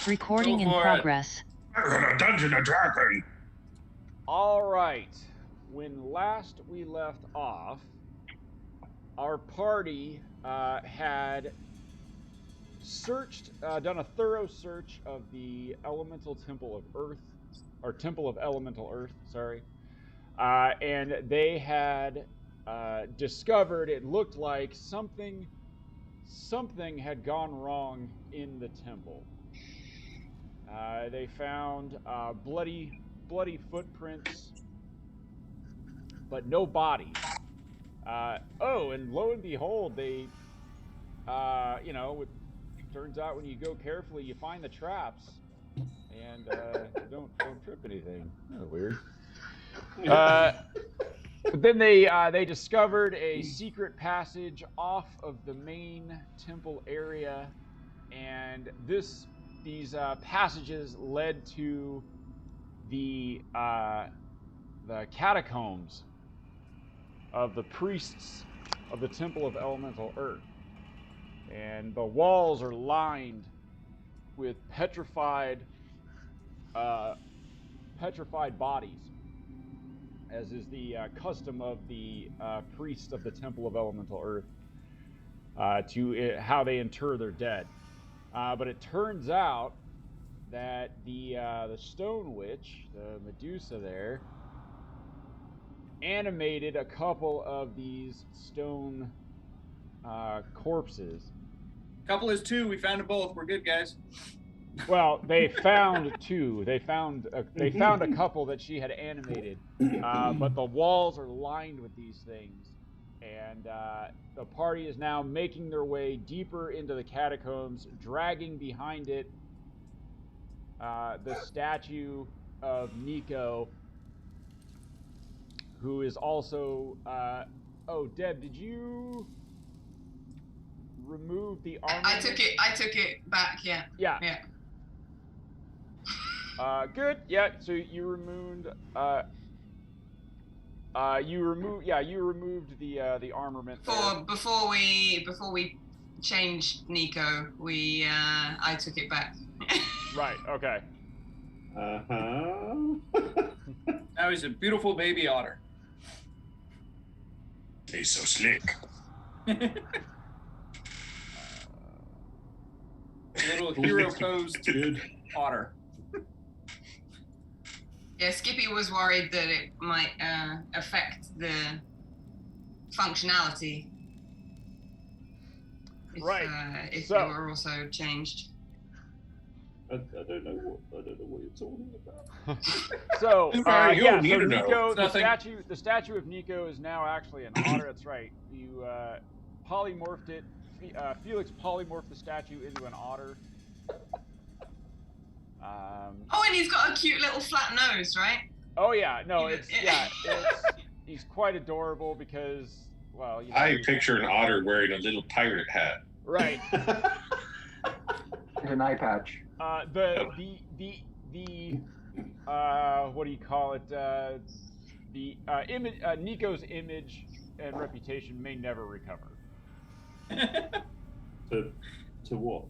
Recording in progress. A dungeon attacking. All right. When last we left off, our party had done a thorough search of the Elemental Temple of Earth, or Temple of Elemental Earth, sorry. And they had discovered it looked like something had gone wrong in the temple. They found bloody footprints, but no bodies. And lo and behold, they, it turns out when you go carefully, you find the traps, and don't trip anything. Oh, weird. But then they discovered a secret passage off of the main temple area, and these passages led to the catacombs of the priests of the Temple of Elemental Earth. And the walls are lined with petrified bodies, as is the custom of the priests of the Temple of Elemental Earth, how they inter their dead. But it turns out that the Stone Witch, the Medusa there, animated a couple of these stone corpses. Couple is two. We found them both. We're good, guys. Well, they found two. They found a couple that she had animated, but the walls are lined with these things, and the party is now making their way deeper into the catacombs, dragging behind it the statue of Nico, who is also. Deb, did you remove the armor? I took it back. Yeah. Yeah. Good. Yeah. So you removed. You removed the armament. Before we changed Nico, I took it back. Right. Okay. Now he's a beautiful baby otter. He's so slick. Little hero-posed otter. Yeah, Skippy was worried that it might affect the functionality if they were also changed. I don't know what you're talking about. So Nico, the statue of Nico is now actually an otter. That's right. You polymorphed it. Felix polymorphed the statue into an otter. And he's got a cute little flat nose, right? Oh yeah, no, he's quite adorable because, well, I picture an otter wearing a little pirate hat. Right. And an eye patch. The what do you call it? The image, Nico's image and reputation may never recover. To what?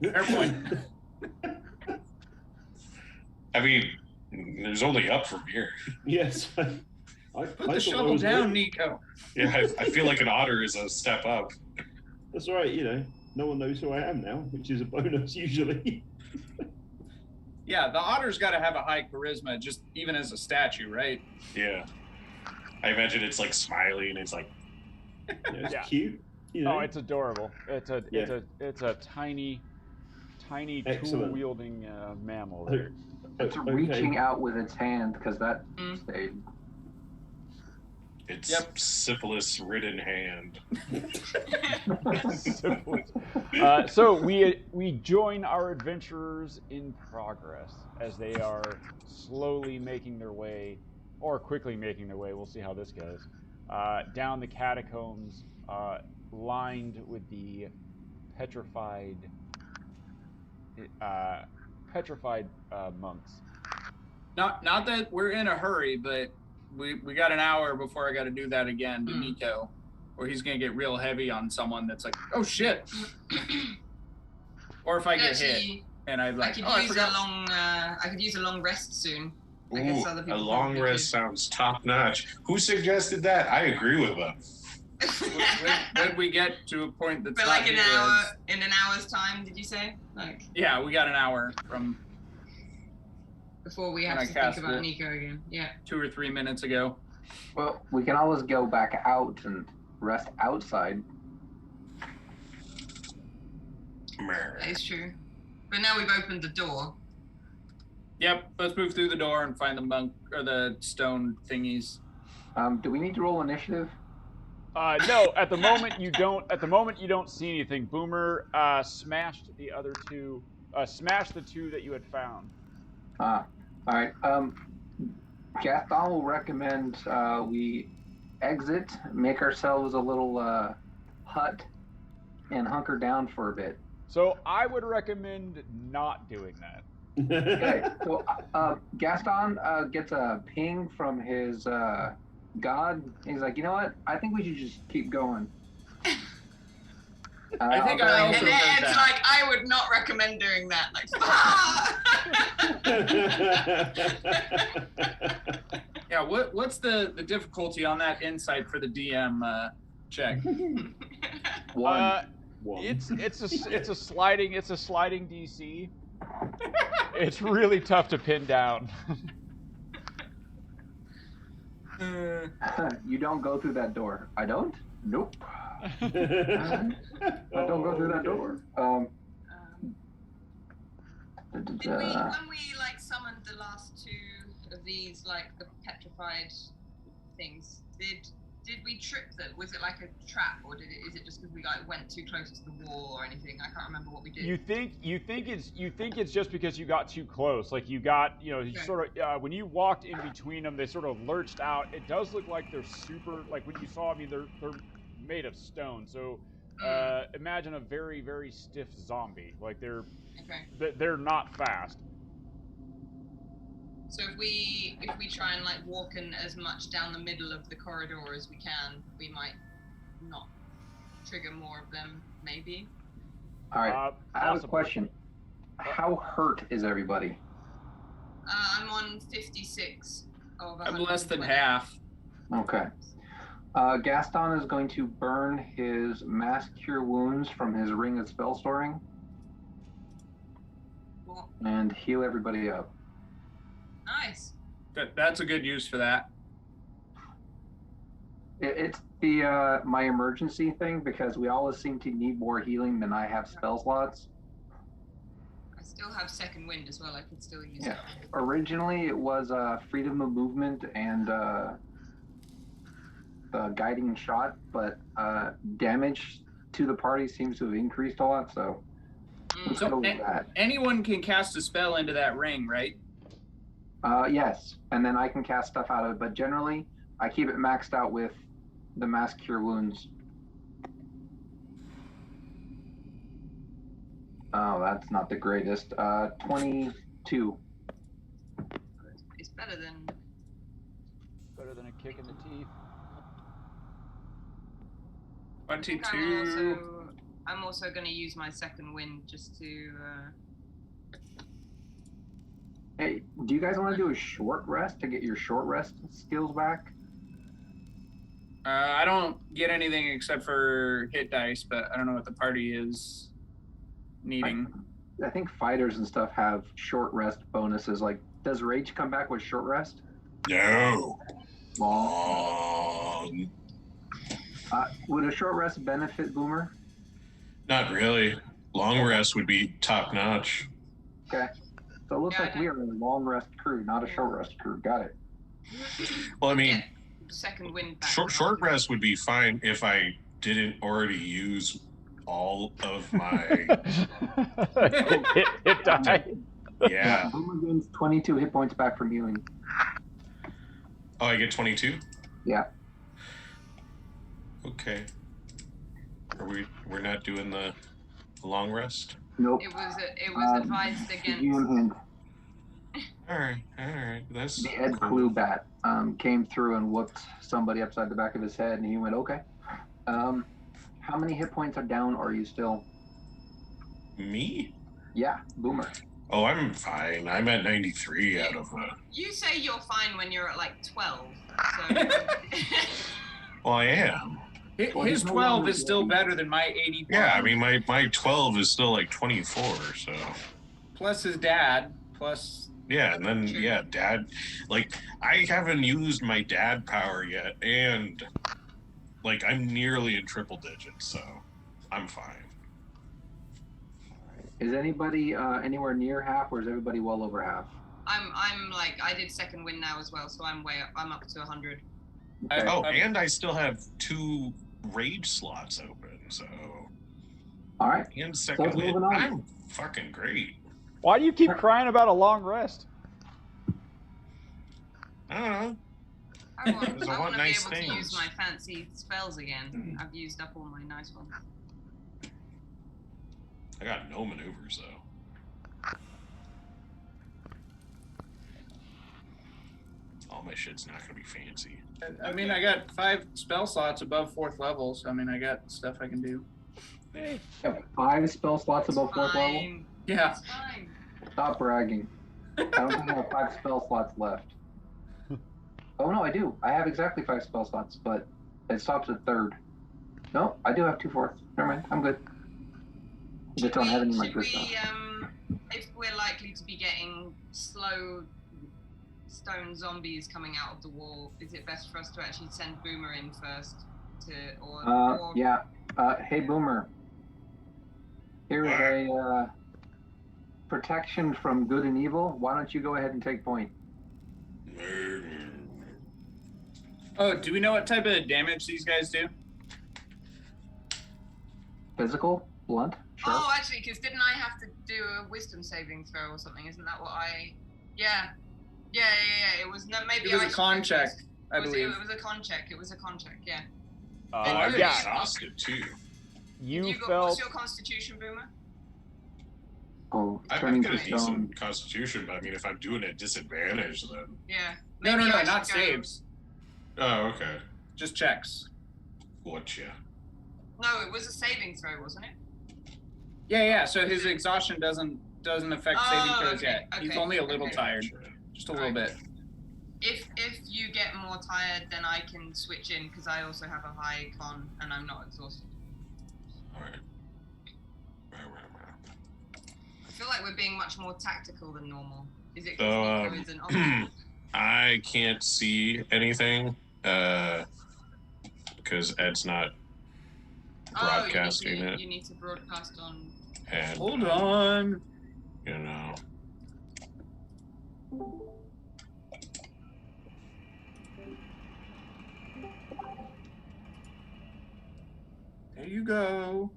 Fair point. I mean, there's only up from here. Yes. Put the shovel down, Nico. Yeah, I feel like an otter is a step up. That's right, no one knows who I am now, which is a bonus usually. Yeah, the otter's got to have a high charisma, just even as a statue, right? Yeah. I imagine it's like smiling. It's like, it's cute. Oh, it's adorable. It's a tiny tool wielding mammal. There. It's reaching out with its hand because that stayed. It's syphilis-ridden hand. Syphilis. So we join our adventurers in progress as they are slowly making their way, or quickly making their way. We'll see how this goes. Down the catacombs, lined with the petrified monks. Not that we're in a hurry, but we got an hour before I got to do that again to Nico. or he's gonna get real heavy on someone that's like, oh shit. Or if I get hit and I like, I forgot. I could use a long rest soon. I guess other A people long rest sounds top notch. Who suggested that? I agree with them. When we get to a point that's but like an hour in an hour's time, did you say? Like yeah, we got an hour from before we have to think about Nico again. Yeah. 2 or 3 minutes ago. Well, we can always go back out and rest outside. That is true. But now we've opened the door. Yep, let's move through the door and find the monk or the stone thingies. Do we need to roll initiative? No, at the moment you don't. At the moment you don't see anything. Boomer smashed the other two. Smashed the two that you had found. All right. Gaston will recommend we exit, make ourselves a little hut, and hunker down for a bit. So I would recommend not doing that. Okay. So Gaston gets a ping from his god. He's like, you know what? I think we should just keep going. I think I also and heard it's that. like, I would not recommend doing that. Like, Yeah, what's the difficulty on that insight for the DM check? One. It's a sliding DC. It's really tough to pin down. You don't go through that door. I don't? Nope. I don't go through that door. Did we, when we like summoned the last two of these, like the petrified things, did we trip them? Was it like a trap, or is it just because we like went too close to the wall or anything? I can't remember what we did. You think it's just because you got too close. Like you got, you sort of when you walked in between them, they sort of lurched out. It does look like they're super. Like when you saw, I mean, they're made of stone. So imagine a very, very stiff zombie. Like they're not fast. So if we try and like walk in as much down the middle of the corridor as we can, we might not trigger more of them, maybe. All right. I have a question. How hurt is everybody? I'm on 56 of 120. I'm less than half. Okay. Gaston is going to burn his mass cure wounds from his ring of spell storing. Cool. And heal everybody up. Nice. That's a good use for that. It's the my emergency thing because we always seem to need more healing than I have spell slots. I still have second wind as well. I could still use Yeah. it. Originally, it was freedom of movement and guiding shot, but damage to the party seems to have increased a lot. So, let's go with that. Anyone can cast a spell into that ring, right? Yes, and then I can cast stuff out of it, but generally I keep it maxed out with the mass cure wounds. Oh, that's not the greatest. 22. It's better than a kick in the teeth. 22. I'm also going to use my second wind just to. Hey, do you guys want to do a short rest to get your short rest skills back? I don't get anything except for hit dice, but I don't know what the party is needing. I think fighters and stuff have short rest bonuses. Like, does Rage come back with short rest? No. Long. Would a short rest benefit Boomer? Not really. Long rest would be top notch. Okay. So it looks like we are a long rest crew, not a short rest crew. Got it. Well, I mean, second wind back. short rest would be fine if I didn't already use all of my hit die. Yeah. Boomer gains 22 hit points back from healing. Oh, I get 22? Yeah. Okay. We're not doing the long rest? Nope. It was advised against. All right. That's the Ed Clue bat came through and whooped somebody upside the back of his head, and he went, okay. How many hit points are down are you still? Me? Yeah, Boomer. Oh, I'm fine. I'm at 93 out of You say you're fine when you're at like 12. So. Well, I am. His 12 is still better than my 81. Yeah, I mean, my 12 is still like 24, so. Plus his dad, plus. Yeah, and then, yeah, dad. Like, I haven't used my dad power yet, and, like, I'm nearly in triple digits, so I'm fine. Is anybody anywhere near half, or is everybody well over half? I'm like, I did second win now as well, so I'm way up. I'm up to 100. Okay. And I still have 2 rage slots open, so. All right. And second win. moving on. I'm fucking great. Why do you keep crying about a long rest? I don't know. I want There's a to lot be nice able to things. use my fancy spells again. I've used up all my nice ones. I got no maneuvers, though. All my shit's not gonna be fancy. I mean, I got 5 spell slots above 4th level, so I mean, I got stuff I can do. You have 5 spell slots above 4th level? Fine. Yeah. It's fine. Stop bragging. I don't think I have 5 spell slots left. Oh no, I do. I have exactly 5 spell slots, but it stops at 3rd. No, I do have 2 4th. Never mind, I'm good. I just don't have any in my Should crystal. if we're likely to be getting slow stone zombies coming out of the wall, is it best for us to actually send Boomer in first or Yeah. Hey Boomer. Here is a protection from good and evil. Why don't you go ahead and take point? Oh, do we know what type of damage these guys do? Physical? Blunt? Sure. Oh, actually, because didn't I have to do a wisdom saving throw or something? Isn't that what I? Yeah. It was maybe It was I a con check, I believe. It was a con check. It was a con check. Yeah. I'm Yeah. exhausted, too. You What's felt. your constitution, Boomer? Oh, I've turning got a to stone. decent constitution, but I mean, if I'm doing it at disadvantage, then. Yeah. No, Maybe I not should go- saves. Oh, okay. Just checks. Gotcha. No, it was a saving throw, wasn't it? Yeah. So his exhaustion doesn't affect saving throws okay, yet. He's okay, only a little okay. tired, just a little bit. If you get more tired, then I can switch in because I also have a high con and I'm not exhausted. All right. I feel like we're being much more tactical than normal. Is it So, because Nico is an option? I can't see anything because Ed's not broadcasting you need to broadcast on. And, Hold on. You know. There you go.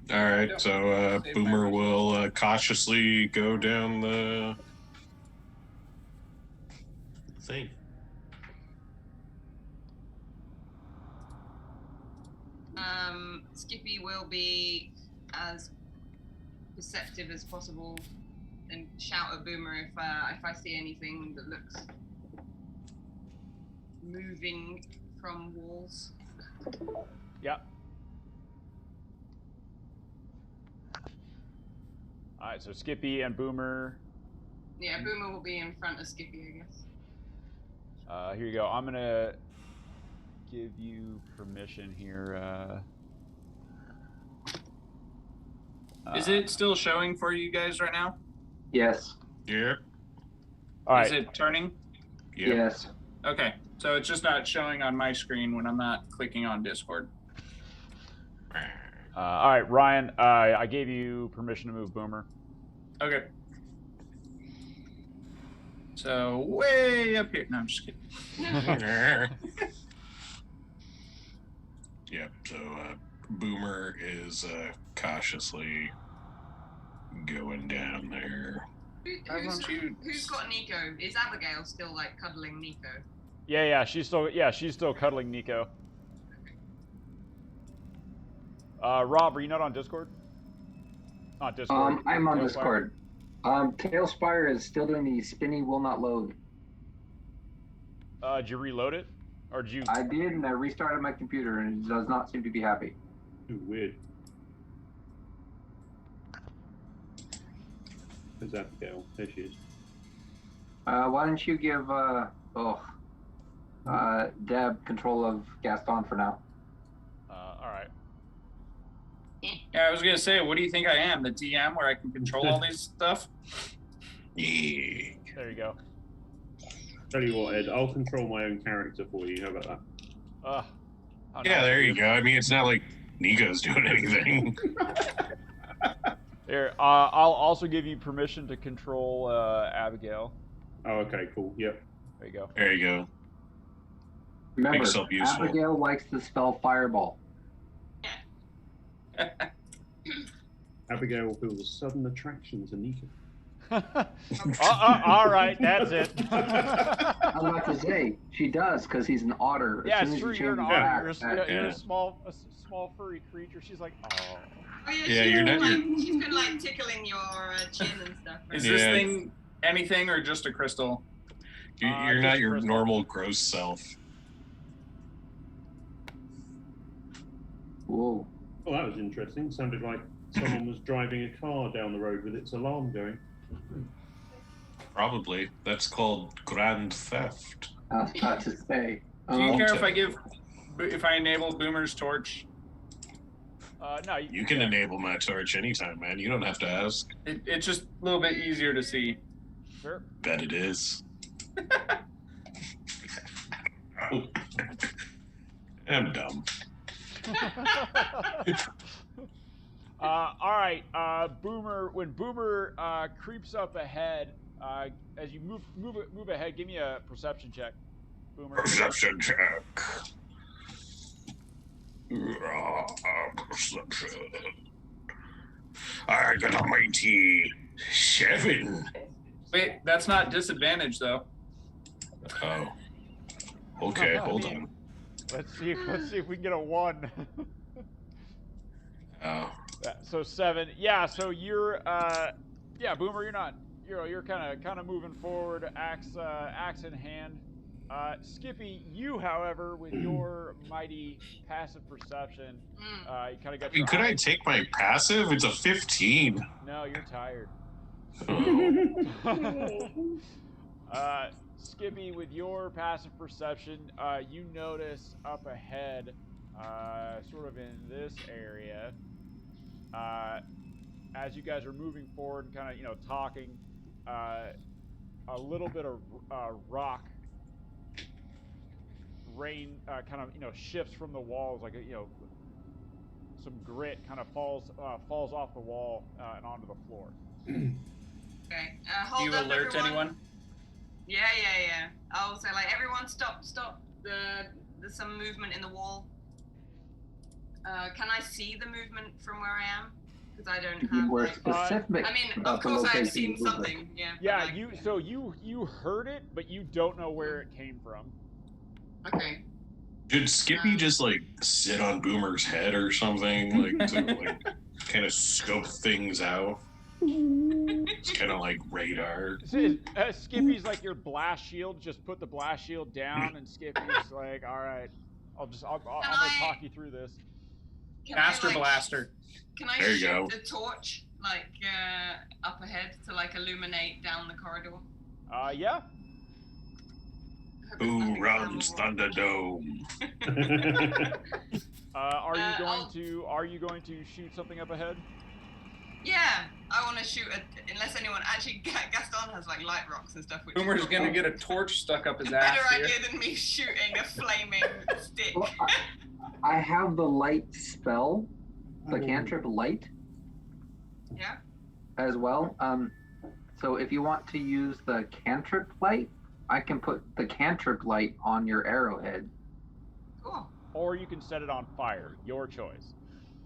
All right, so Boomer will cautiously go down the thing. Skippy will be as perceptive as possible and shout at Boomer if I see anything that looks moving from walls. Yeah. All right, so Skippy and Boomer. Yeah, Boomer will be in front of Skippy, I guess. Here you go. I'm gonna give you permission here. Is it still showing for you guys right now? Yes. Yeah. All right. Is it turning? Yeah. Yes. Okay, so it's just not showing on my screen when I'm not clicking on Discord. All right, Ryan. I gave you permission to move Boomer. Okay. So way up here. No, I'm just kidding. Yep. So Boomer is cautiously going down there. Who's got Nico? Is Abigail still like cuddling Nico? Yeah. She's still cuddling Nico. Rob, are you not on Discord? Not Discord. I'm on Tailfire? Discord. Tailspire is still doing the spinny will not load. Did you reload it? Or did you... I did, and I restarted my computer, and it does not seem to be happy. Ooh, weird. There's Abigail. There she is. Why don't you give Deb control of Gaston for now? Alright. Yeah, I was gonna say, what do you think I am? The DM where I can control all these stuff? Yeah. There you go. Tell you what, Ed, I'll control my own character for you. How about that? How Yeah, nice there of you go. I mean, it's not like Nico's doing anything. Here, I'll also give you permission to control Abigail. Oh, okay, cool. Yep. There you go. There you go. Remember, yourself useful. Abigail likes to spell fireball. Abigail feels a sudden attraction to Nico. All right, that's it. I was about to say, she does, because he's an otter. Yeah, As it's soon as true. you You're an change otter. back, You're Yeah. a small furry creature. She's like, oh. Oh, Yeah, she's you're been, not- like, she's been like tickling your chin and stuff. Right? Is this Yeah. thing anything or just a crystal? You're not just your crystal. normal gross self. Whoa. Well, that was interesting. Sounded like someone was driving a car down the road with its alarm going. Probably. That's called grand theft. I was about to say. Do you care Okay. if I enable Boomer's torch? No, You can enable my torch anytime, man. You don't have to ask. It's just a little bit easier to see. Sure. Bet it is. I'm dumb. All right, Boomer. When Boomer creeps up ahead, as you move ahead, give me a perception check, Boomer. Perception check. Perception. I got a mighty 7. Wait, that's not disadvantage though. Oh. Okay, hold I mean- on. Let's see if we can get a 1. Oh. So 7. Yeah. So you're Boomer. You're kind of moving forward, axe in hand. Skippy, you, however, with your mighty passive perception, you kind of got. I mean, could I take my passive? It's a 15. No, you're tired. Oh. Skippy, with your passive perception, you notice up ahead, sort of in this area, as you guys are moving forward and kind of, talking, a little bit of rock rain kind of, shifts from the walls, like, some grit kind of falls off the wall and onto the floor. Okay. Do Hold you up, alert everyone. anyone? Yeah. I'll say, like, everyone stop. There's some movement in the wall. Can I see the movement from where I am? Because I don't have. We're Like, specific. I mean, about of the course I have location seen of movement. something. Yeah. but, Yeah, like, you heard it, but you don't know where it came from. Okay. Should Skippy just like sit on Boomer's head or something, like to like kind of scope things out? It's kind of like radar. Skippy's like your blast shield. Just put the blast shield down, and Skippy's like, "All right, I'm gonna talk you through this." Can Master I, like, Blaster. Can I There you shoot go. the torch like up ahead to like illuminate down the corridor? Yeah. Hope there's Who nothing runs flammable. Thunderdome? Are you going to shoot something up ahead? Yeah, I want to shoot unless anyone actually. Gaston has like light rocks and stuff. Which Boomer's is gonna get a torch stuck up his a better ass here. idea than me shooting a flaming stick. Well, I have the light spell, the cantrip light, Yeah. as well. So if you want to use the cantrip light, I can put the cantrip light on your arrowhead. Cool. Or you can set it on fire. Your choice.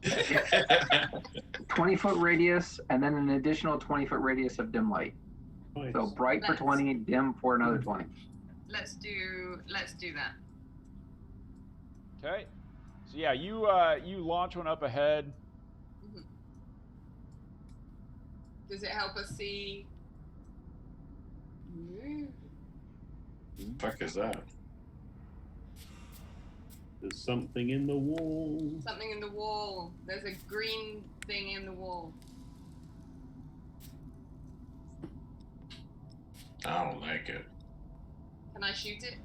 20-foot radius, and then an additional 20-foot radius of dim light. Nice. So bright for Nice. 20, dim for another 20. Let's do that. Okay. So yeah, you launch one up ahead. Does it help us see The fuck is that? There's something in the wall. Something in the wall. There's a green thing in the wall. I don't like it. Can I shoot it?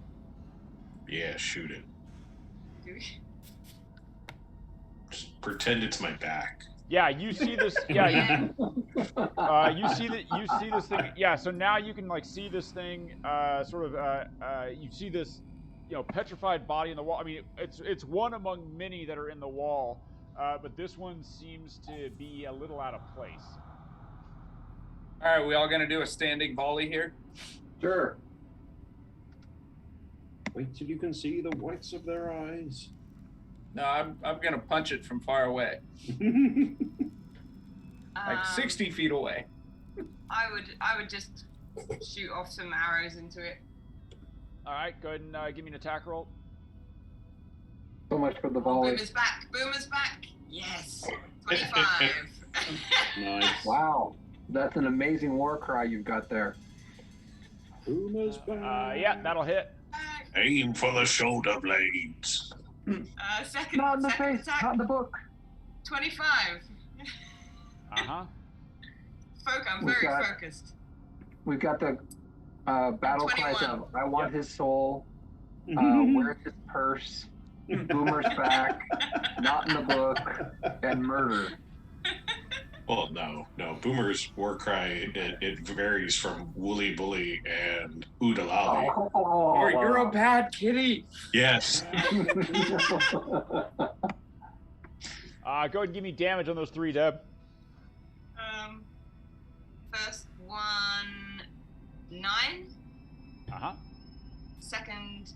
Yeah, shoot it. Do we? Just pretend it's my back. Yeah, you see this. Yeah, you see that. You see this thing. Yeah, so now you can like see this thing. You see this, petrified body in the wall. I mean, it's one among many that are in the wall, but this one seems to be a little out of place. All right, we all gonna do a standing volley here? Sure. Wait till you can see the whites of their eyes. No, I'm gonna punch it from far away, like 60 feet away. I would just shoot off some arrows into it. All right, go ahead and give me an attack roll. So much for the Oh, volley. Boomer's back. Boomer's back. Yes. 25. Nice. Wow, that's an amazing war cry you've got there. Boomer's back. Yeah, that'll hit. Aim for the shoulder blades. Second, Not in the second face, attack. not in the book. 25. I'm We've very got- focused. We've got the battle cries 21. of I want his soul, where's his purse, Boomer's back, not in the book, and murder. Well, no. Boomer's war cry, it varies from Wooly Bully and Oodalali. Or you're a bad kitty. Yes. Go ahead and give me damage on those 3, Deb. First one, 9. Second,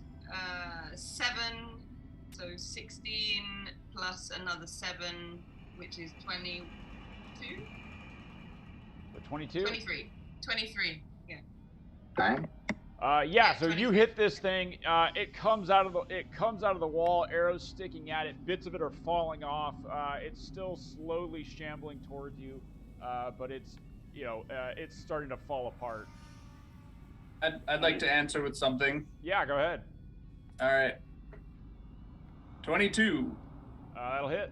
7. So 16 plus another 7, which is 22. 22. 23. Yeah. Bang. Yeah, so you hit this thing. It comes out of the wall. Arrows sticking at it. Bits of it are falling off. It's still slowly shambling towards you, but it's it's starting to fall apart. I'd like to answer with something. Yeah, go ahead. All right. 22. That'll hit.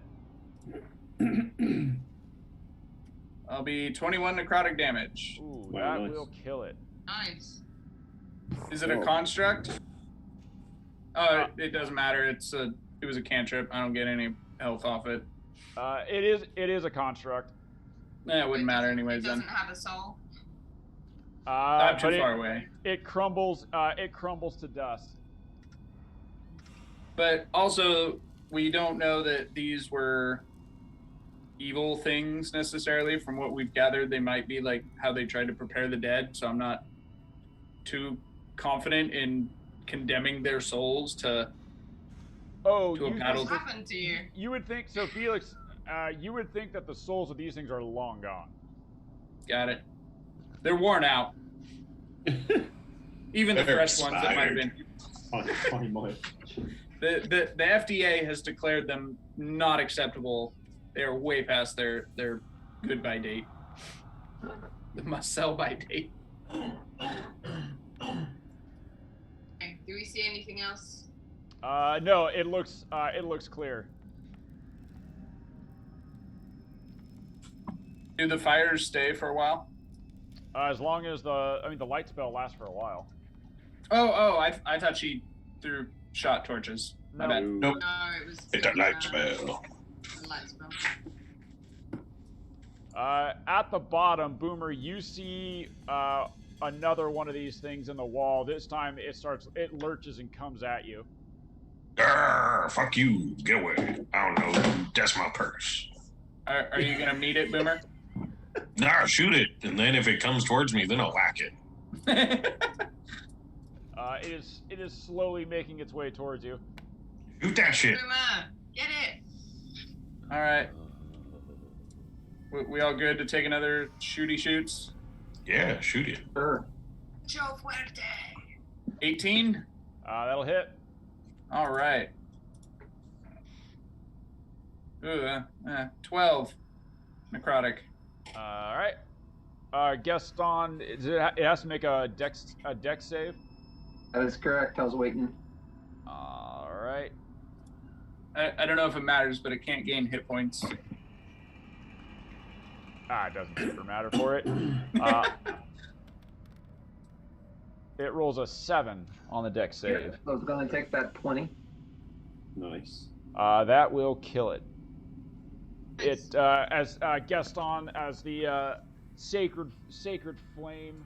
I'll be 21 necrotic damage. Ooh, Wow, that nice. will kill it. Nice. Is it a construct? Oh, it doesn't matter. It was a cantrip. I don't get any health off it. It is a construct. It wouldn't matter It anyways then. doesn't have a soul. Not too But far away. It crumbles. It crumbles to dust. But also, we don't know that these were evil things necessarily. From what we've gathered, they might be like how they tried to prepare the dead. So I'm not too confident in condemning their souls to Oh, a you battle. What's happened to you? You would think so, Felix. You would think that the souls of these things are long gone. Got it. They're worn out. Even the They're fresh ones that might have expired. been. Funny might. The FDA has declared them not acceptable. They are way past their goodbye date. The must sell by date. Okay, do we see anything else? No, it looks clear. Do the fires stay for a while? As long as the light spell lasts for a while. Oh, I thought she threw shot torches. My No. bad. Nope. No, it was. It's a light spell. A light spell. At the bottom, Boomer, you see another one of these things in the wall. This time it lurches and comes at you. Grr, fuck you. Get away. I don't know. That's my purse. Are you gonna meet it, Boomer? Nah, shoot it. And then if it comes towards me, then I'll whack it. It is slowly making its way towards you. Shoot that shit. Boomer, get it. All right. We all good to take another shooty shoots? Yeah, shoot it. Sure. Joe Fuerte. 18? That'll hit. All right. Ooh, 12 necrotic. All right. Gaston, it has to make a dex save. That is correct. I was waiting. All right. I don't know if it matters, but it can't gain hit points. It doesn't super matter for it. It rolls a 7 on the dex save. I was going to take that 20. Nice. That will kill it. It as Gaston, as the sacred flame,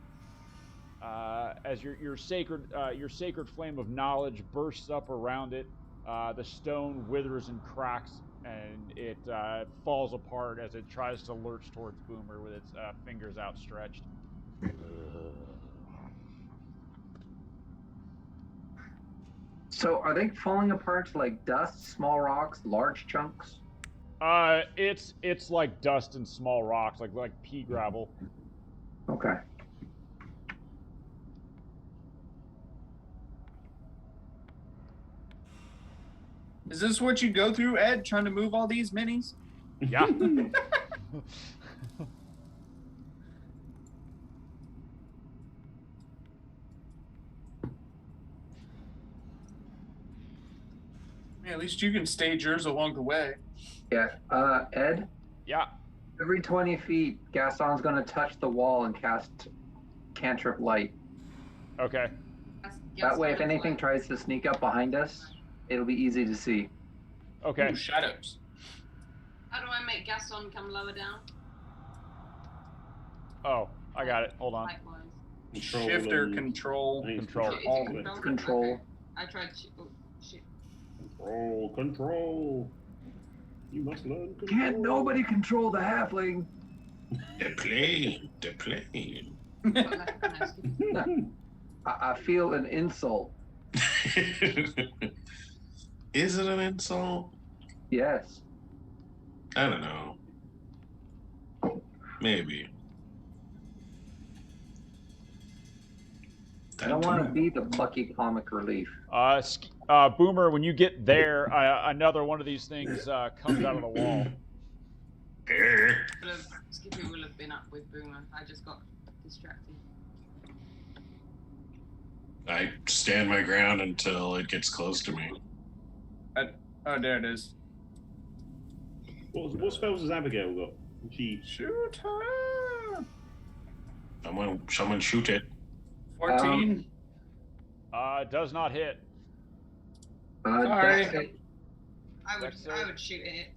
as your sacred flame of knowledge bursts up around it, the stone withers and cracks, and it falls apart as it tries to lurch towards Boomer with its fingers outstretched. So are they falling apart to like dust, small rocks, large chunks? It's like dust and small rocks, like pea gravel. Okay. Is this what you go through, Ed, trying to move all these minis? Yeah. Yeah, at least you can stage yours along the way. Yeah. Ed, Yeah. every 20 feet, Gaston's going to touch the wall and cast Cantrip Light. Okay. That way, if anything tries to sneak up behind us, it'll be easy to see. Okay. Ooh, shadows. How do I make Gaston come lower down? Oh, I got it. Hold on. Likewise. Control Shift or and- control. I think it's Control. Is it All control? Control. Okay. I tried to. Oh, shit. Control. You must learn control. Can't nobody control the halfling? The plane. Got left behind. I feel an insult. Is it an insult? Yes. I don't know. Maybe. I don't want to be the plucky comic relief. Boomer, when you get there, another one of these things comes out of the wall. Skippy will have been up with Boomer. I just got distracted. I stand my ground until it gets close to me. Oh, there it is. What spells has Abigail got? She Shoot her! Someone shoot it. 14. Does not hit. Sorry. Dex save. I would shoot it.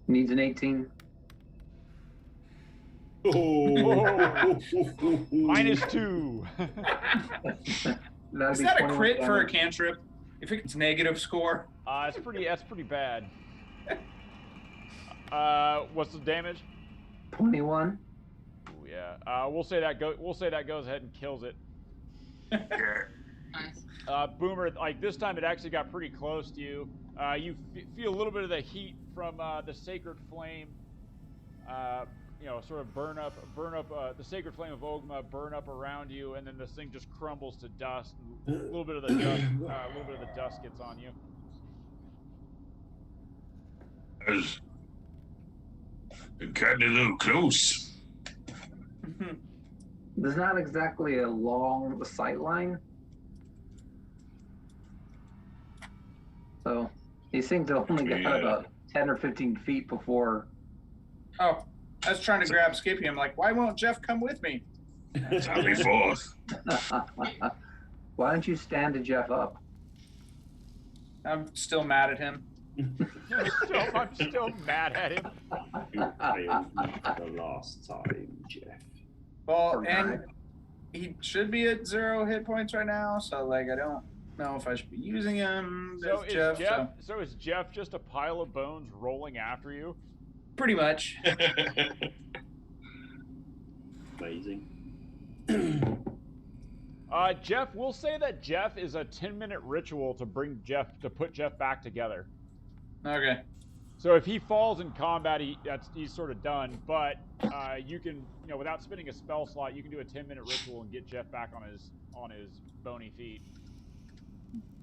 Needs an 18. -2. That'd Is be that a 21 crit for a damage. cantrip? If it's negative score? That's pretty bad. What's the damage? 21. Ooh, yeah. We'll say that goes ahead and kills it. Nice. Boomer, like this time it actually got pretty close to you. You feel a little bit of the heat from the sacred flame. Sort of burn up the sacred flame of Ogma, burn up around you, and then this thing just crumbles to dust. A little bit of the dust gets on you. Kind of a little close. There's not exactly a long sight line. So these things only got Yeah. about 10 or 15 feet before. Oh, I was trying to grab Skippy. I'm like, why won't Jeff come with me? I'll be fourth. Why don't you stand to Jeff up? I'm still mad at him. I'm still mad at him. You failed me for the last time, Jeff. Well, Poor and guy. he should be at 0 hit points right now, so like I don't know if I should be using him So as Jeff. so is Jeff just a pile of bones rolling after you? Pretty much. Amazing. Jeff, we'll say that Jeff is a 10-minute ritual to put Jeff back together. Okay. So if he falls in combat, he's sort of done. But you can, without spending a spell slot, you can do a 10-minute ritual and get Jeff back on his bony feet.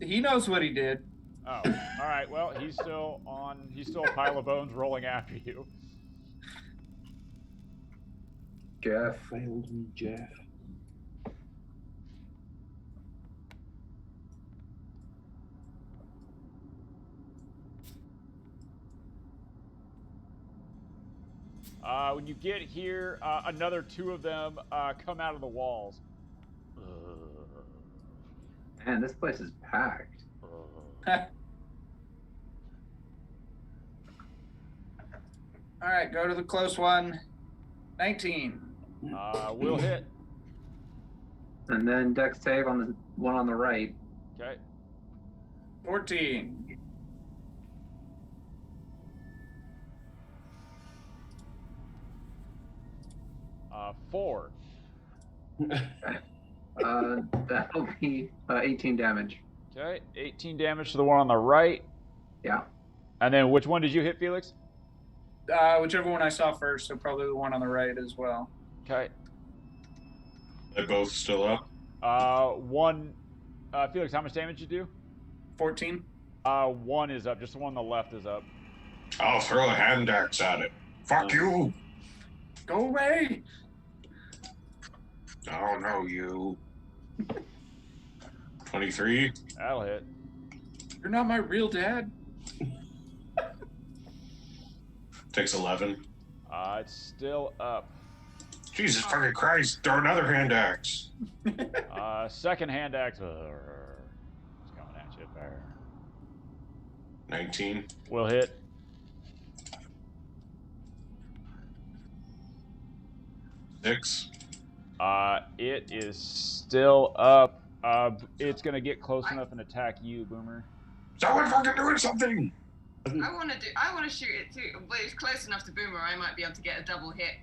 He knows what he did. Oh, all right. Well, he's still a pile of bones rolling after you. Jeff. Failed me, Jeff. When you get here, another 2 of them come out of the walls. Man, this place is packed. All right, go to the close one. 19. Will hit. And then dex save on the one on the right. Okay. 14. 4. That'll be 18 damage. Okay, 18 damage to the one on the right. Yeah. And then which one did you hit, Felix? Whichever one I saw first, so probably the one on the right as well. Okay. They're both still up. One. Felix, how much damage did you do? 14. 1 is up. Just the one on the left is up. I'll throw a hand axe at it. Fuck you! Go away! Oh no, you. 23. That'll hit. You're not my real dad. Takes 11. It's still up. Jesus fucking Christ! Throw another hand axe. Second hand axe. It's coming at you there. 19. Will hit. Six. It is still up. It's gonna get close enough and attack you, Boomer. Someone fucking doing something! I want to shoot it too, but it's close enough to Boomer. I might be able to get a double hit.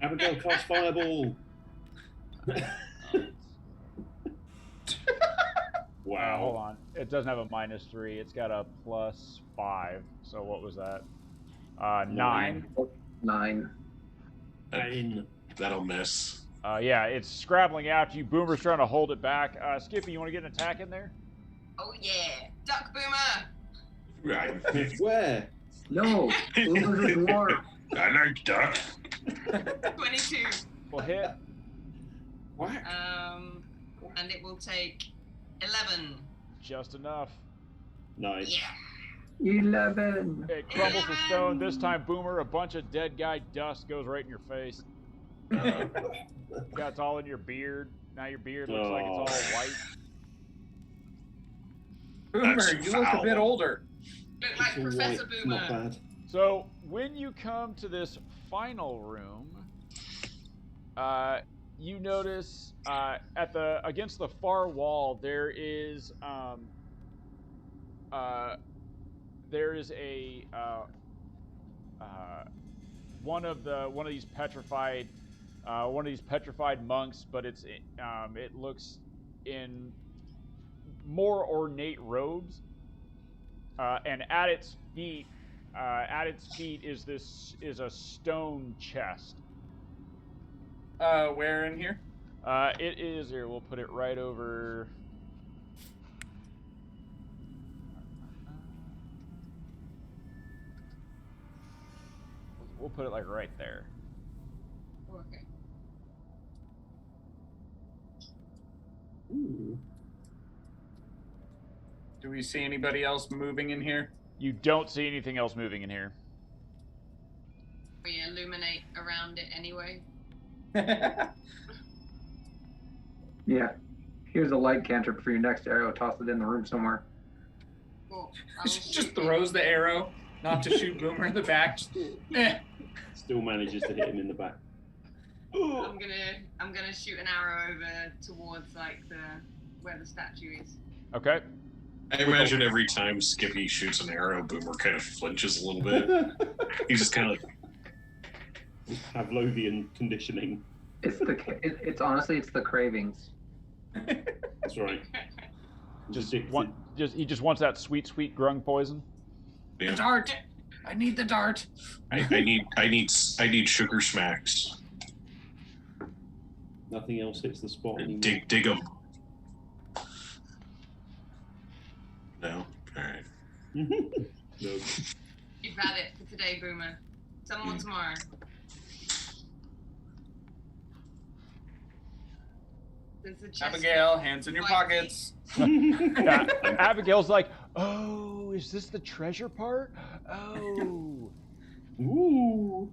Abigail cast fireball. Wow. Hold on. It doesn't have a -3. It's got a +5. So what was that? 9. 9. 9. That'll miss. Yeah, it's scrabbling after you. Boomer's trying to hold it back. Skippy, you want to get an attack in there? Oh yeah, duck Boomer. Right. Where? No. Boomer's a dwarf. I like duck. 22. Will hit. What? And it will take 11. Just enough. Nice. Yeah. 11. It crumbles to stone. This time, Boomer, a bunch of dead guy dust goes right in your face. It's all in your beard. Now your beard looks like it's all white. Boomer, That's you look a bit foul. older. Look like It's all Professor white, Boomer. not bad. So when you come to this final room, you notice against the far wall there is a one of these petrified monks, but it looks in more ornate robes, and at its feet is a stone chest. Where in here? It is here. We'll put it right over. We'll put it like right there. Okay. Ooh. Do we see anybody else moving in here? You don't see anything else moving in here. We illuminate around it anyway. Yeah. Here's a light cantrip for your next arrow. Toss it in the room somewhere. Cool. I will Just shoot throws the arrow, not to shoot Boomer in the back. Just, Still manages to hit him in the back. I'm gonna shoot an arrow over towards like where the statue is. Okay. I imagine every time Skippy shoots an arrow, Boomer kind of flinches a little bit. He's just kind of like, Pavlovian conditioning. It's honestly it's the cravings. That's right. He just wants that sweet grung poison. yeah. the dart! I need the dart! I need sugar smacks. Nothing else hits the spot anymore. Dig them. No? Alright. No. You've had it for today, Boomer. Some more tomorrow. There's a chest. Abigail, hands in your pockets. Yeah, Abigail's like, oh, is this the treasure part? Oh. Ooh.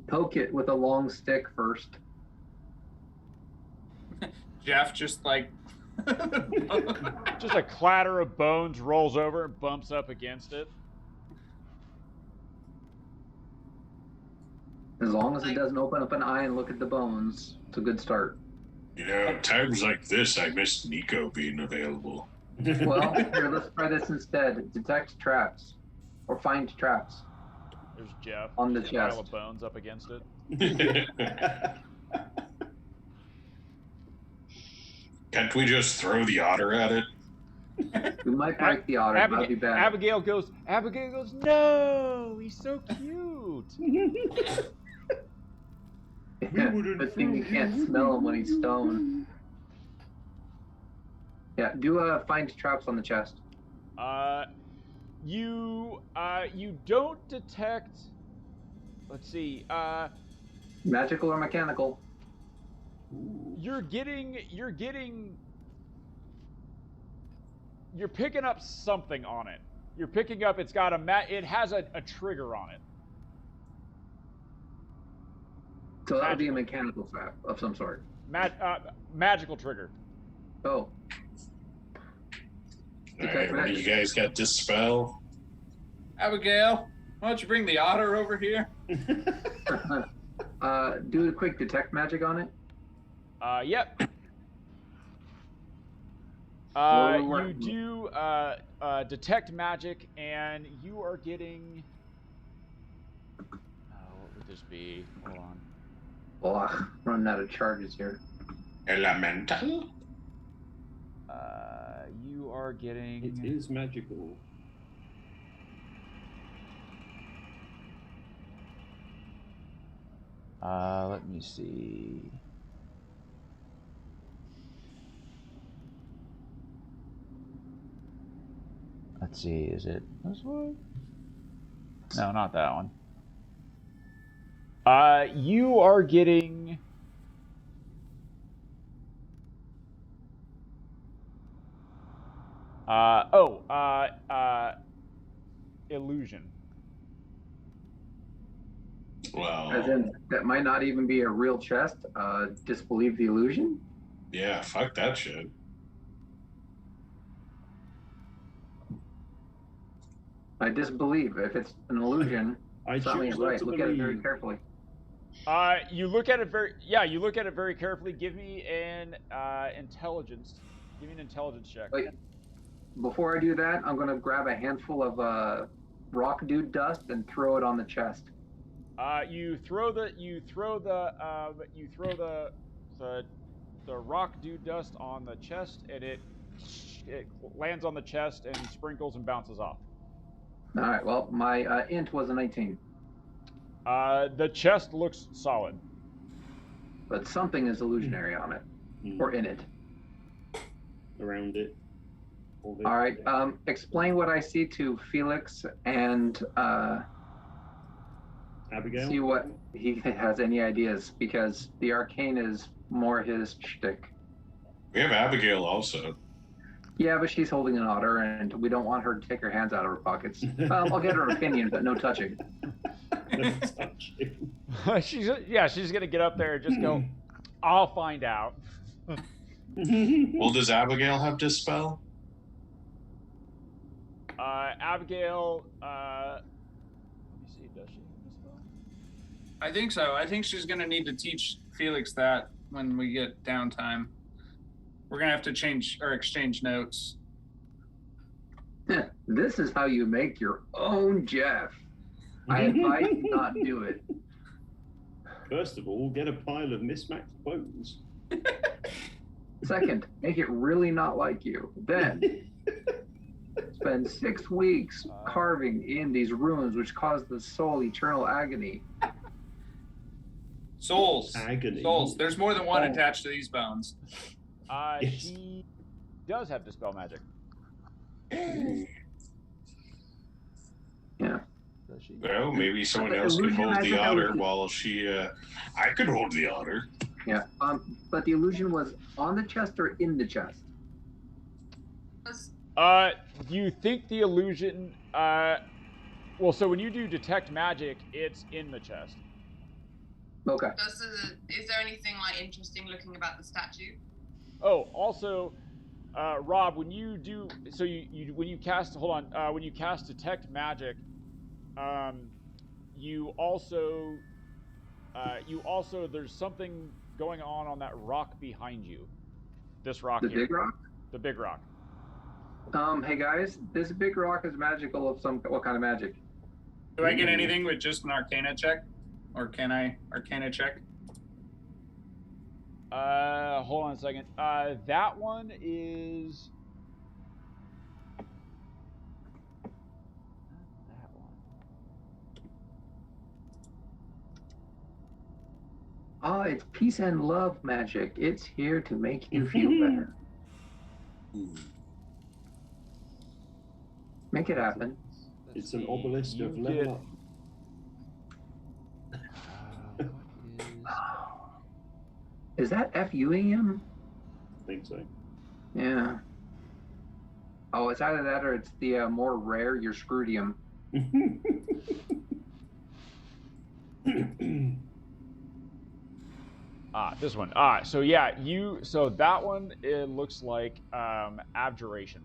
Poke it with a long stick first. Jeff just like. Just a clatter of bones rolls over and bumps up against it. As long as it doesn't open up an eye and look at the bones, it's a good start. You know, times like this, I miss Nico being available. Well, here, let's try this instead. Detect traps. Or find traps. There's Jeff. On the There's a pile chest. of bones up against it. Can't we just throw the otter at it? We might break the otter. That'd be bad. Abigail goes, no, he's so cute. Good thing you can't smell him when he's stoned. Yeah, do find traps on the chest. You don't detect. Let's see. Magical or mechanical? You're picking up something on it. You're picking up. It's got it has a trigger on it. So that would be a mechanical trap of some sort. Magical trigger. Oh. Alright, what do you guys got? Dispel? Abigail, why don't you bring the otter over here? Do a quick detect magic on it. Yep. You do detect magic, and you are getting. What would this be? Hold on. Oh, running out of charges here. Elemental? You are getting. It is magical. Let me see. Let's see, is it this one? No, not that one. You are getting. Illusion. Well, As in, that might not even be a real chest. Disbelieve the illusion? yeah, fuck that shit. I disbelieve. If it's an illusion, I something choose is not right. to Look at it very believe. carefully. You look at it you look at it very carefully. Give me an intelligence. Give me an intelligence check. Wait, before I do that, I'm gonna grab a handful of rock dude dust and throw it on the chest. You throw the rock dew dust on the chest, and it lands on the chest and sprinkles and bounces off. All right. Well, my int was a 19, The chest looks solid. but something is illusionary on it or in it. Around it. All right. Explain what I see to Felix and Abigail? see what he has any ideas, because the arcane is more his shtick. We have Abigail also. Yeah, but she's holding an otter, and we don't want her to take her hands out of her pockets. I'll get her opinion, but no touching. She's gonna get up there and just go, I'll find out. Well, does Abigail have Dispel? Abigail, let me see, does she have Dispel? I think so. I think she's going to need to teach Felix that when we get downtime. We're going to have to change or exchange notes. This is how you make your own Jeff. I advise you not do it. First of all, get a pile of mismatched bones. Second, make it really not like you. Then, spend 6 weeks carving in these runes which cause the soul eternal agony. Souls. Agony. Souls. There's more than one attached to these bones. Yes. She does have Dispel Magic. Yeah. Does she? Well, maybe someone else could hold the otter while she. I could hold the otter. Yeah. But the illusion was on the chest or in the chest? You think the illusion? Well, so when you do detect magic, it's in the chest. Okay. Is there anything like interesting looking about the statue? Oh, also, Rob, when you do, so when you cast, when you cast detect magic, you also, there's something going on that rock behind you. This rock The here. big rock? The big rock. Hey guys, this big rock is magical of what kind of magic? Do I get anything with just an Arcana check? Or can I Arcana check? Hold on a second. That one is... Not that one. Oh, it's peace and love magic. It's here to make you feel better. Make it happen. It's an obelisk of level up. Is that FUEM? I think so. Yeah. Oh, it's either that or it's the more rare your scrudium. This one. So yeah, so that one, it looks like abjuration.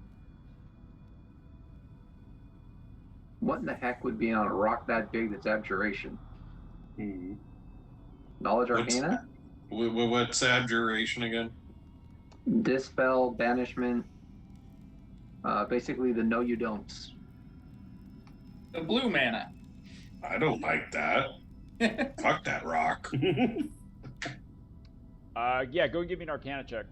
What in the heck would be on a rock that big that's abjuration? Knowledge Arcana? What's abjuration again? Dispel, banishment. Basically the no you don'ts. The blue mana. I don't like that. Fuck that rock. Yeah, go and give me an Arcana check.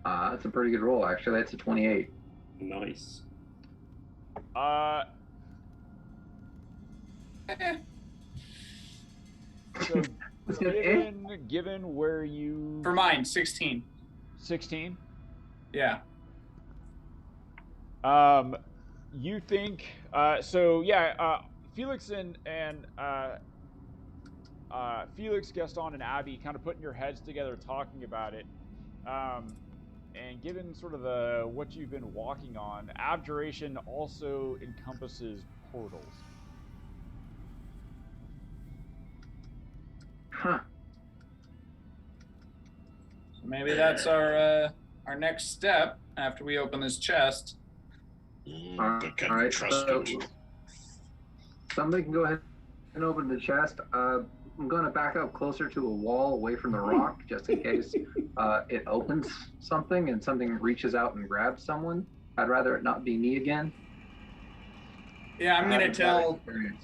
That's a pretty good roll, actually. That's a 28. Nice. So given where you... For mine, 16. 16? Yeah. You think... so, yeah, Felix and Felix, Gaston, and Abby kind of putting your heads together talking about it. And given sort of what you've been walking on, abjuration also encompasses portals. Huh. So maybe that's our next step after we open this chest. But can we trust him? Somebody can go ahead and open the chest. I'm going to back up closer to a wall away from the rock just in case it opens something and something reaches out and grabs someone. I'd rather it not be me again. Yeah, I'm going to tell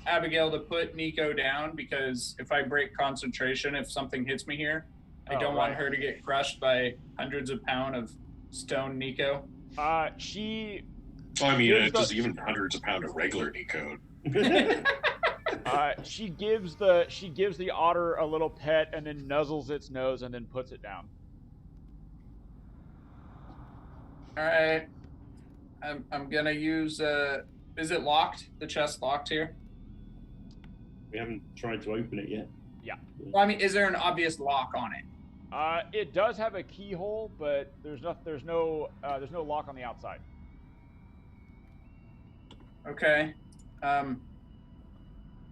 Abigail to put Nico down because if I break concentration, if something hits me here, I don't want her to get crushed by hundreds of pounds of stone Nico. She... Well, I mean, it's just even hundreds of pounds of regular Nico. She gives the otter a little pet and then nuzzles its nose and then puts it down. All right. I'm going to use... is it locked? The chest locked here? We haven't tried to open it yet. Yeah. Well, I mean, is there an obvious lock on it? It does have a keyhole, but there's no lock on the outside. Okay.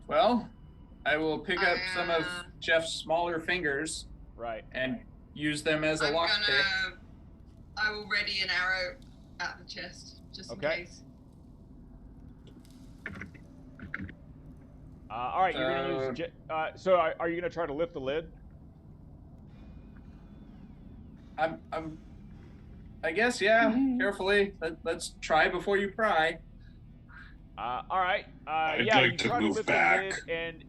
Well, I will pick up some of Jeff's smaller fingers, right, and use them as a lockpick. I will ready an arrow at the chest just in case. All right, you're gonna use. So, are you gonna try to lift the lid? I guess, yeah. Carefully. Let's try before you pry. All right. I'd yeah, like you to try move to lift back. the lid, and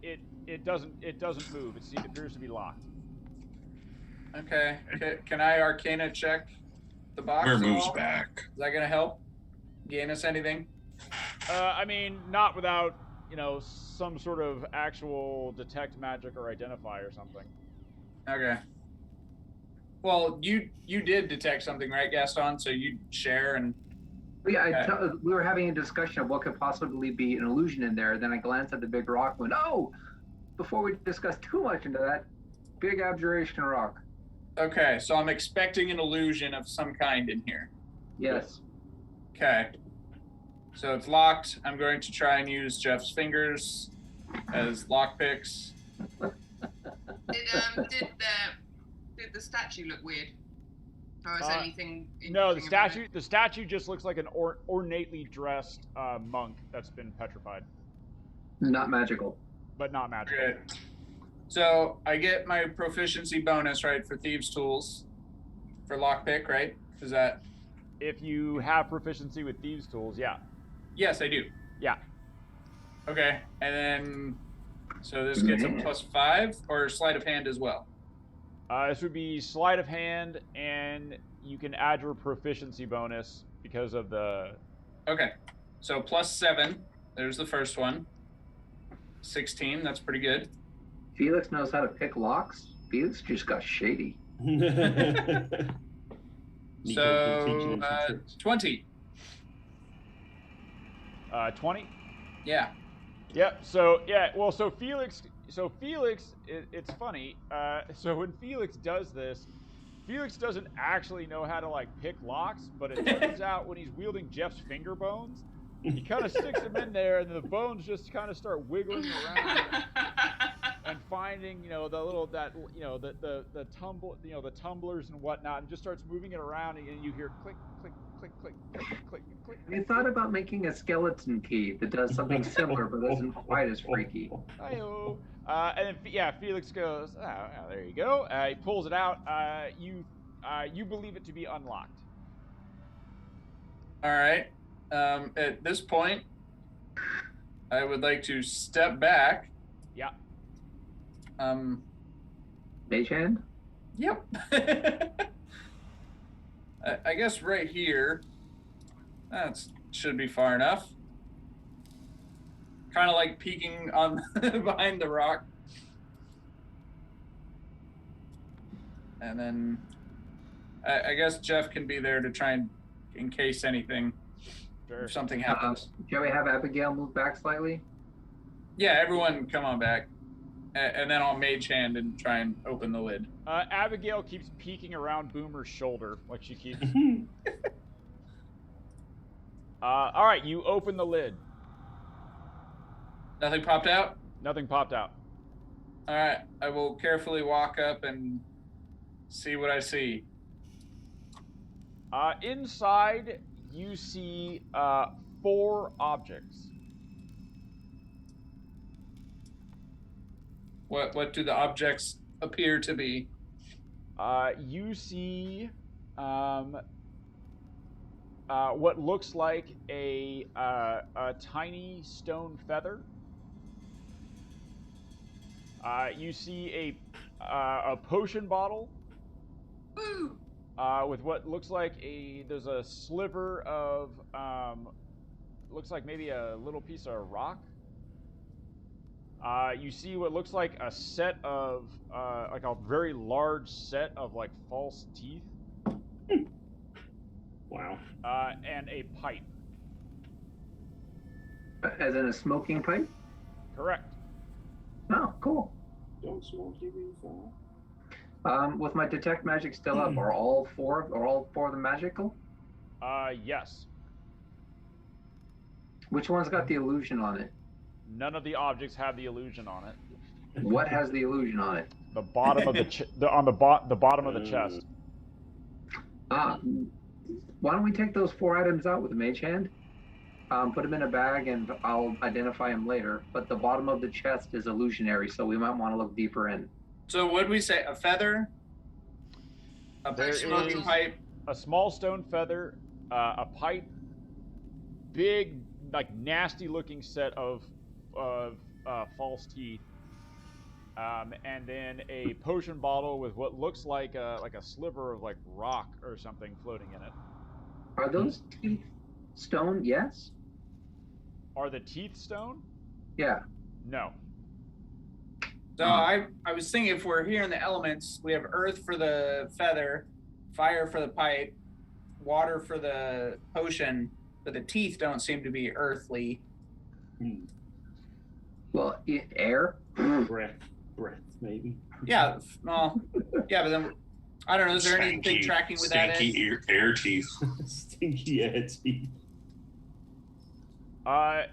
it doesn't move. It appears to be locked. Okay. Can I Arcana check the box? Where moves back? Is that gonna help? Gain us anything? I mean, not without some sort of actual detect magic or identify or something. Okay. Well, you did detect something, right, Gaston? So you share and. Yeah, we were having a discussion of what could possibly be an illusion in there. Then I glanced at the big rock and went, oh! Before we discuss too much into that, Big abjuration rock. Okay, so I'm expecting an illusion of some kind in here. Yes. Okay. So it's locked. I'm going to try and use Jeff's fingers as lockpicks. Did the statue look weird? Or is anything? No, the statue just looks like an ornately dressed monk that's been petrified, Not magical. but not magical. Okay. So I get my proficiency bonus, right, for thieves' tools, for lockpick, right? Is that? If you have proficiency with thieves' tools, yeah. Yes, I do. Yeah. Okay, and then so this gets a +5 or sleight of hand as well. This would be sleight of hand, and you can add your proficiency bonus because of the. Okay, so +7. There's the first one. 16. That's pretty good. Felix knows how to pick locks. Felix just got shady. So 20. 20. Yeah. Yep. So yeah. Well, so Felix. It's funny. So when Felix does this, Felix doesn't actually know how to like pick locks, but it turns out when he's wielding Jeff's finger bones, he kind of sticks them in there, and the bones just kind of start wiggling around and finding, the little the tumblers and whatnot, and just starts moving it around, and you hear click, click, click, click, click, click, click. We thought about making a skeleton key that does something similar, but isn't quite as freaky. Hi-oh. And then Felix goes, there you go. He pulls it out. You believe it to be unlocked. All right. At this point, I would like to step back. Yeah. Mage hand? Yep. I guess right here. That should be far enough. Kind of like peeking on behind the rock. And then I guess Jeff can be there to try and in case anything, Sure. if something happens. Shall we have Abigail move back slightly? Yeah, everyone come on back. And then I'll mage hand and try and open the lid. Abigail keeps peeking around Boomer's shoulder, like she keeps. All right, you open the lid. Nothing popped out? Nothing popped out. All right, I will carefully walk up and see what I see. Inside, you see 4 objects. What do the objects appear to be? You see what looks like a tiny stone feather. You see a potion bottle with what looks like there's a sliver of looks like maybe a little piece of rock. You see what looks like a set of like a very large set of like false teeth. Wow. And a pipe. As in a smoking pipe? Correct. Oh, cool. Don't smoke even fall. With my detect magic still up, are all four of them magical? Yes. Which one's got the illusion on it? None of the objects have the illusion on it. What has the illusion on it? The bottom of the bottom of the chest. Why don't we take those 4 items out with a mage hand? Put them in a bag, and I'll identify them later. But the bottom of the chest is illusionary, so we might want to look deeper in. So what did we say? A feather? A smoking pipe? A small stone feather, a pipe, big, like nasty-looking set of false teeth, and then a potion bottle with what looks like a sliver of like rock or something floating in it. Are those teeth stone? Yes. Are the teeth stone? Yeah. No. So I was thinking if we're here in the elements, we have earth for the feather, fire for the pipe, water for the potion, but the teeth don't seem to be earthly. Well, air. Breath, maybe. Yeah, well, yeah, but then I don't know. Is there anything tracking with that? Stinky air teeth. Stinky air teeth. I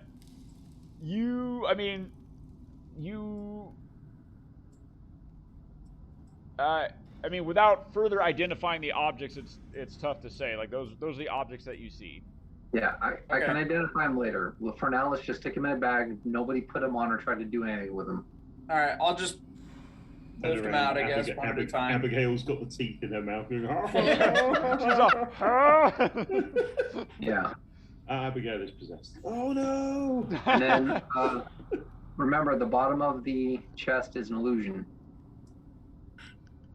mean, without further identifying the objects, it's tough to say. Like those are the objects that you see. Yeah, I can identify them later. Well, for now, let's just stick them in a bag. Nobody put them on or try to do anything with them. All right, I'll just lift them out. I guess one at a time. Abigail's got the teeth in her mouth. Yeah. Abigail is possessed. Oh no! And then remember, the bottom of the chest is an illusion.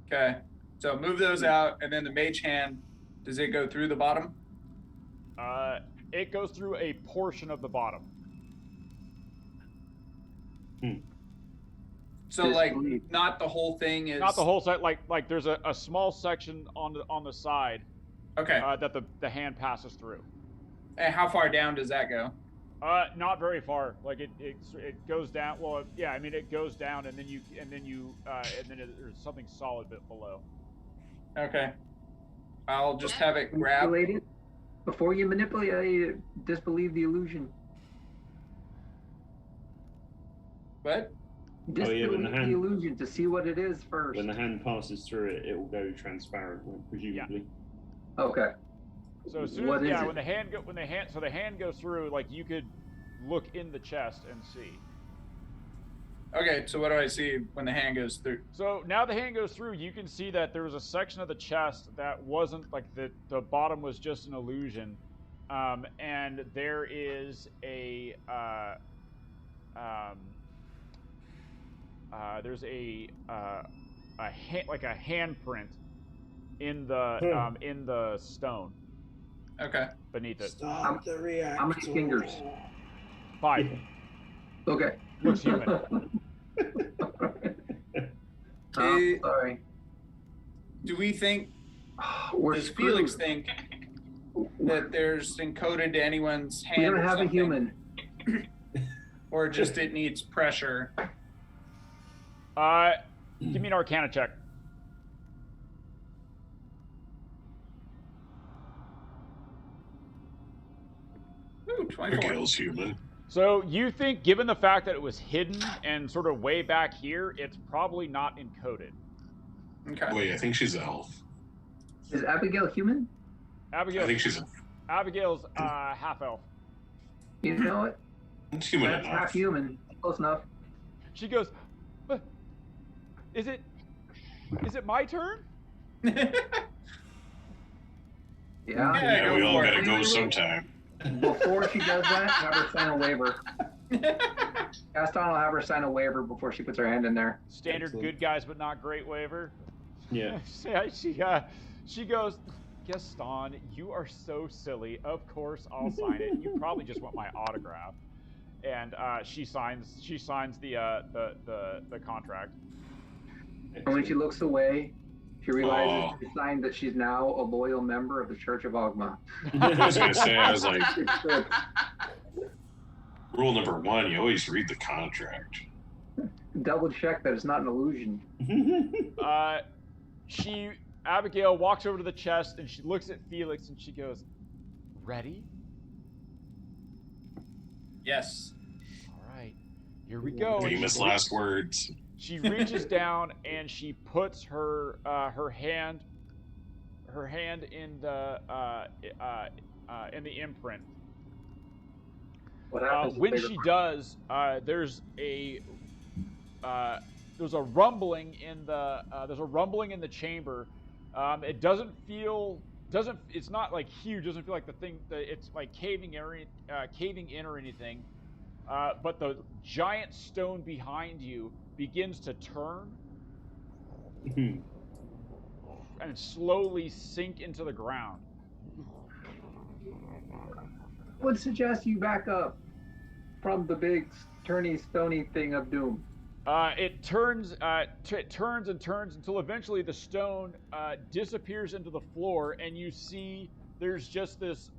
Okay, so move those out, and then the mage hand. Does it go through the bottom? It goes through a portion of the bottom. So like, not the whole thing is. Not the whole side. Like there's a small section on the side. Okay. That the hand passes through. And how far down does that go? Not very far. Like it goes down. Well, yeah. I mean, it goes down, and then there's something solid bit below. Okay. I'll just have it grab. Before you manipulate, disbelieve the illusion. What? Disbelieve the illusion to see what it is first. When the hand passes through it, it will go transparent, presumably. Yeah. Okay. So as soon as when the hand goes through, like you could look in the chest and see. Okay, so what do I see when the hand goes through? So now the hand goes through, you can see that there was a section of the chest that wasn't like the bottom was just an illusion, and there is a there's a handprint in the stone. Okay. Beneath it. Stop the reactor. How many fingers? 5. Okay. Looks human. Sorry. Do we think, does Felix think that there's encoded to anyone's hand? We don't have a human. Or just it needs pressure? Give me an Arcana check. Ooh, 24. Abigail's human. So you think, given the fact that it was hidden and sort of way back here, it's probably not encoded. Okay. Wait, I think she's an elf. Is Abigail human? I think she's Abigail's half elf. You know what? It's human That's enough. half human. Close enough. She goes, Is it my turn? Yeah, we all gotta go sometime. Before she does that, have her sign a waiver. Gaston will have her sign a waiver before she puts her hand in there. Standard Excellent. good guys but not great waiver. Yeah. She goes, Gaston, you are so silly. Of course I'll sign it. You probably just want my autograph. And she signs the contract. And when she looks away, she realizes it's a sign that she's now a loyal member of the Church of Ogma. I was gonna say, I was like, rule number 1, you always read the contract. Double check that it's not an illusion. Abigail walks over to the chest and she looks at Felix and she goes, "Ready?" Yes. All right, here we go. Famous last words. She reaches down and she puts her hand in the imprint. What happens When she does, there's a rumbling in the chamber. It doesn't feel it's not like huge. Doesn't feel like it's like caving in or anything. But the giant stone behind you begins to turn and slowly sink into the ground. Would suggest you back up from the big turny stony thing of doom. It turns and turns until eventually the stone disappears into the floor, and you see there's just this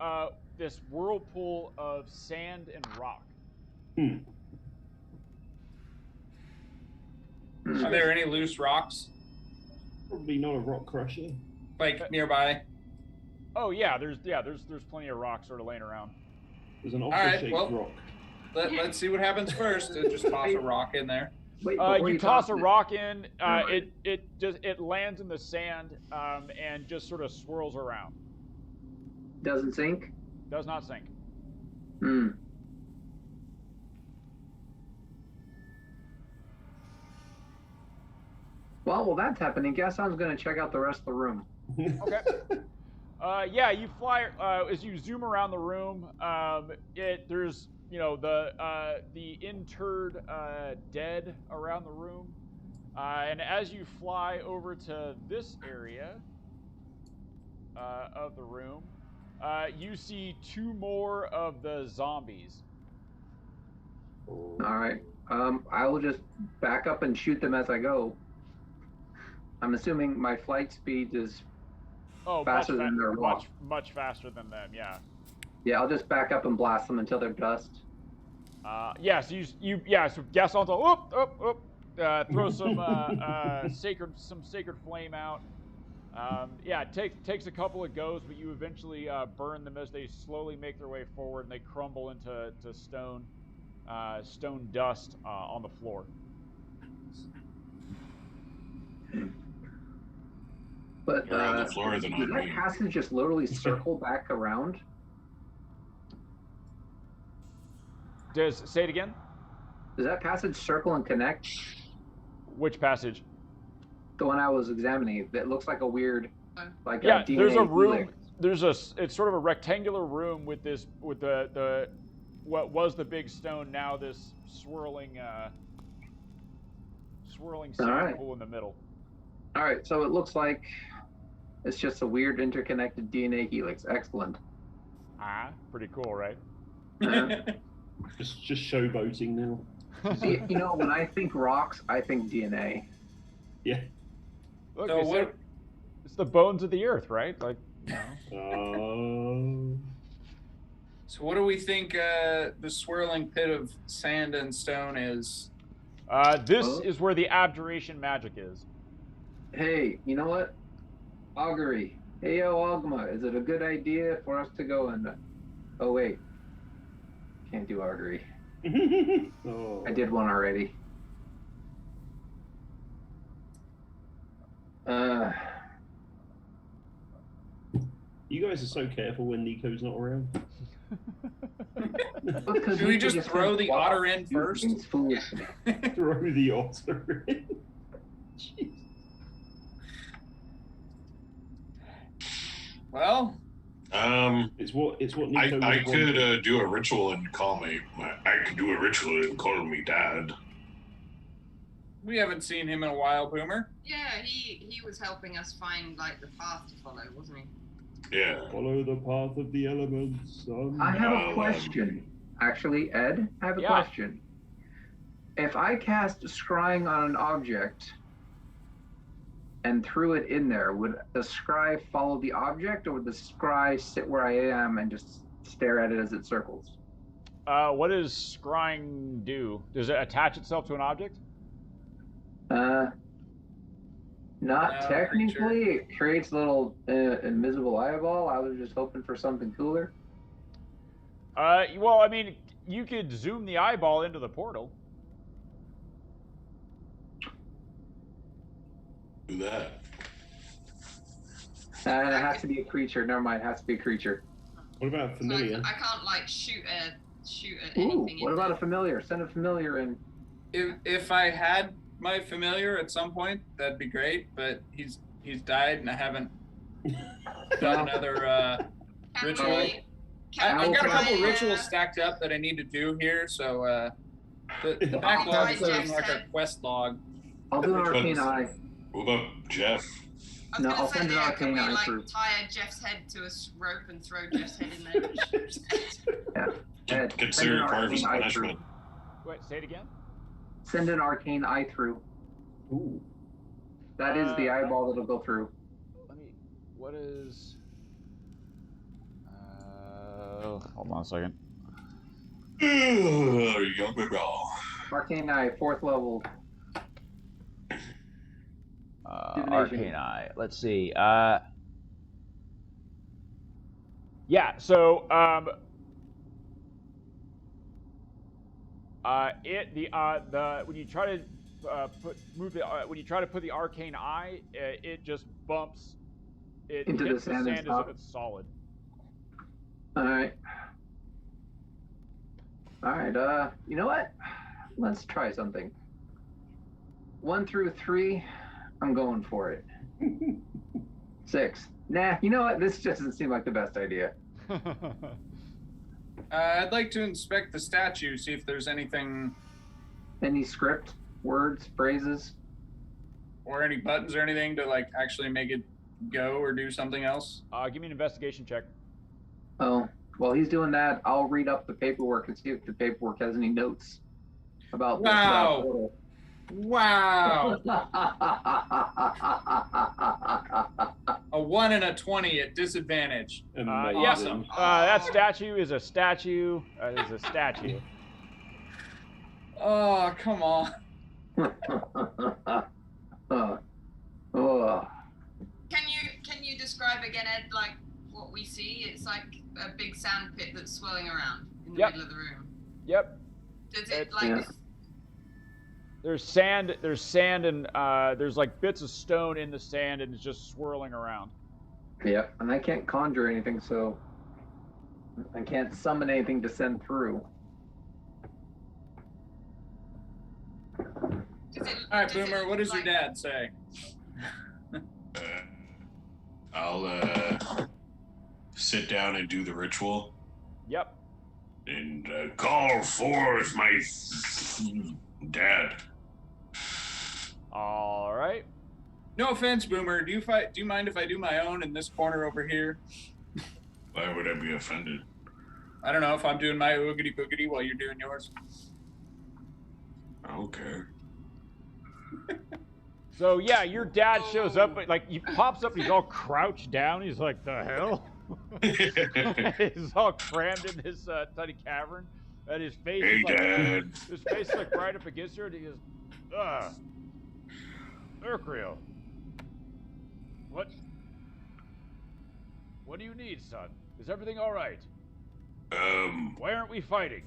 whirlpool of sand and rock. Are there any loose rocks, Probably not a rock crusher. like nearby? Oh yeah, there's plenty of rocks sort of laying around. There's an right, off-the-shaped well- rock. Let's see what happens first. Just toss a rock in there. Wait, before You toss a it- rock in. Alright. It lands in the sand and just sort of swirls around. Doesn't sink? Does not sink. Hmm. Well, while that's happening, Gaston's going to check out the rest of the room. Okay. Yeah, you fly as you zoom around the room. There's the interred dead around the room, and as you fly over to this area of the room, you see 2 more of the zombies. All right. I will just back up and shoot them as I go. I'm assuming my flight speed is faster than their walk. Much faster than them. Yeah. Yeah, I'll just back up and blast them until they're dust. Yeah. So So Gaston's all throw some sacred flame out. Yeah, it takes a couple of goes, but you eventually burn them as they slowly make their way forward, and they crumble into stone dust on the floor. But They're on the floor, they're not does that me. passage just literally circle back around? Say it again? Does that passage circle and connect? Which passage? The one I was examining. That looks like a weird, like Yeah, DNA there's a room. helix. It's sort of a rectangular room with the what was the big stone, now this swirling sand Alright. pool in the middle. All right, so it looks like it's just a weird interconnected DNA helix. Excellent. Pretty cool, right? Just showboating now. See, when I think rocks, I think DNA. Yeah. Look, So what? it's the bones of the earth, right? Like, So what do we think the swirling pit of sand and stone is? this is where the abjuration magic is. Hey, you know what? Augury. Hey, yo, Ogma, is it a good idea for us to go and... Oh, wait. Can't do augury. Oh. I did one already. You guys are so careful when Nico's not around. Should we just throw the otter in first? Foolishly. Throw the otter in. Jeez. Well, It's what Nico I was wanting. could do a ritual and call I could do a ritual and call me dad. we haven't seen him in a while, Boomer. Yeah, he was helping us find like the path to follow, wasn't he? Yeah. Follow the path of the elements, son. I have a question. Actually, Ed, I have a question. If I cast scrying on an object and threw it in there, would the scry follow the object, or would the scry sit where I am and just stare at it as it circles? What does scrying do? Does it attach itself to an object? Not No, technically. pretty sure. It creates a little invisible eyeball. I was just hoping for something cooler. Well, I mean, you could zoom the eyeball into the portal. Do that. And it has to be a creature. Never mind. It has to be a creature. What about So familiar? I can't like shoot at Ooh, anything. what about a familiar? Send a familiar in. If I had my familiar at some point, that'd be great. But he's died, and I haven't done another ritual. I've got a couple rituals stacked up that I need to do here, so the backlog is looking like our quest log. I'll do an Which arcane one's- eye. What about Jeff? I was No, gonna I'll say, send it yeah, out can we to you like through. tie Jeff's head to a rope and throw Jeff's head in there? Ed, Consider send it an part of his arcane eye punishment. Wait, say it again? Send an arcane eye through. Ooh. That is the eyeball that'll go through. What is... hold on a second. Young girl. Arcane eye, 4th level. Divination. Arcane Eye. Let's see. Yeah. So when you try to when you try to put the Arcane Eye, it just bumps. It Into the hits sand and as if stop. it's solid. All right. You know what? Let's try something. 1 through 3, I'm going for it. 6. Nah, you know what? This just doesn't seem like the best idea. I'd like to inspect the statue, see if there's anything. Any script, words, phrases? Or any buttons or anything to like actually make it go or do something else. Give me an investigation check. Oh, while he's doing that, I'll read up the paperwork and see if the paperwork has any notes about Wow. this portal. Wow. A 1 and a 20 at disadvantage. Amazing. Awesome. That statue is a statue. Oh, come on. Oh. Can you describe again, Ed, like what we see? It's like a big sand pit that's swirling around in the Yep. middle of the room. Yep. Does it It's- like? Yeah. There's sand, and there's like bits of stone in the sand, and it's just swirling around. Yeah, and I can't conjure anything, so I can't summon anything to send through. Does it, All right, does it Boomer, what does your like- dad say? I'll sit down and do the ritual Yep. and call forth my dad. All right. No offense, Boomer. Do you mind if I do my own in this corner over here? Why would I be offended? I don't know if I'm doing my oogity boogity while you're doing yours. I don't care. So yeah, your dad shows up, but like he pops up, he's all crouched down. He's like, "The hell?" He's all crammed in his tiny cavern, and his face Hey, is like, Dad. his face is like right up against her, and he goes, Urcriel, what do you need, son? Is everything all right? Why aren't we fighting?"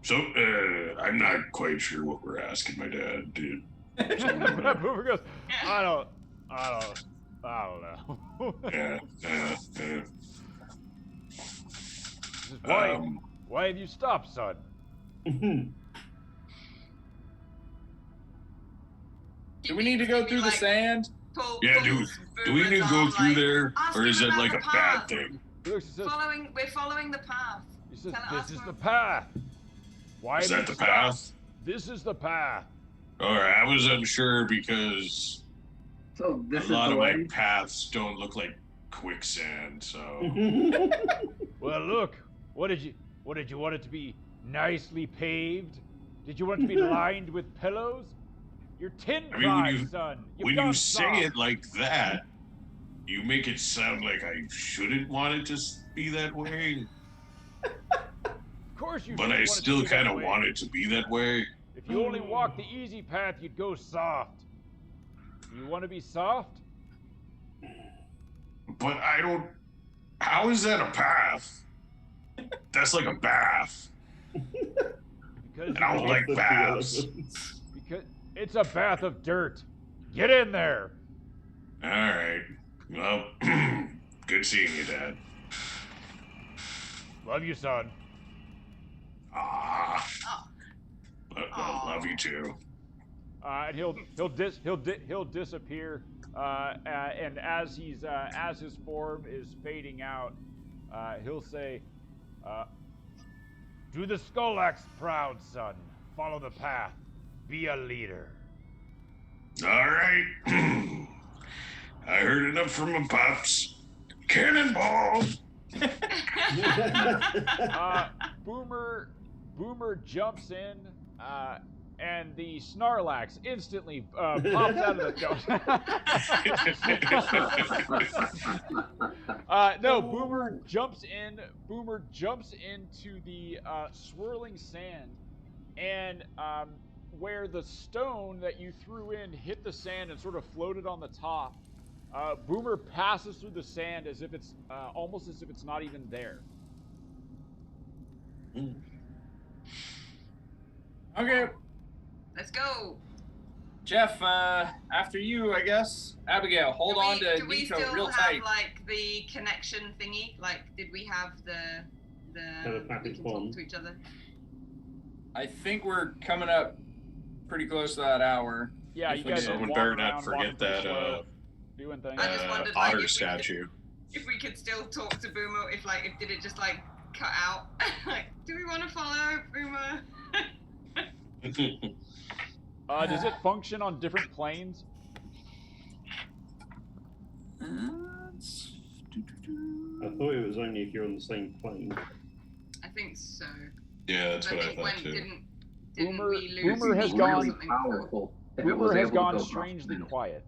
So, I'm not quite sure what we're asking my dad, dude. Boomer goes, I don't know. Yeah. He says, why have you stopped, son? Do we need to go through the sand? Yeah, do we need to go through there, or is it like a bad thing? He looks and says, We're following the path. he says, Tell this us is where- the path. Why Is have that you the stopped? path? This is the path. Alright, I was unsure because So this a is lot the of my way. paths don't look like quicksand, so Well, look, what did you want it to be nicely paved? Did you want it to be lined with pillows? You're tin I mean, when fried, you- son. You've when you gone say soft. it like that, you make it sound like I shouldn't want it to be that way. Of course you But shouldn't I want it to still be that kind of way. want it to be that way. If you only walked the easy path, you'd go soft. You want to be soft? But I don't. How is that a path? That's like a bath. Because I don't like The baths. elements. because it's a bath of dirt. Get in there. All right. Well, good seeing you, Dad. Love you, son. Ah. Oh. Love you too. And he'll disappear. And as his form is fading out, he'll say, "Do the Skolax proud, son. Follow the path. Be a leader." All right. I heard enough from my pops. Cannonball. Boomer jumps in, and the Snarlax instantly pops out of the no, Boomer jumps in. Boomer jumps into the swirling sand, and where the stone that you threw in hit the sand and sort of floated on the top, Boomer passes through the sand as if it's almost as if it's not even there. Okay, Let's go. Jeff. After you, I guess. Abigail, hold on to Do we Nico still real have tight. like the connection thingy? Like, did we have the Telepathic we can talk bond. to each other? I think we're coming up pretty close to that hour. Yeah, you guys Someone walk better around, not forget walking pretty that slow, doing things. I just wondered, like, otter if we statue. If we could still talk to Boomer, if did it just like cut out? Like, do we want to follow Boomer? Does it function on different planes? I thought it was only if you're on the same plane. I think so. Yeah, that's what I think thought too. Didn't Boomer- we lose Boomer has Nico or gone- something before? Powerful. If it was Boomer has able to gone go strangely across. quiet.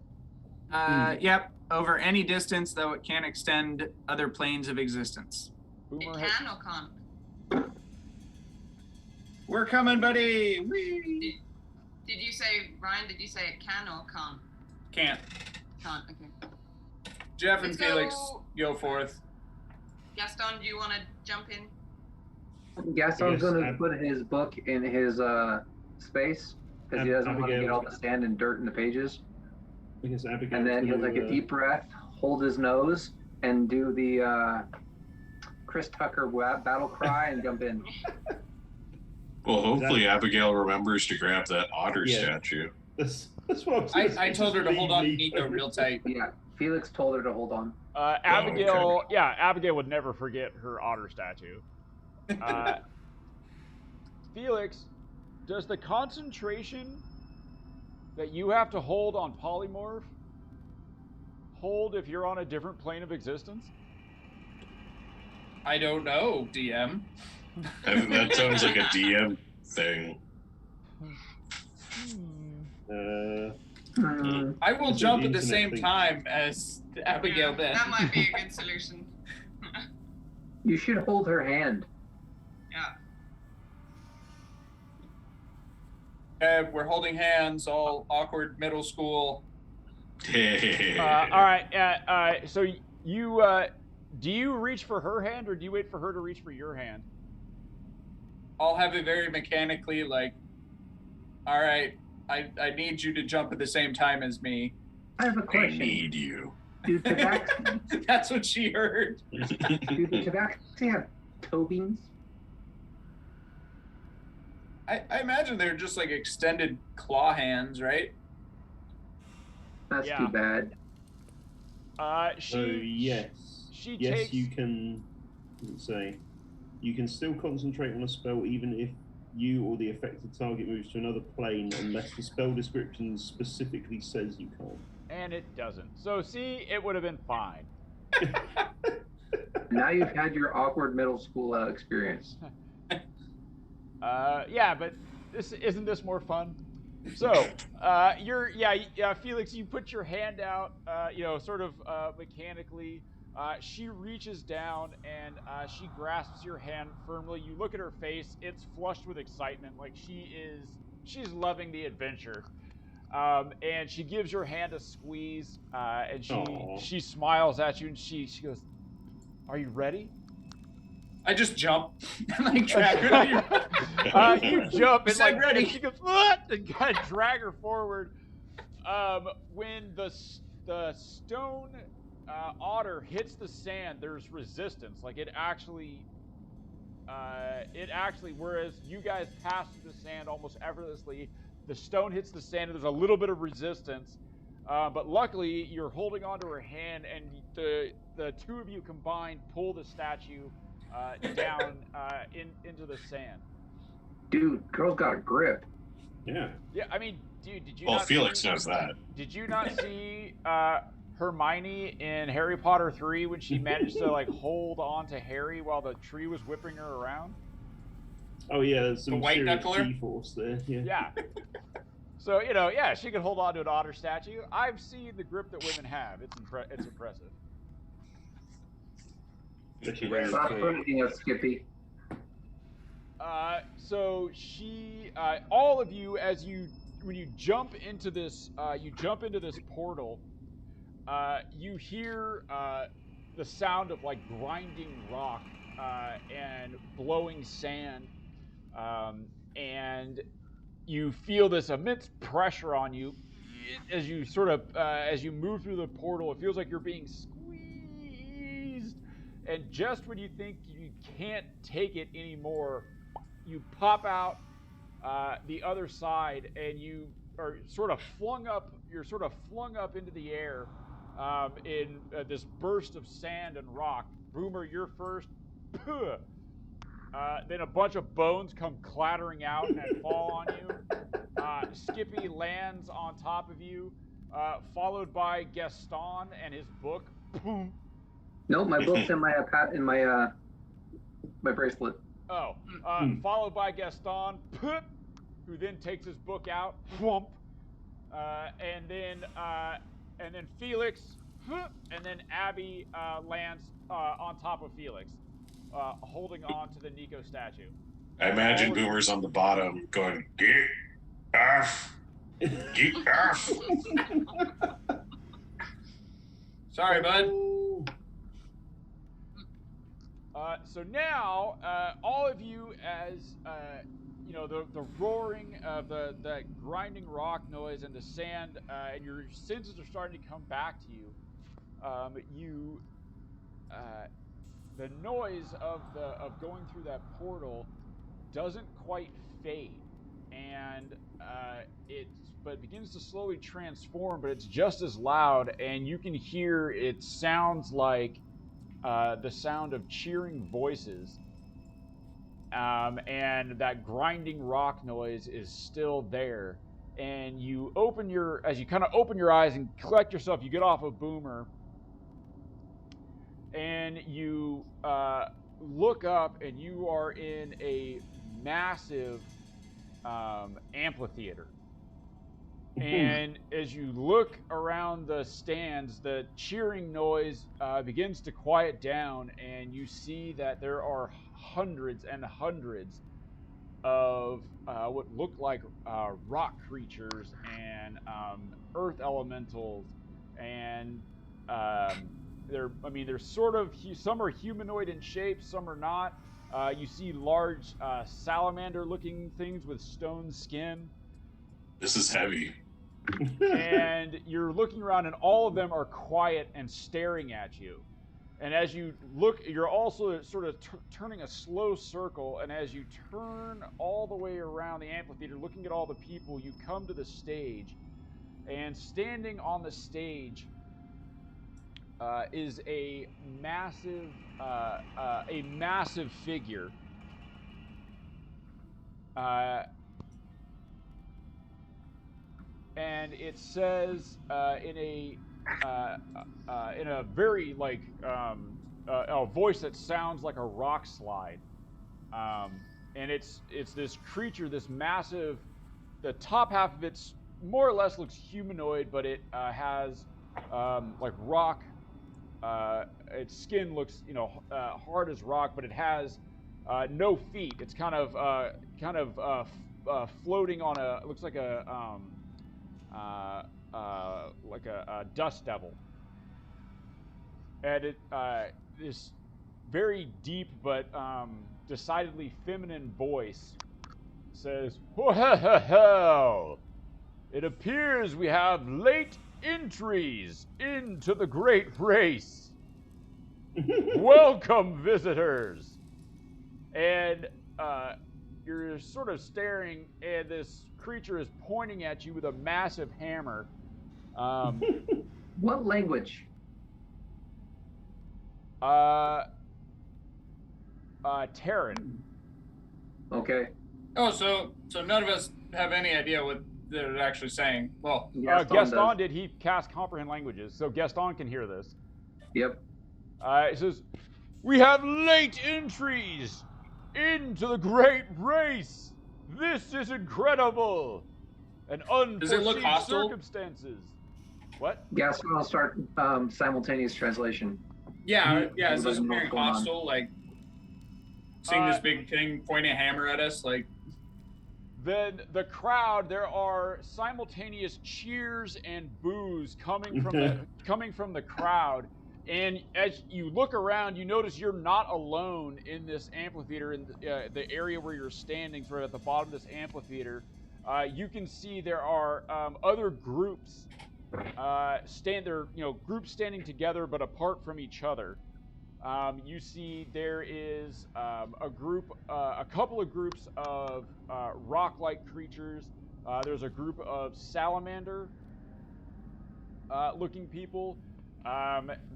Yep. Over any distance, though, it can extend other planes of existence. It Boomer can or can't? We're coming, buddy. Whee! Did you say, Ryan? Did you say it can or can't? Can't. Can't. Okay. Jeff and Let's Felix, go. go forth. Gaston, do you want to jump in? Gaston's Yes, going to put his book in his space because he doesn't want to get all the sand and dirt in the pages. Because Abigail. And then he'll take a deep breath, hold his nose, and do the Chris Tucker battle cry and jump in. Well, hopefully Abigail remembers to grab that otter Yeah. statue. That's what I told her to hold on to leave Nico real tight. Yeah, Felix told her to hold on. Abigail, yeah, Abigail would never forget her otter statue. Felix, does the concentration that you have to hold on polymorph hold if you're on a different plane of existence? I don't know, DM. That sounds like a DM thing. I will It's jump an at the internet same thing. time as Abigail Yeah, then. that might be a good solution. You should hold her hand. Yeah. We're holding hands, all awkward middle school. All right. So you do you reach for her hand or do you wait for her to reach for your hand? I'll have it very mechanically like, all right, I need you to jump at the same time as me. I have a I question. need you. Do tabaxi, That's what she heard. do the tabaxi have toe beans? I imagine they're just like extended claw hands, right? That's Yeah. too bad. So yes, she yes, takes. you can. Let's say, you can still concentrate on a spell even if you or the affected target moves to another plane, unless the spell description specifically says you can't. And it doesn't. So see, it would have been fine. Now you've had your awkward middle school experience. Yeah, but isn't this more fun? So, Felix, you put your hand out, sort of mechanically. She reaches down and she grasps your hand firmly. You look at her face; it's flushed with excitement, like she's loving the adventure. And she gives your hand a squeeze, and she smiles at you, and she goes, "Are you ready?" I just jump and like drag her. You jump and It's like ready. and she goes, "What?" and kind of drag her forward. When the stone otter hits the sand, there's resistance. Like it actually, whereas you guys pass through the sand almost effortlessly, the stone hits the sand and there's a little bit of resistance. But luckily, you're holding onto her hand, and the two of you combined pull the statue down into the sand. Dude, girl's got a grip. Yeah. Yeah, I mean, dude, did you? Well, not Felix see, knows that. Did you not see Hermione in Harry Potter 3 when she managed to like hold on to Harry while the tree was whipping her around? Oh yeah, there's some The white serious knuckler? G-force there. Yeah. Yeah. So she could hold on to an otter statue. I've seen the grip that women have. It's impressive. Especially around Stop the hurting us, Skippy. So she, all of you, when you jump into this portal, you hear the sound of like grinding rock and blowing sand, and you feel this immense pressure on you as you as you move through the portal. It feels like you're being squeezed, and just when you think you can't take it anymore, you pop out the other side, and you are sort of flung up. You're sort of flung up into the air in this burst of sand and rock. Boomer, you're first. Then a bunch of bones come clattering out and fall on you. Skippy lands on top of you, followed by Gaston and his book. Boom. No, my book's in my my bracelet. Oh, followed by Gaston, who then takes his book out, whomp, and then Felix, and then Abby lands on top of Felix, holding on to the Nico statue. I imagine Boomer's on the bottom going, "Get off! Get off!" Sorry, bud. So now, all of you, as you know, the roaring of the grinding rock noise and the sand, and your senses are starting to come back to you. The noise of going through that portal doesn't quite fade, and it begins to slowly transform, but it's just as loud, and you can hear it sounds like the sound of cheering voices, and that grinding rock noise is still there. And as you kind of open your eyes and collect yourself, you get off of Boomer, and you look up, and you are in a massive amphitheater. And as you look around the stands, the cheering noise begins to quiet down, and you see that there are hundreds and hundreds of what look like rock creatures and earth elementals, and they're sort of, some are humanoid in shape, some are not. You see large salamander-looking things with stone skin. This is heavy. And you're looking around, and all of them are quiet and staring at you. And as you look, you're also sort of turning a slow circle, and as you turn all the way around the amphitheater, looking at all the people, you come to the stage, and standing on the stage is a massive figure. And it says in a very like a voice that sounds like a rock slide, and it's this creature, this massive. The top half of it's more or less looks humanoid, but it has like rock. Its skin looks hard as rock, but it has no feet. It's kind of floating on a. It looks like a dust devil, and it this very deep but decidedly feminine voice says, "Well, it appears we have late entries into the great race. Welcome, visitors." And you're sort of staring, and this creature is pointing at you with a massive hammer. What language? Terran. Okay. Oh, so none of us have any idea what they're actually saying. Well, Gaston did. He cast comprehend languages, so Gaston can hear this. Yep. It says, "We have late entries into the great race. This is incredible. And Does it look unforeseen hostile? circumstances." What? Gaston will start simultaneous translation. yeah. He Is this doesn't know appearing what's going on. hostile? Like, seeing this big thing pointing a hammer at us, like. Then the crowd, there are simultaneous cheers and boos coming from the crowd. And as you look around, you notice you're not alone in this amphitheater, in the area where you're standing, sort of at the bottom of this amphitheater. You can see there are other groups groups standing together but apart from each other. You see there is a couple of groups of rock-like creatures. There's a group of salamander-looking people.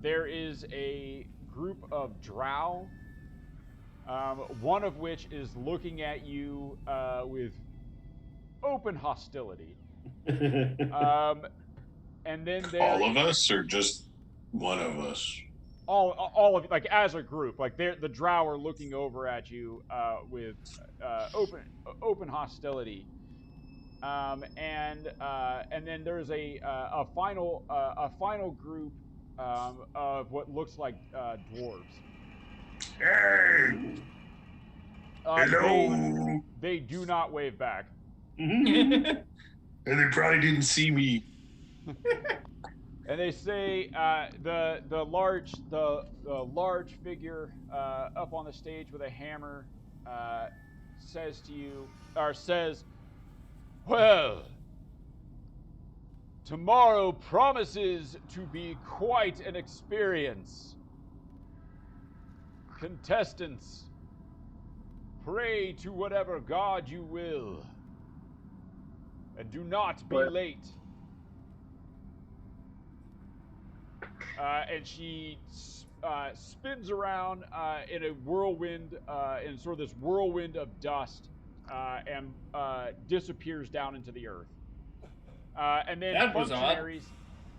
There is a group of drow, one of which is looking at you with open hostility. And then all of us, or just one of us? All of, like, as a group, like the drow are looking over at you with open hostility, and then there's a final group of what looks like dwarves. Hey! Hello! They do not wave back. And they probably didn't see me. And they say the large figure up on the stage with a hammer says, "Well, tomorrow promises to be quite an experience. Contestants, pray to whatever god you will, and do not be late." And she spins around in a whirlwind, in sort of this whirlwind of dust, and disappears down into the earth. And then that functionaries,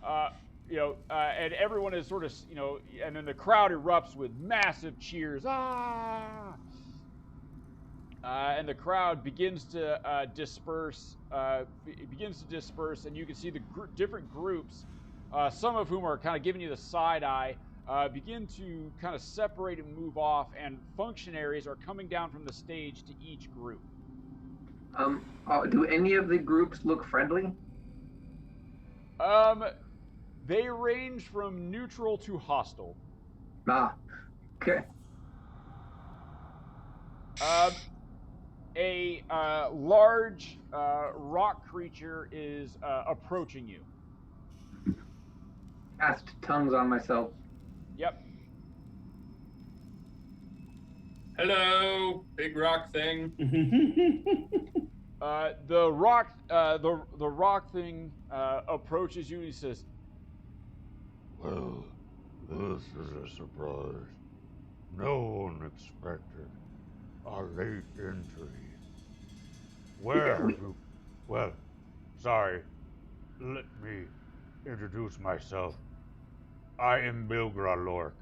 and everyone is sort of, and then the crowd erupts with massive cheers. Ah! And the crowd begins to disperse. And you can see the different groups. Some of whom are kind of giving you the side eye, begin to kind of separate and move off, and functionaries are coming down from the stage to each group. Do any of the groups look friendly? They range from neutral to hostile. Ah, okay. A large rock creature is approaching you. Cast tongues on myself. Yep. Hello, big rock thing. The rock thing approaches you and he says, "Well, this is a surprise. No one expected a late entry. Where have you... Well, sorry. Let me introduce myself. I am Bilgra Lork.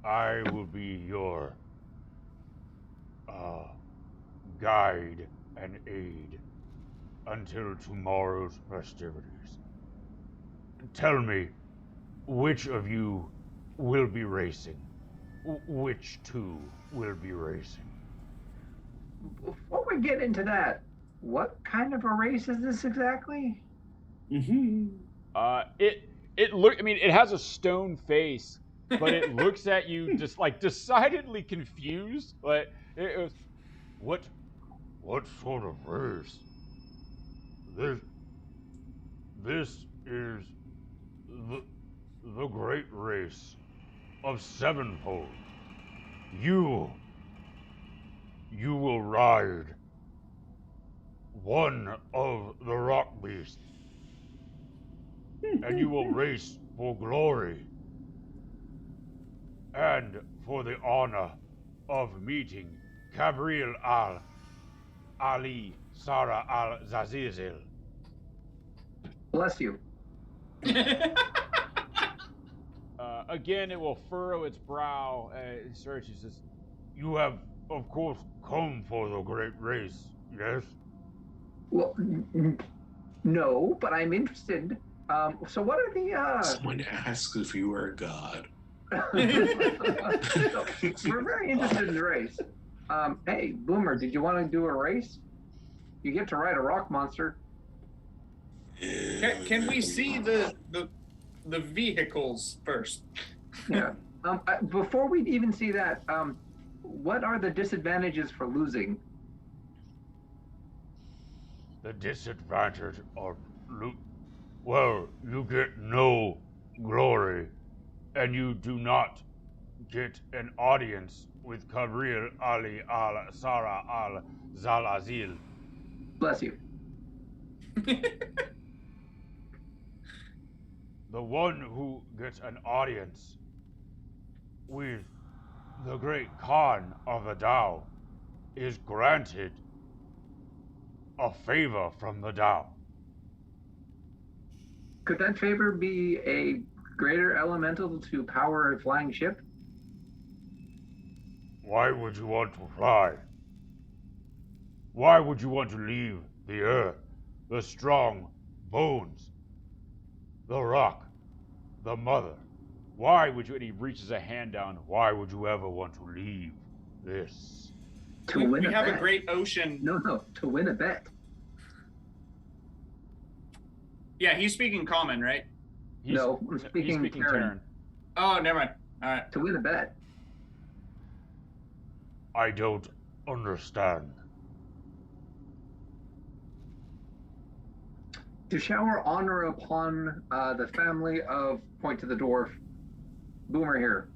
I will be your guide and aid until tomorrow's festivities. Tell me, which of you will be racing? Which two will be racing?" Before we get into that, what kind of a race is this exactly? It has a stone face, but it looks at you just like decidedly confused. But it was, what sort of race? This is the great race of Sevenfold. You will ride one of the rock beasts, and you will race for glory and for the honor of meeting Gabriel Ali Sarah Al-Zazizil. Bless you. Again, it will furrow its brow. It says, "You have, of course, come for the great race, yes?" Well, no, but I'm interested. So what are the... Someone asks if you are a god. So, we're very interested in the race. Hey, Boomer, did you want to do a race? You get to ride a rock monster. Can we see the vehicles first? Yeah. Before we even see that, what are the disadvantages for losing? The disadvantage of well, you get no glory, and you do not get an audience with Kabir Ali al Sara al Zalazil. Bless you. The one who gets an audience with the great Khan of the Tao is granted a favor from the Tao. Could that favor be a greater elemental to power a flying ship? Why would you want to fly? Why would you want to leave the earth, the strong bones, the rock, the mother? Why would you? And he reaches a hand down. Why would you ever want to leave this? We have a great ocean. No, to win a bet. Yeah, he's speaking common, right? No, I'm speaking Terran. Oh, never mind. All right. To win a bet. I don't understand. To shower honor upon the family of Point to the Dwarf. Boomer here.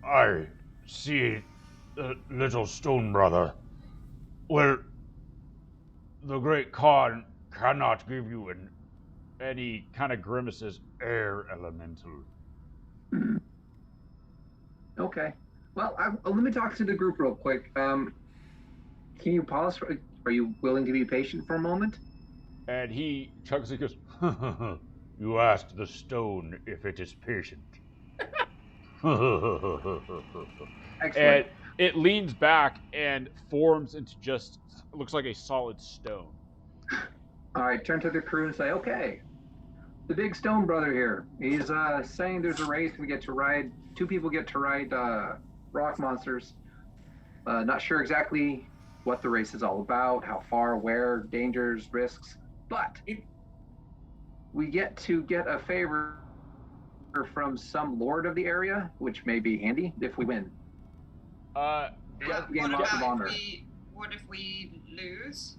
I see the little stone brother. Well, the great Khan cannot give you an. And he kind of grimaces. Air elemental. Okay. Well, let me talk to the group real quick. Can you pause? Are you willing to be patient for a moment? And he chuckles and goes, You asked the stone if it is patient. Excellent. and it leans back and forms into just, looks like a solid stone. All right, turn to the crew and say, okay, the big stone brother here. He's saying there's a race. We get to ride, 2 people get to ride rock monsters. Not sure exactly what the race is all about, how far, where, dangers, risks, but we get to get a favor from some lord of the area, which may be handy if we win. Gain lots of honor. What if we lose?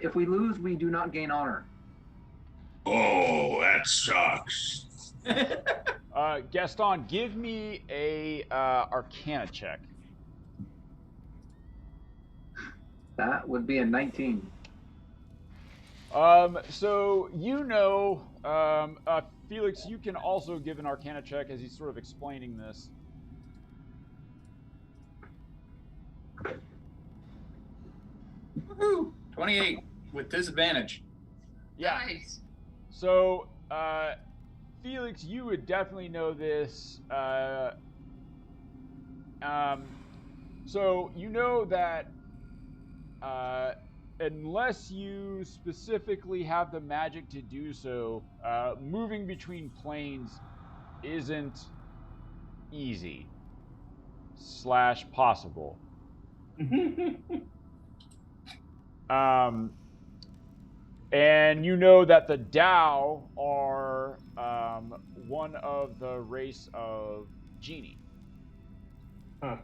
If we lose, we do not gain honor. Oh, that sucks. Gaston, give me a Arcana check. That would be a 19. So you know, Felix, you can also give an Arcana check as he's sort of explaining this. Woohoo! 28 with disadvantage. Yeah. Nice. So, Felix, you would definitely know this. So you know that unless you specifically have the magic to do so, moving between planes isn't easy / possible. And you know that the Tao are one of the race of genie. Huh.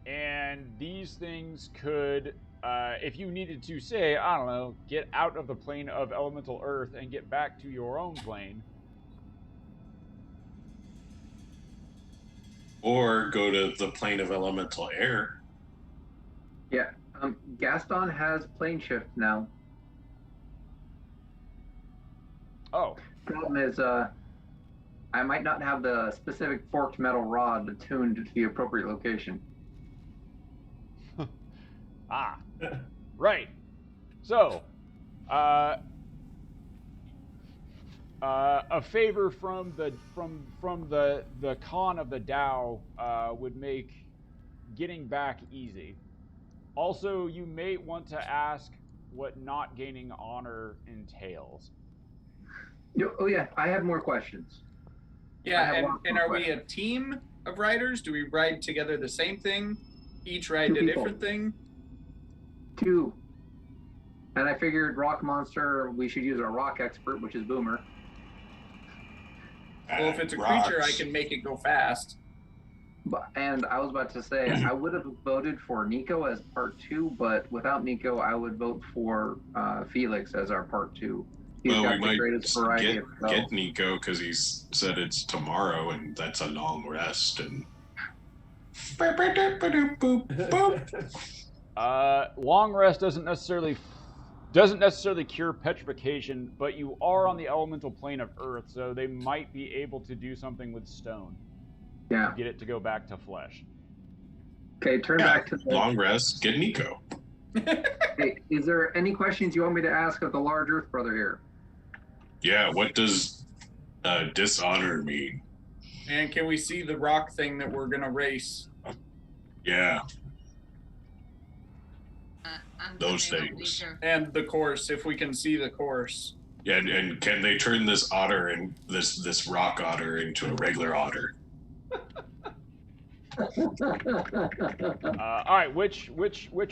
And these things could, if you needed to, say, I don't know, get out of the plane of elemental earth and get back to your own plane. Or go to the plane of elemental air. Yeah. Gaston has plane shift now. Oh. Problem is, I might not have the specific forked metal rod attuned to the appropriate location. Ah. Right. So, a favor from the Khan of the Tao would make getting back easy. Also, you may want to ask what not gaining honor entails. Oh yeah, I have more questions. I Yeah, have and, lots and more are we a questions. team of riders? Do we ride together the same thing? Each ride 2 a people. different thing? 2. And I figured rock monster, we should use our rock expert, which is Boomer. Well, if it's a creature, I can make it go fast. And I was about to say, I would have voted for Nico as part 2, but without Nico, I would vote for Felix as our part 2. He's Well, got we the might greatest variety get of spells. get Nico because he's said it's tomorrow, and that's a long rest. And Long rest doesn't necessarily cure petrification, but you are on the elemental plane of Earth, so they might be able to do something with stone. Yeah. Get it to go back to flesh. Okay, turn yeah, back to the long rest. Get Nico. Hey, is there any questions you want me to ask of the large Earth brother here? Yeah, what does dishonor mean? And can we see the rock thing that we're gonna race? Yeah, And those can they not things. leave their- And the course, if we can see the course. Yeah, and can they turn this otter and this rock otter into a regular otter? All right, which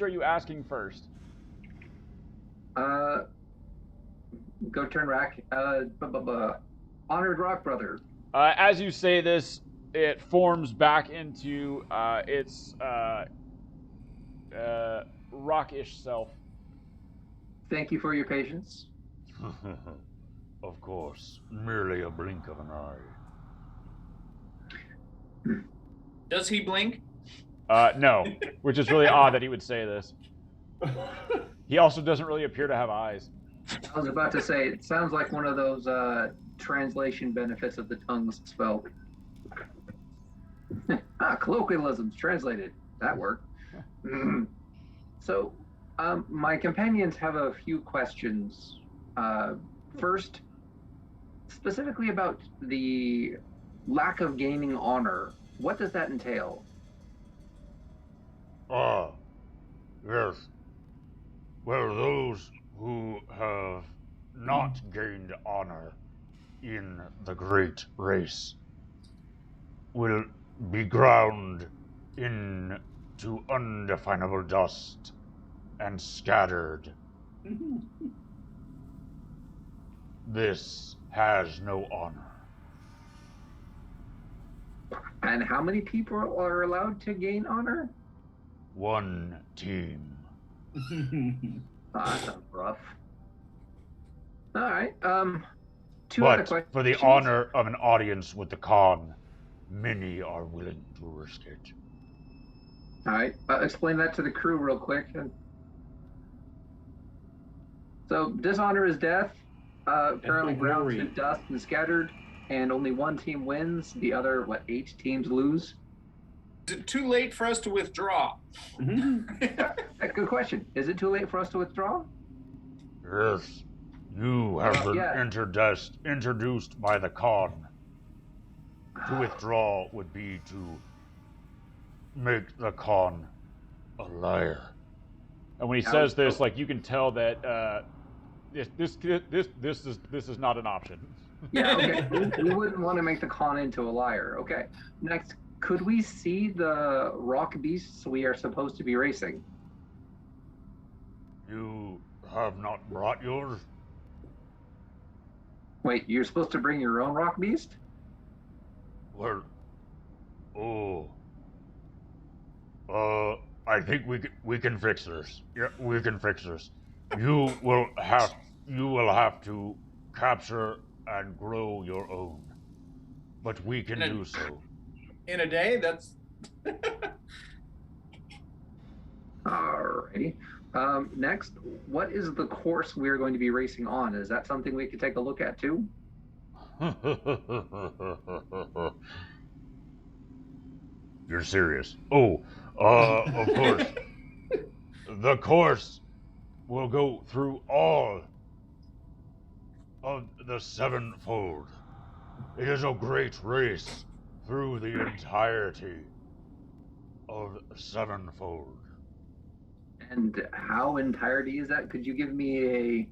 are you asking first? Go turn back. Honored rock brother. As you say this, it forms back into its rockish self. Thank you for your patience. Of course, merely a blink of an eye. Does he blink? No, which is really odd that he would say this. He also doesn't really appear to have eyes. I was about to say, it sounds like one of those translation benefits of the tongues spell. Colloquialisms translated. That worked. So, my companions have a few questions. First, specifically about the lack of gaining honor. What does that entail? Ah, yes. Well, those who have not gained honor in the great race will be ground into undefinable dust and scattered. This has no honor. And how many people are allowed to gain honor? One team. That sounds rough. All right. Two other But questions. for the honor of an audience with the Khan, many are willing to risk it. All right. Explain that to the crew real quick. So dishonor is death. Apparently ground to dust and scattered, and only one team wins. The other, 8 teams lose? Is it too late for us to withdraw? Good question. Is it too late for us to withdraw? Yes, you have been introduced by the Khan. To withdraw would be to make the Khan a liar. And when he says this, you can tell that this is not an option. Yeah, okay. We wouldn't want to make the Khan into a liar. Okay. Next, could we see the rock beasts we are supposed to be racing? You have not brought yours? Wait, you're supposed to bring your own rock beast? Well, I think we can fix this. Yeah, we can fix this. You will have to capture and grow your own, but we can do so. In a day? That's... Alrighty. Next, what is the course we're going to be racing on? Is that something we could take a look at too? You're serious? Oh, of course. The course will go through all of the sevenfold. It is a great race through the entirety of sevenfold. And how entirety is that? Could you give me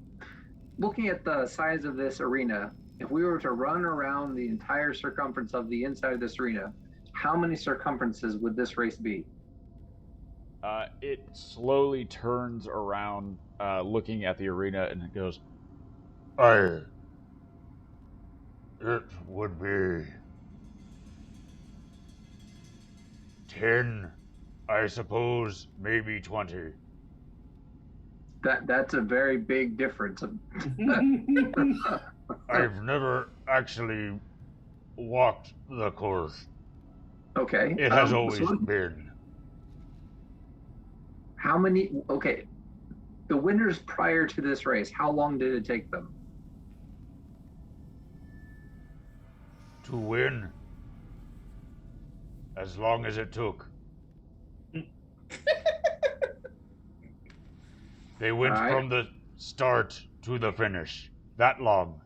looking at the size of this arena, if we were to run around the entire circumference of the inside of this arena, how many circumferences would this race be? It slowly turns around, looking at the arena, and it goes, It would be 10, I suppose, maybe 20. That's a very big difference. I've never actually walked the course. Okay. It has always so been. how many? Okay. The winners prior to this race, how long did it take them? To win, as long as it took. They went Alright. from the start to the finish. That long.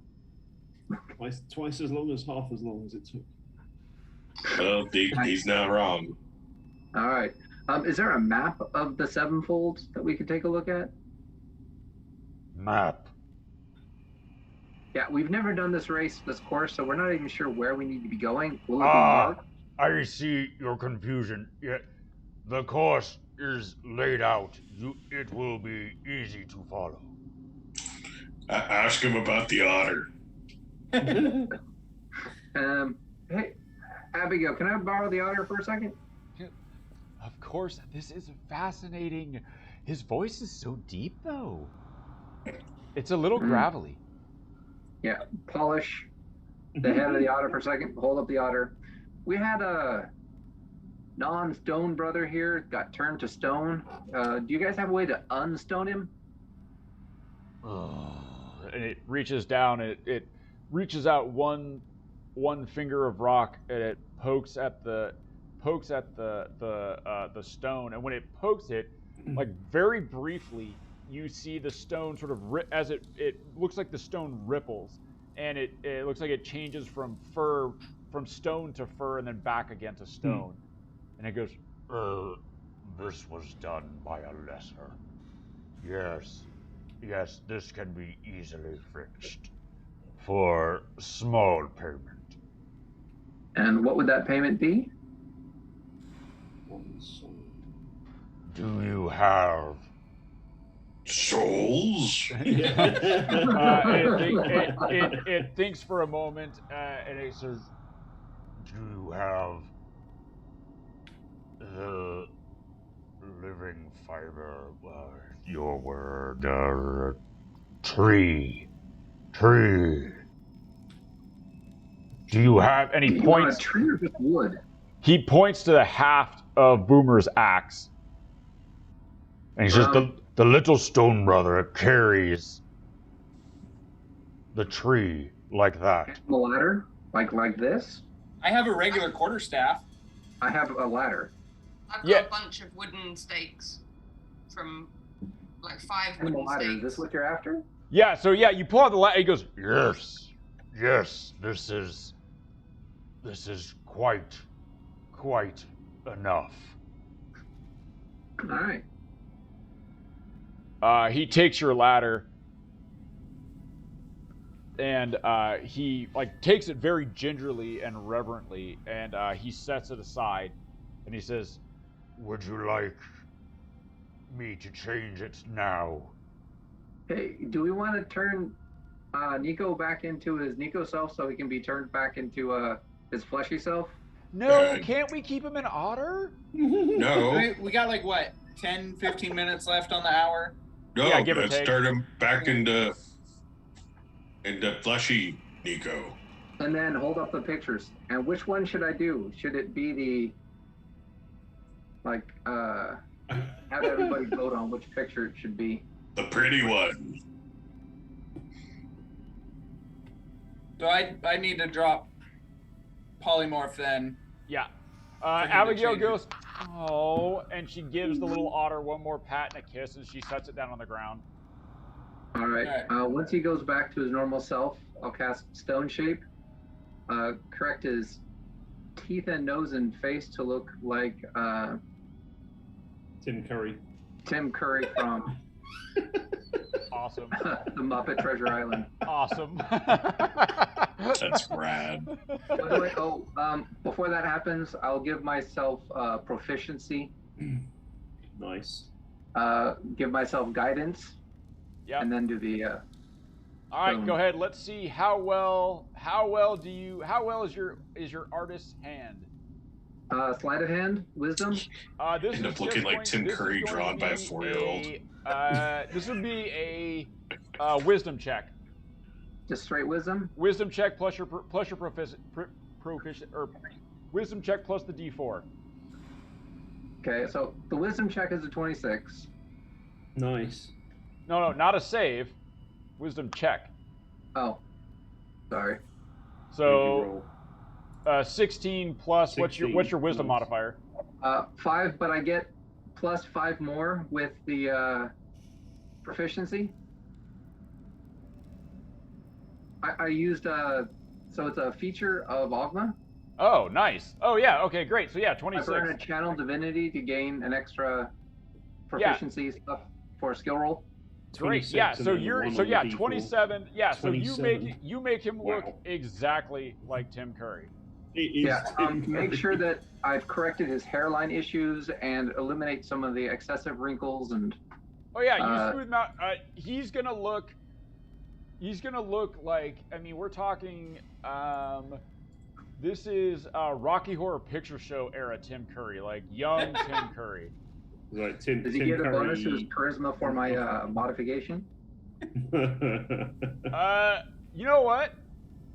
Twice as long as half as long as it took. Well, he's not wrong. All right. Is there a map of the sevenfold that we could take a look at? Map. Yeah, we've never done this course, so we're not even sure where we need to be going. Will it be Ah, marked? I see your confusion. Yeah, the course is laid out. It will be easy to follow. Ask him about the otter. Hey, Abigail, can I borrow the otter for a second? of course, this is fascinating. His voice is so deep, though. It's a little gravelly. Yeah, polish the head of the otter for a second. Hold up the otter. We had a non-stone brother here, got turned to stone. Do you guys have a way to unstone him? And it reaches down. It reaches out one finger of rock, and it pokes at the stone. And when it pokes it, like very briefly, you see the stone sort of as it looks like the stone ripples, and it looks like it changes from stone to fur, and then back again to stone. And it goes, This was done by a lesser. Yes, this can be easily fixed. For small payment. And what would that payment be? Do you have souls? It thinks for a moment, and it says, Do you have the living fiber? Your word. Tree. Do you have any You points? want a tree or just wood? He points to the haft of Boomer's axe. And he says, the little stone brother carries the tree like that. The ladder? Like this? I have a regular quarterstaff. I have a ladder. I've got a bunch of wooden stakes from like 5 And the wooden ladder, stakes. is this what you're after? Yeah, so yeah, you pull out the ladder. He goes, Yes, this is quite enough. All right. He takes your ladder, and he takes it very gingerly and reverently, and he sets it aside, and he says, Would you like me to change it now? Hey, do we want to turn Nico back into his Nico self so he can be turned back into his fleshy self? No, can't we keep him an otter? No. We got like what, 10, 15 minutes left on the hour? No, Yeah, give or let's take. turn him back into fleshy Nico. And then hold up the pictures. And which one should I do? Should it be the have everybody vote on which picture it should be? The pretty one. So I need to drop polymorph then. Yeah. him to Abigail change it. goes, oh, and she gives the little otter one more pat and a kiss, and she sets it down on the ground. All right. All Once he goes back to his normal self, I'll cast Stone Shape. Correct his teeth and nose and face to look like Tim Curry. Tim Curry from Awesome. The Muppet Treasure Island. Awesome. That's rad. By the way, before that happens, I'll give myself proficiency. Nice. Give myself guidance. Yep. And then do the. All right, go ahead. Let's see how well is your artist's hand? Sleight of hand, wisdom. This End up looking like Tim Curry drawn by a 4-year-old. This would be a wisdom check. Just straight wisdom. Wisdom check plus your proficient or wisdom check plus the D4. Okay, so the wisdom check is a 26. Nice. No, not a save. Wisdom check. Oh, sorry. So 16 plus 16 what's your wisdom plus. modifier? 5, but I get plus 5 more with the proficiency. I used so it's a feature of Ogma. Oh, nice. Oh yeah. Okay, great. So yeah, 26. I burn a channel divinity to gain an extra proficiency stuff for a skill roll. Great. Yeah. So and you're then so one yeah, on the D4. 27. Yeah. So 27. you make him look Wow. exactly like Tim Curry. It is Yeah. Tim Make Curry. sure that I've corrected his hairline issues and eliminate some of the excessive wrinkles and. Oh yeah, you smooth him out. He's gonna look like. I mean, we're talking. This is Rocky Horror Picture Show era Tim Curry, like young Tim Curry. Right, Tim. Does he Tim get a Curry. bonus to his charisma for my modification? You know what?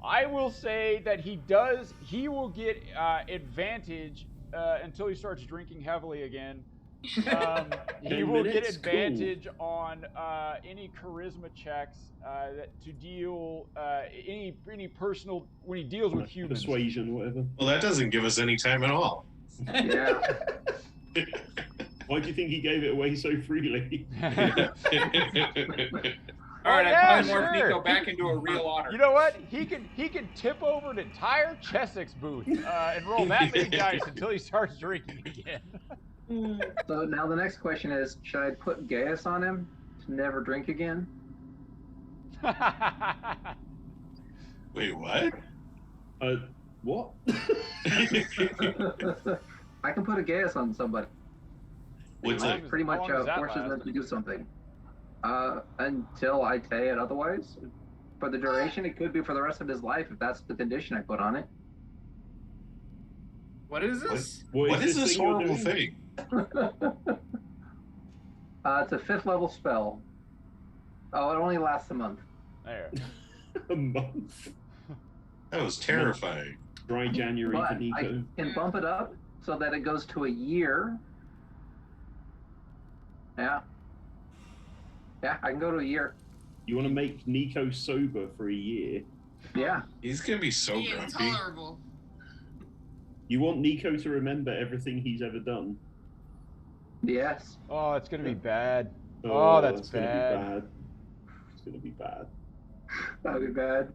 I will say that he does. He will get advantage until he starts drinking heavily again. He will get advantage on any charisma checks to deal any personal when he deals with humans. Persuasion or whatever. Well, that doesn't give us any time at all. Yeah. Why do you think he gave it away so freely? All right, yeah, I finally morphed sure. Nico back into a real otter. You know what? He can tip over an entire Chessex booth and roll that many dice until he starts drinking again. So now the next question is, should I put Gaius on him to never drink again? Wait, what? What? I can put a Gaius on somebody. What's How it? long does- Pretty how much long does that forces them last? to do something. Until I say it otherwise. For the duration, it could be for the rest of his life if that's the condition I put on it. What is this? What is this thing you're horrible doing? thing? It's a 5th level spell. Oh, it only lasts a month. There. A month. That was terrifying. Dry January But for I Nico. can bump it up so that it goes to a year. Yeah. Yeah, I can go to a year. You want to make Nico sober for a year? Yeah. He's gonna be so Be grumpy. intolerable. You want Nico to remember everything he's ever done? Yes. Oh, it's gonna be bad. Oh, that's gonna bad. be bad. It's gonna be bad. That'd be bad.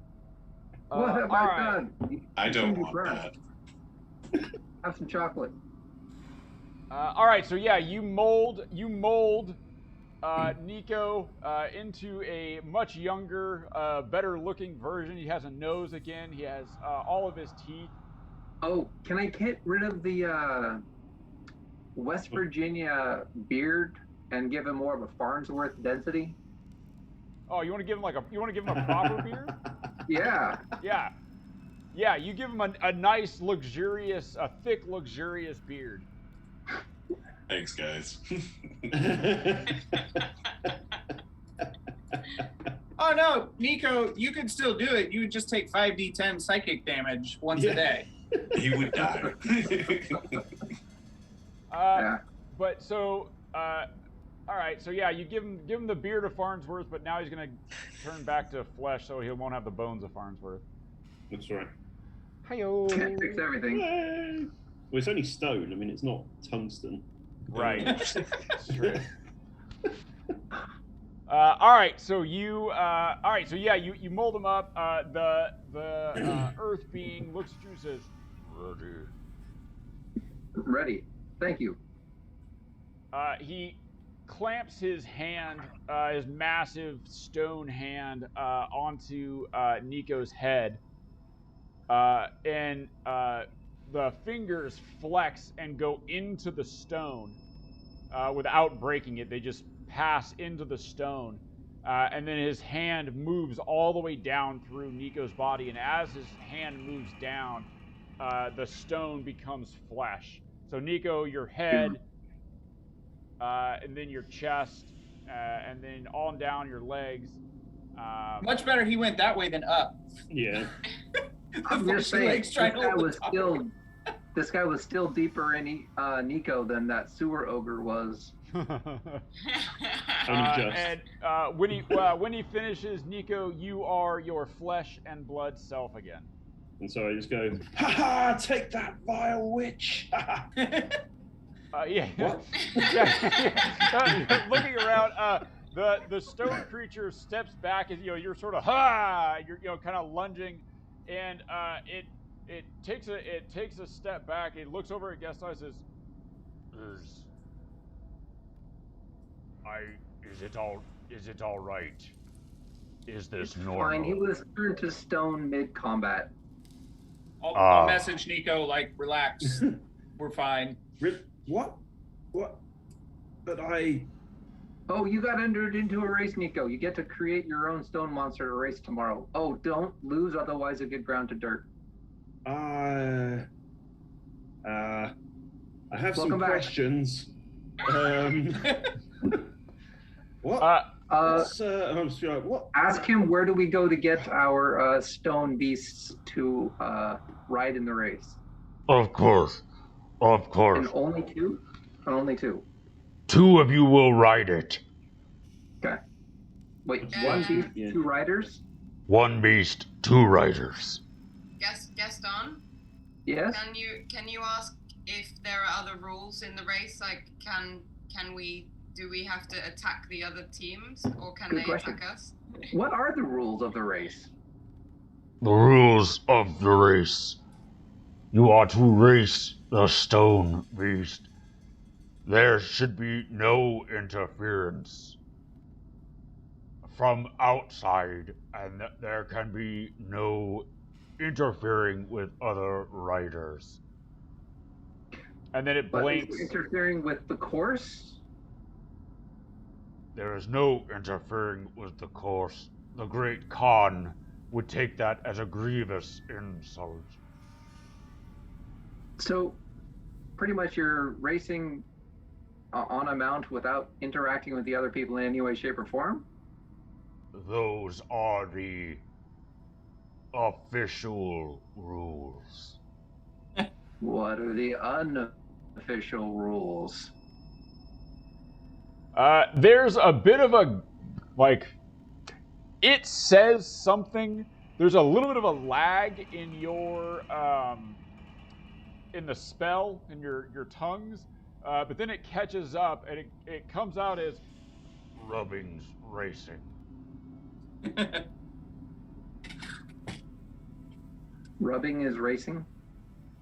What have all I right. done? I don't You want burn. that. Have some chocolate. All right, so yeah, you mold Nico into a much younger, better-looking version. He has a nose again. He has all of his teeth. Oh, can I get rid of the West Virginia beard and give him more of a Farnsworth density? Oh, you want to give him a proper beard? Yeah. Yeah, yeah. You give him a nice, luxurious, a thick, luxurious beard. Thanks, guys. Oh no, Nico, you could still do it. You would just take 5d10 psychic damage once a day. He would die. Yeah. But so, all right. So yeah, you give him the beard of Farnsworth, but now he's gonna turn back to flesh, so he won't have the bones of Farnsworth. That's right. Hi-yo. Can't fix everything. Yay! Well, it's only stone. I mean, it's not tungsten. Right. That's true. All right. So you. All right. So yeah, you mold him up. The Earth being looks at you and says, "Ready." Ready. Thank you. He clamps his hand, his massive stone hand, onto Nico's head, and the fingers flex and go into the stone without breaking it. They just pass into the stone, and then his hand moves all the way down through Nico's body, and as his hand moves down, the stone becomes flesh. So Nico, your head, and then your chest, and then on down your legs. Much better he went that way than up. Yeah. I'm just saying, this guy was still deeper in Nico than that sewer ogre was. And when he finishes, Nico, you are your flesh and blood self again. And so I just go, ha ha! Take that, vile witch! Yeah. What? Yeah. Looking around, the stone creature steps back as you're sort of you're kind of lunging, and it takes a step back. It looks over at Gaston and says, Is it all right? Is this It's normal? fine. He was turned to stone mid-combat. I'll message Nico, like, relax. We're fine. What? But I... Oh, you got entered into a race, Nico. You get to create your own stone monster to race tomorrow. Oh, don't lose, otherwise you'll get ground to dirt. I have Welcome some back. questions. What? I'm sorry, what? Ask him, where do we go to get our stone beasts to ride in the race? Of course. And only two? And only two. 2 of you will ride it. Okay. Wait, one beast, Yeah. 2 riders? 1 beast, 2 riders. Gaston, Yes? can you ask if there are other rules in the race? Like, do we have to attack the other teams, or can Good they question. attack us? What are the rules of the race? The rules of the race. You are to race the stone beast. There should be no interference from outside, and there can be no interfering with other riders. and then it But blinks. is it interfering with the course? There is no interfering with the course. The Great Khan would take that as a grievous insult. So, pretty much you're racing on a mount without interacting with the other people in any way, shape, or form? Those are the official rules. What are the unofficial rules? There's a bit of a, it says something. There's a little bit of a lag in your, in the spell, in your tongues, but then it catches up and it comes out as Rubbings racing. Rubbing is racing?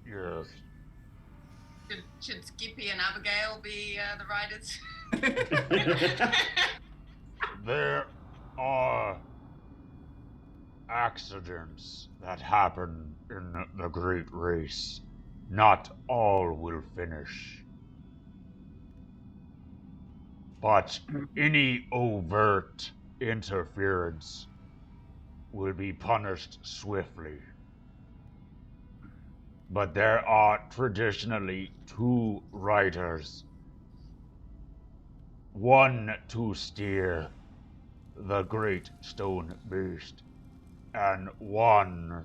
Yes. Should Skippy and Abigail be the riders? There are accidents that happen in the Great Race. Not all will finish. But any overt interference will be punished swiftly. But there are traditionally 2 riders. One to steer the Great Stone Beast, and one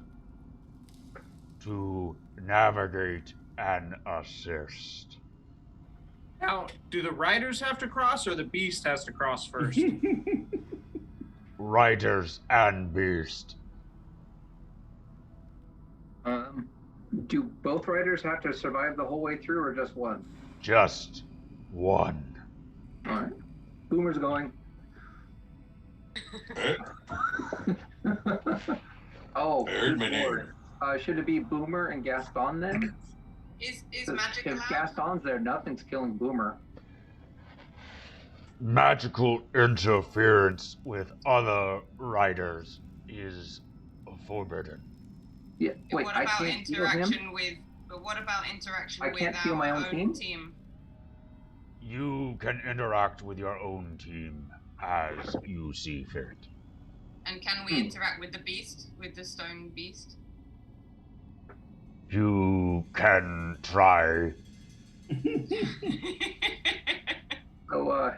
to navigate and assist. Now, do the riders have to cross, or the beast has to cross first? Riders and beast. Do both riders have to survive the whole way through, or just one? Just one. All right. Boomer's going. Oh, Heard my name. Lord. Should it be Boomer and Gaston then? Is magic If allowed? Gaston's there, nothing's killing Boomer. magical interference with other riders is forbidden. Yeah. Wait, What I about can't heal him. interaction with? But what about interaction I with can't heal our my own own team? You can interact with your own team as you see fit. And can we interact with the beast, with the stone beast? You can try. So,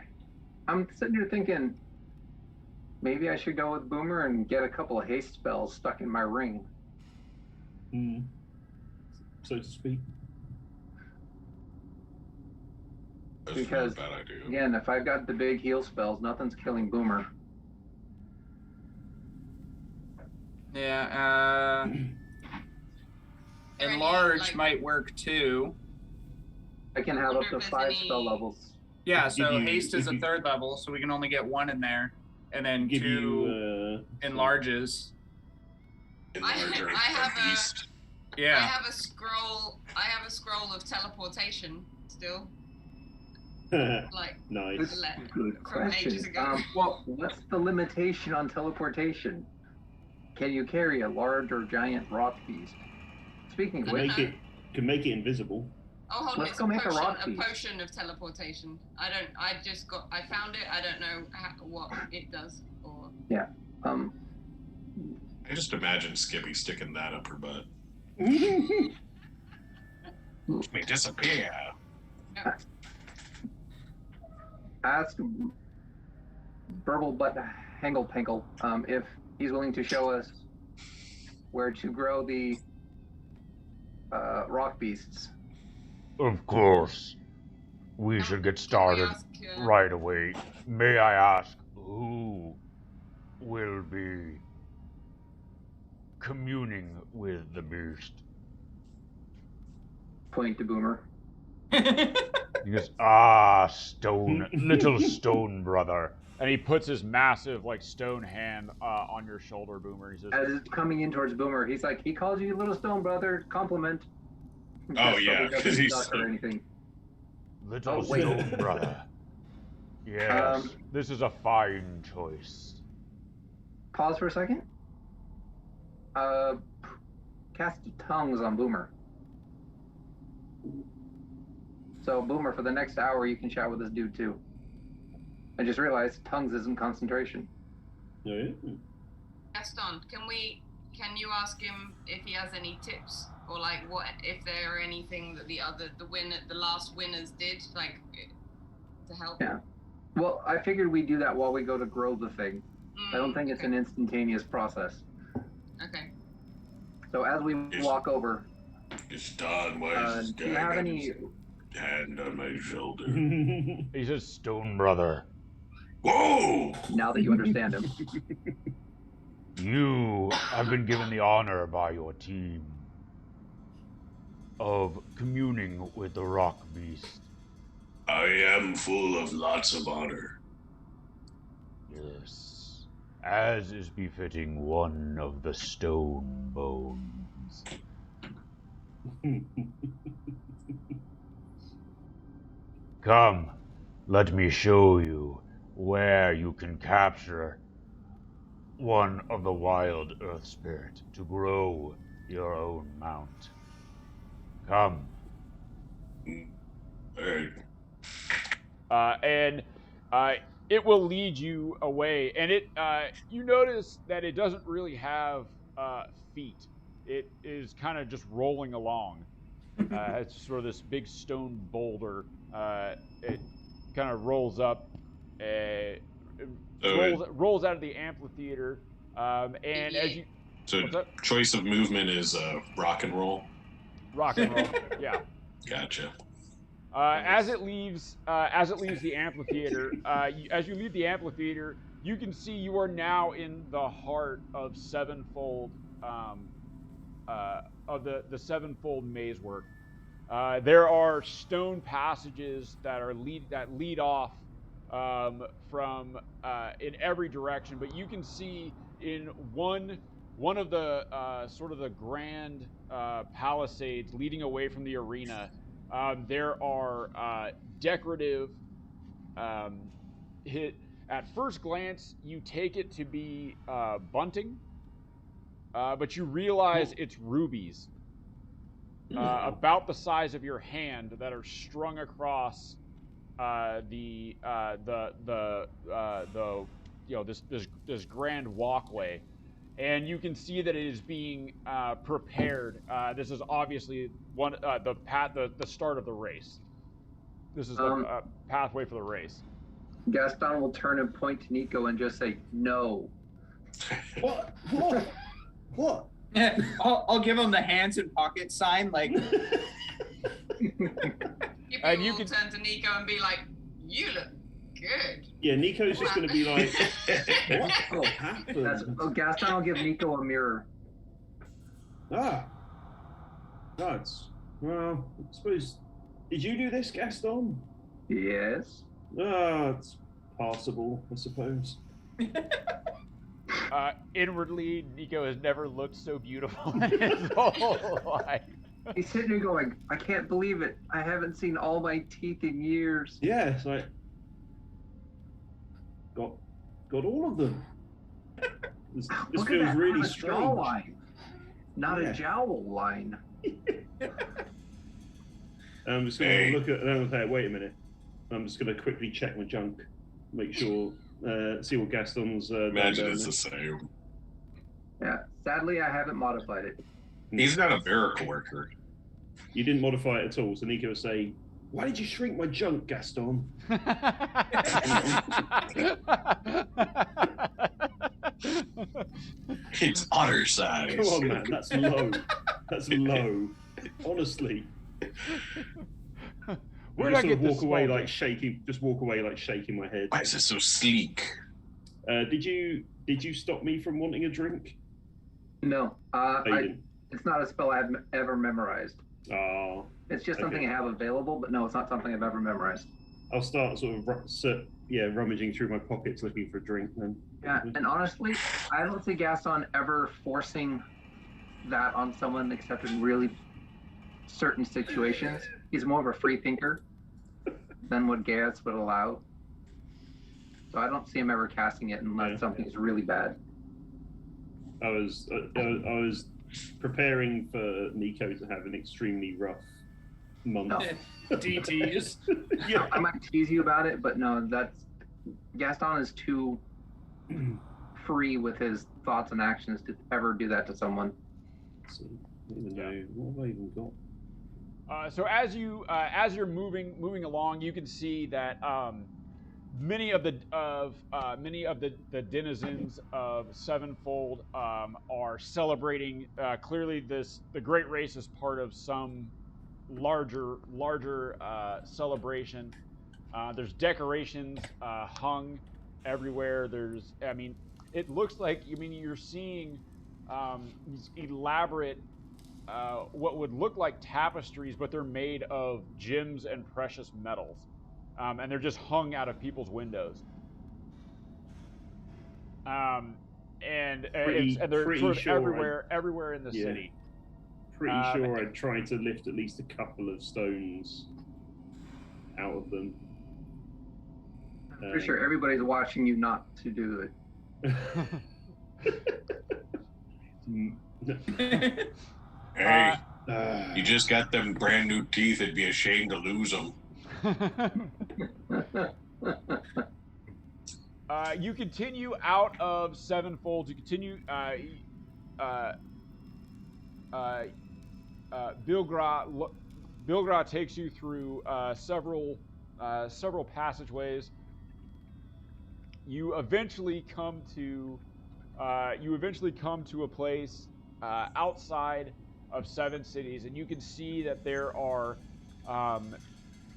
I'm sitting here thinking, maybe I should go with Boomer and get a couple of haste spells stuck in my ring. So to speak. That's Because, not a bad idea. again, if I've got the big heal spells, nothing's killing Boomer. Yeah. Enlarge like- might work too. I can have up to 5 spell levels. Yeah, If so you- haste is if a you- 3rd level, so we can only get 1 in there, and then Give 2 you enlarges. Enlarger I have and beast. I Yeah. have a scroll. I have a scroll of teleportation still. Like nice. Good from ages question. ago. Well, what's the limitation on teleportation? Can you carry a large or giant rock beast? Speaking of I which, don't know. Can make it invisible. Oh, hold on, Let's it's go make a rock a beast. potion of teleportation. I found it. I don't know what it does. Or um, I just imagine Skippy sticking that up her butt. May disappear. ask Burble Butt Hangle Pankle if he's willing to show us where to grow the rock beasts. Of course. We should get started ask, right away. May I ask who will be communing with the beast? Point to Boomer. He goes, stone, little stone brother. And he puts his massive, like, stone hand on your shoulder, Boomer. He says, As it's coming in towards Boomer, he's like, he calls you little stone brother, compliment. Oh, yeah, because 'cause he's stuck or so- anything. Little Oh, wait. stone brother. Yes, Um, this is a fine choice. Pause for a second. Cast tongues on Boomer. So Boomer, for the next hour, you can chat with this dude too. I just realized tongues isn't concentration. Yeah. Gaston, can you ask him if he has any tips or like what if there are anything that the last winners did like to help? Yeah. Well, I figured we'd do that while we go to grow the thing. I don't think it's okay. an instantaneous process. Okay. So as we walk over, It's done. Why is this do you guy have got any? his hand on my shoulder? He says, stone brother. Whoa! Now that you understand him, You have been given the honor by your team of communing with the rock beast. I am full of lots of honor. Yes, as is befitting one of the stone bones. Come, let me show you where you can capture one of the wild earth spirit to grow your own mount. Come. Hey, and it will lead you away. And you notice that it doesn't really have feet. It is kind of just rolling along. It's sort of this big stone boulder. It kind of rolls up, rolls out of the amphitheater, and as you so what's up? choice of movement is rock and roll. Rock and roll, yeah. Gotcha. As it leaves the amphitheater, as you leave the amphitheater, you can see you are now in the heart of sevenfold of the sevenfold maze work. There are stone passages that lead off from in every direction, but you can see in one of the sort of the grand palisades leading away from the arena. There are decorative at first glance, you take it to be bunting, but you realize it's rubies, about the size of your hand, that are strung across this grand walkway, and you can see that it is being prepared. This is obviously the start of the race. This is the pathway for the race. Gaston will turn and point to Nico and just say, "No." What? What? I'll give him the hands and pocket sign, like. And You you can can- turn to Nico and be like, "You look good." Yeah, Nico's just going to be like, what happened? Gaston will give Nico a mirror. That's, well, I suppose, did you do this, Gaston? Yes. It's passable, I suppose. Inwardly, Nico has never looked so beautiful in his whole life. He's sitting there going, "I can't believe it. I haven't seen all my teeth in years." Yeah, it's like, got all of them. This Look feels at that. really I have a strange. jawline, not Yeah. a jowl line. I'm just going to look at. Okay, wait a minute. I'm just going to quickly check my junk, make sure, see what Gaston's. Imagine done it's there. the same. Yeah. Sadly, I haven't modified it. He's not a miracle worker. You didn't modify it at all, so Nico will say, "Why did you shrink my junk, Gaston?" It's otter size. Come on, man, that's low. That's low. Honestly. Where I did I sort get of this walk away small like shaking. Just walk away like shaking my head. Why is it so sleek? Did you stop me from wanting a drink? No. Oh, you didn't. It's not a spell I've ever memorized. Oh, It's just something Okay. I have available, but no, it's not something I've ever memorized. I'll start sort of rummaging through my pockets looking for a drink then. Yeah, and honestly, I don't see Gaston ever forcing that on someone except in really certain situations. He's more of a free thinker than what Gaius would allow. So I don't see him ever casting it unless Yeah. something's really bad. I was preparing for Nico to have an extremely rough month. No. DTs. Yeah. I might tease you about it, but no, Gaston is too free with his thoughts and actions to ever do that to someone. So, I don't even know what have I even got. So as you're moving along, you can see that many of the denizens of Sevenfold are celebrating. Clearly, the Great Race is part of some larger celebration. There's decorations hung everywhere. It looks like you're seeing these elaborate. What would look like tapestries, but they're made of gems and precious metals, and they're just hung out of people's windows. And they're Pretty sort of sure everywhere in the Yeah. city. Pretty sure I tried to lift at least a couple of stones out of them. I'm pretty sure everybody's watching you not to do it. Hey, you just got them brand new teeth. It'd be a shame to lose them. You continue out of Sevenfold. You continue. Bilgra takes you through several passageways. You eventually come to a place outside of Seven Cities, and you can see that there are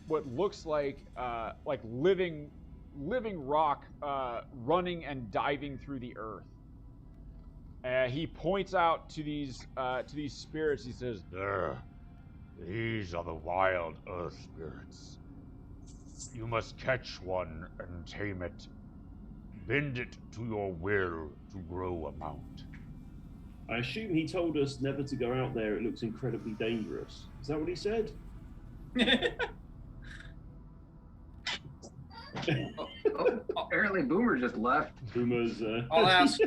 what looks like living rock running and diving through the earth. He points out to these spirits. He says, There, these are the wild earth spirits. You must catch one and tame it. Bend it to your will to grow a mount. I assume he told us never to go out there. It looks incredibly dangerous. Is that what he said? Oh, apparently Boomer just left. Boomer's. I'll ask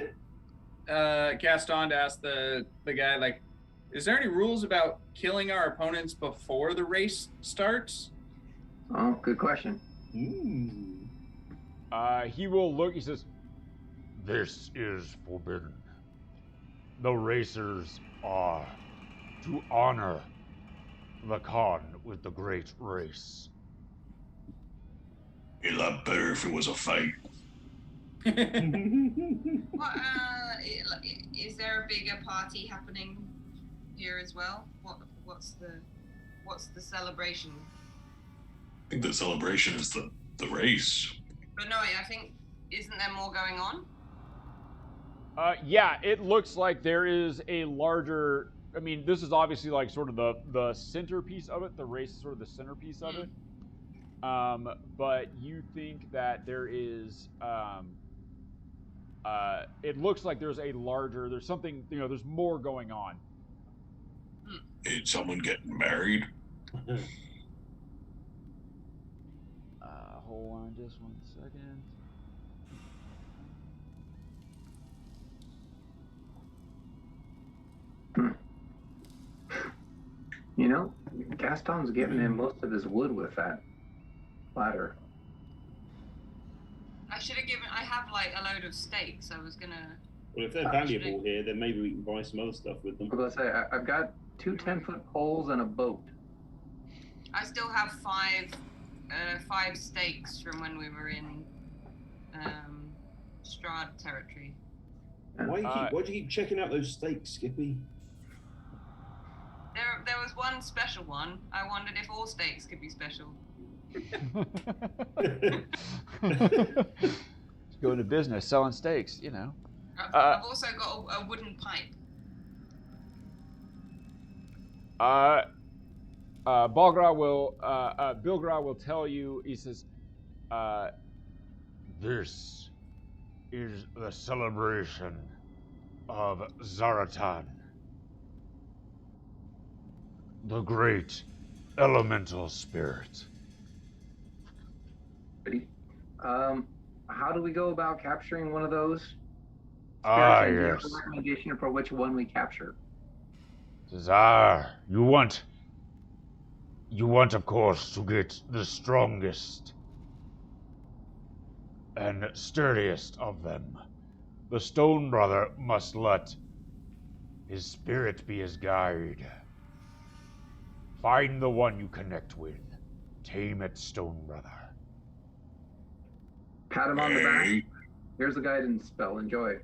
Gaston to ask the guy, like, is there any rules about killing our opponents before the race starts? Oh, good question. He will look. He says, This is forbidden. The racers are to honor the Khan with the great race. A lot better if it was a fight. What, is there a bigger party happening here as well? What's the celebration? I think the celebration is the race. But no, I think, isn't there more going on? yeah, it looks like there is a larger. I mean, this is obviously like sort of the centerpiece of it. The race is sort of the centerpiece of it. But you think that there is. It looks like there's a larger. There's something. There's more going on. Is someone getting married? Hold on just 1 second. You know, Gaston's giving him most of his wood with that ladder. I should have given. I have like a load of steaks. I was gonna. Well, if they're valuable here, then maybe we can buy some other stuff with them. I was gonna say, I've got 2 10-foot poles and a boat. I still have five steaks from when we were in Strahd territory. Why do you keep checking out those steaks, Skippy? There was one special one. I wondered if all steaks could be special. Go into business selling steaks, I've also got a wooden pipe. Bilgra will tell you. He says, This is the celebration of Zaratan, the great elemental spirit. How do we go about capturing one of those? Ah, Do you yes. have a recommendation for which one we capture? You want, of course, to get the strongest and sturdiest of them. The Stone Brother must let his spirit be his guide. Find the one you connect with. Tame it, Stone Brother. Pat him on the back. Here's a guidance spell. Enjoy.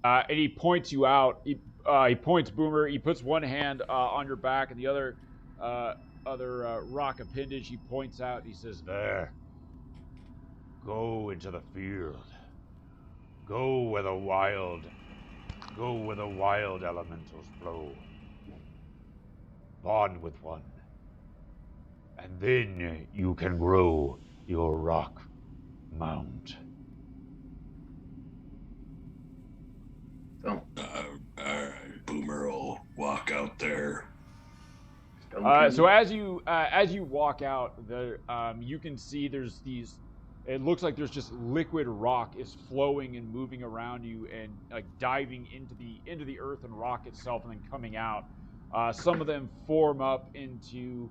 and he points you out. He points Boomer. He puts one hand on your back and the other rock appendage. He points out. He says, There. Go into the field. Go where the wild elementals flow. Bond with one. And then you can grow your rock mound. So, Boomer will walk out there. so as you walk out, you can see there's these. It looks like there's just liquid rock is flowing and moving around you and like diving into the earth and rock itself and then coming out. Some of them form up into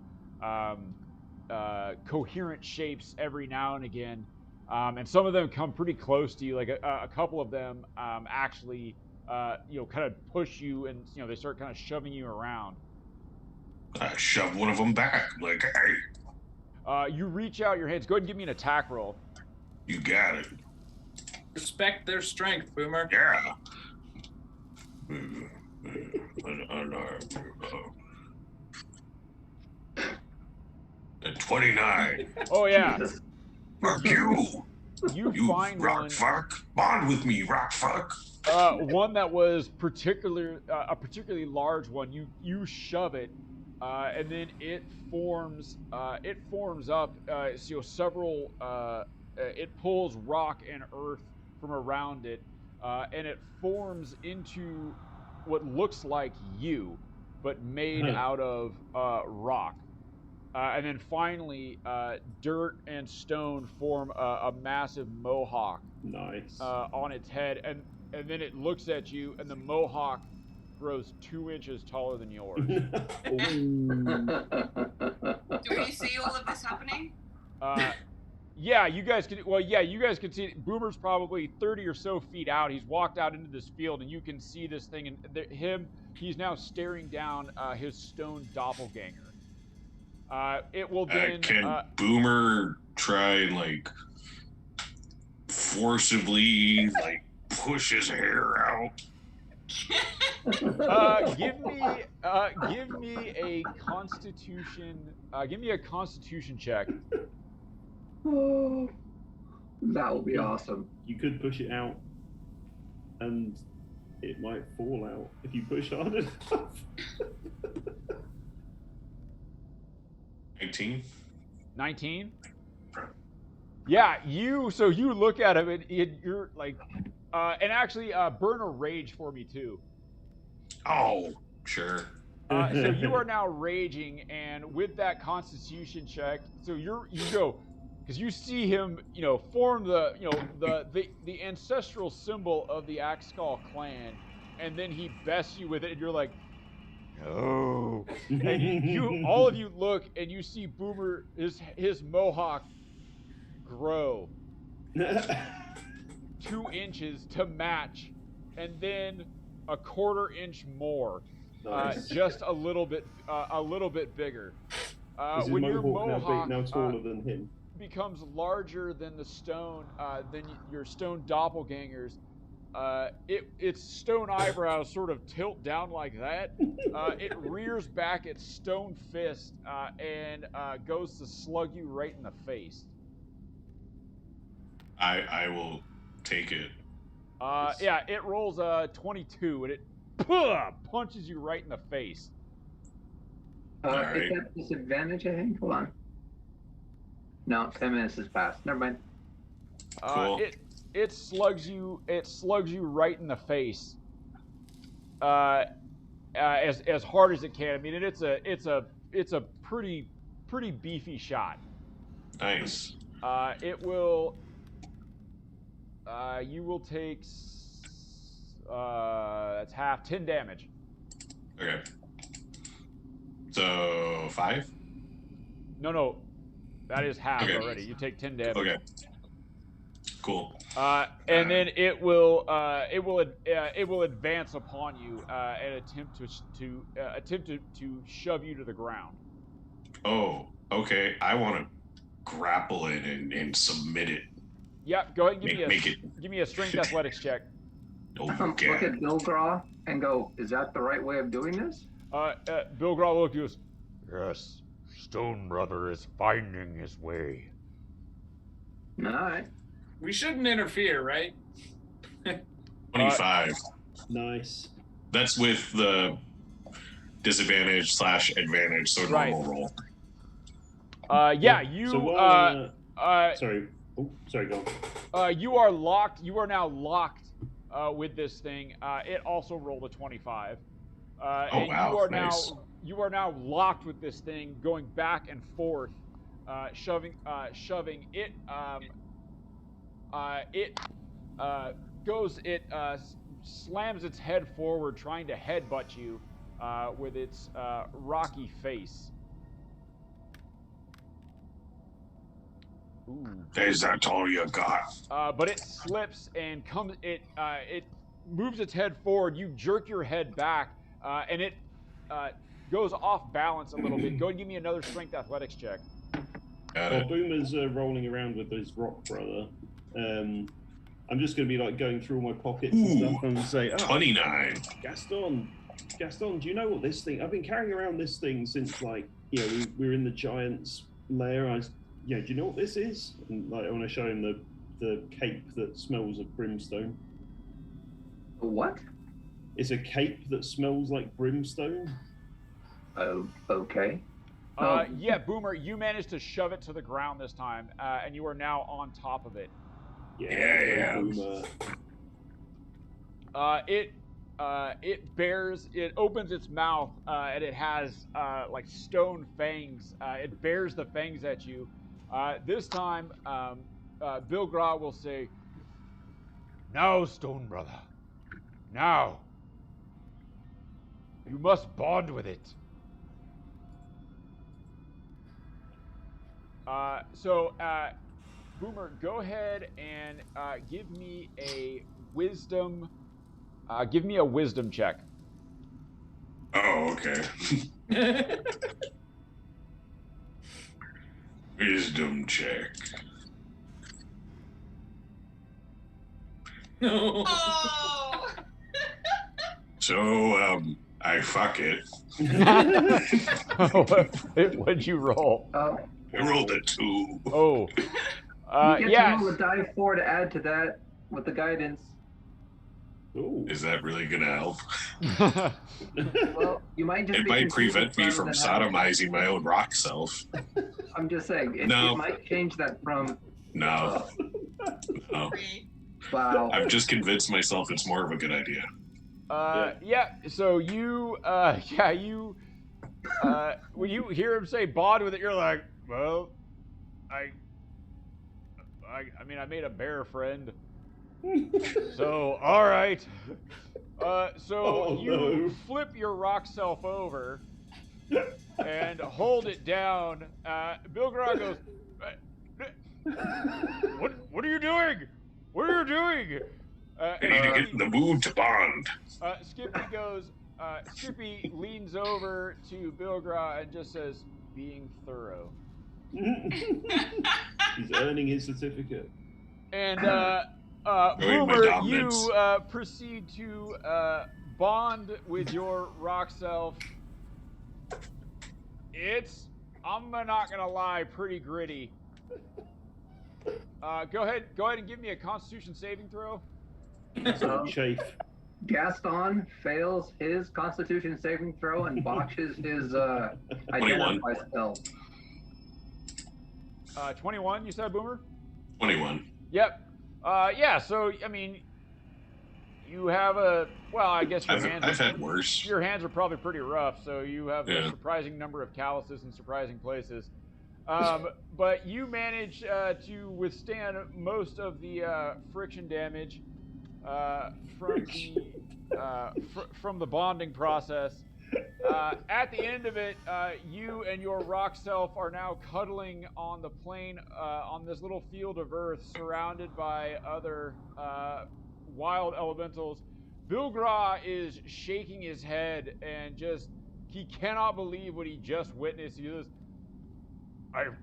coherent shapes every now and again, and some of them come pretty close to you. Like a couple of them actually, kind of push you, and they start kind of shoving you around. I shove one of them back, like, hey. You reach out your hands. Go ahead and give me an attack roll. You got it. Respect their strength, Boomer. Yeah. Unarmed. 29. Oh yeah. Fuck you. You find rock one. fuck. Bond with me, rock fuck. One that was a particularly large one. You shove it, and then it forms up. Several. It pulls rock and earth from around it, and it forms into what looks like you, but made out of rock. And then finally, dirt and stone form a massive mohawk Nice. on its head, and then it looks at you, and the mohawk grows 2 inches taller than yours. Do we see all of this happening? Yeah, you guys can. Well, yeah, you guys can see it. Boomer's probably 30 or so feet out. He's walked out into this field, and you can see this thing. And he's now staring down his stone doppelganger. It will then. Can Boomer try and like forcibly like push his hair out? Give me a Constitution. Give me a Constitution check. Oh, that will be awesome. You could push it out, and it might fall out if you push hard enough. 19. 19? Yeah, so you look at him, and you're like, and actually, burn a rage for me too. Oh, sure. So you are now raging, and with that Constitution check, so you go, because you see him, form the ancestral symbol of the Axskull clan, and then he bests you with it, and you're like, no. And all of you look, and you see Boomer, his mohawk grow 2 inches to match, and then a 1/4 inch more, Nice. just a little bit bigger. Is his When your mohawk now mohawk taller than him? becomes larger than the stone, than your stone doppelgangers, its stone eyebrows sort of tilt down like that. It rears back its stone fist and goes to slug you right in the face. I will take it. Yeah, it rolls 22, and it punches you right in the face. Alright. It's at disadvantage, I think. Hold on. No, 10 minutes has passed. Never mind. Cool. It slugs you right in the face. As hard as it can. I mean, it's a pretty beefy shot. Nice. It will. You will take. That's half 10 damage. Okay. So 5? No, that is half Okay. already. You take 10 damage. Okay. Cool. And then it will advance upon you and attempt to shove you to the ground. Oh, okay. I want to grapple it and submit it. Yep. Go ahead and Make it. give me a strength athletics check. Okay. Look at Bill Graw and go, is that the right way of doing this? Bill Graw look goes, Yes, Stone Brother is finding his way. All right. We shouldn't interfere, right? 25. Nice. That's with the disadvantage/advantage, so Right. normal roll. Yeah, you. So while, sorry. Oh, sorry, go on. You are locked. You are now locked with this thing. It also rolled a 25. And wow, you are nice. you are now locked with this thing, going back and forth, shoving it. It slams its head forward, trying to headbutt you with its rocky face. Ooh. Is that all you got? But it slips and comes. It moves its head forward. You jerk your head back, and it goes off balance a little bit. Go and give me another strength athletics check. Got While it. Boomer's rolling around with his rock brother, I'm just going to be like going through all my pockets and stuff and say, 29. Gaston, do you know what this thing? I've been carrying around this thing since we were in the giant's lair. Do you know what this is? And I want to show him the cape that smells of brimstone. What? It's a cape that smells like brimstone. Oh, okay. Yeah, Boomer, you managed to shove it to the ground this time, and you are now on top of it. Yeah. Boomer. it opens its mouth, and it has like stone fangs. It bears the fangs at you. This time, Bill Gra will say, Now, Stone Brother. Now. You must bond with it. Boomer, go ahead and give me a wisdom. Give me a wisdom check. Oh, okay. Wisdom check. No. Oh! So, I fuck it. What'd you roll? Oh, I rolled a 2. Oh. you get to roll a die 4 to add to that with the guidance. Ooh. Is that really gonna help? Well, you might just It be might confused prevent me rather from than having- sodomizing my own rock self. I'm just saying, it No. might change that from. No. No. Wow. I've just convinced myself it's more of a good idea. So you, when you hear him say bond with it, you're like, well, I mean, I made a bear friend. So, all right. You flip your rock self over and hold it down. Bill Gra goes, what are you doing? What are you doing? I need to get in the mood to bond. Skippy leans over to Bill Gra and just says, being thorough. He's earning his certificate. And Showing my Boomer, dominance. you proceed to bond with your rock self. It's, I'm not gonna lie, pretty gritty. Go ahead and give me a Constitution saving throw. So, Chafe. Gaston fails his Constitution saving throw and botches his 21. identify spell. 21, you said, Boomer? 21. Yep. So, I mean, you have I guess I've had worse. your hands are probably pretty rough, so you have a Yeah. surprising number of calluses in surprising places. But you manage to withstand most of the friction damage from the bonding process. At the end of it, you and your rock self are now cuddling on the plain, on this little field of earth, surrounded by other wild elementals. Bill Gra is shaking his head and he cannot believe what he just witnessed. He goes, I've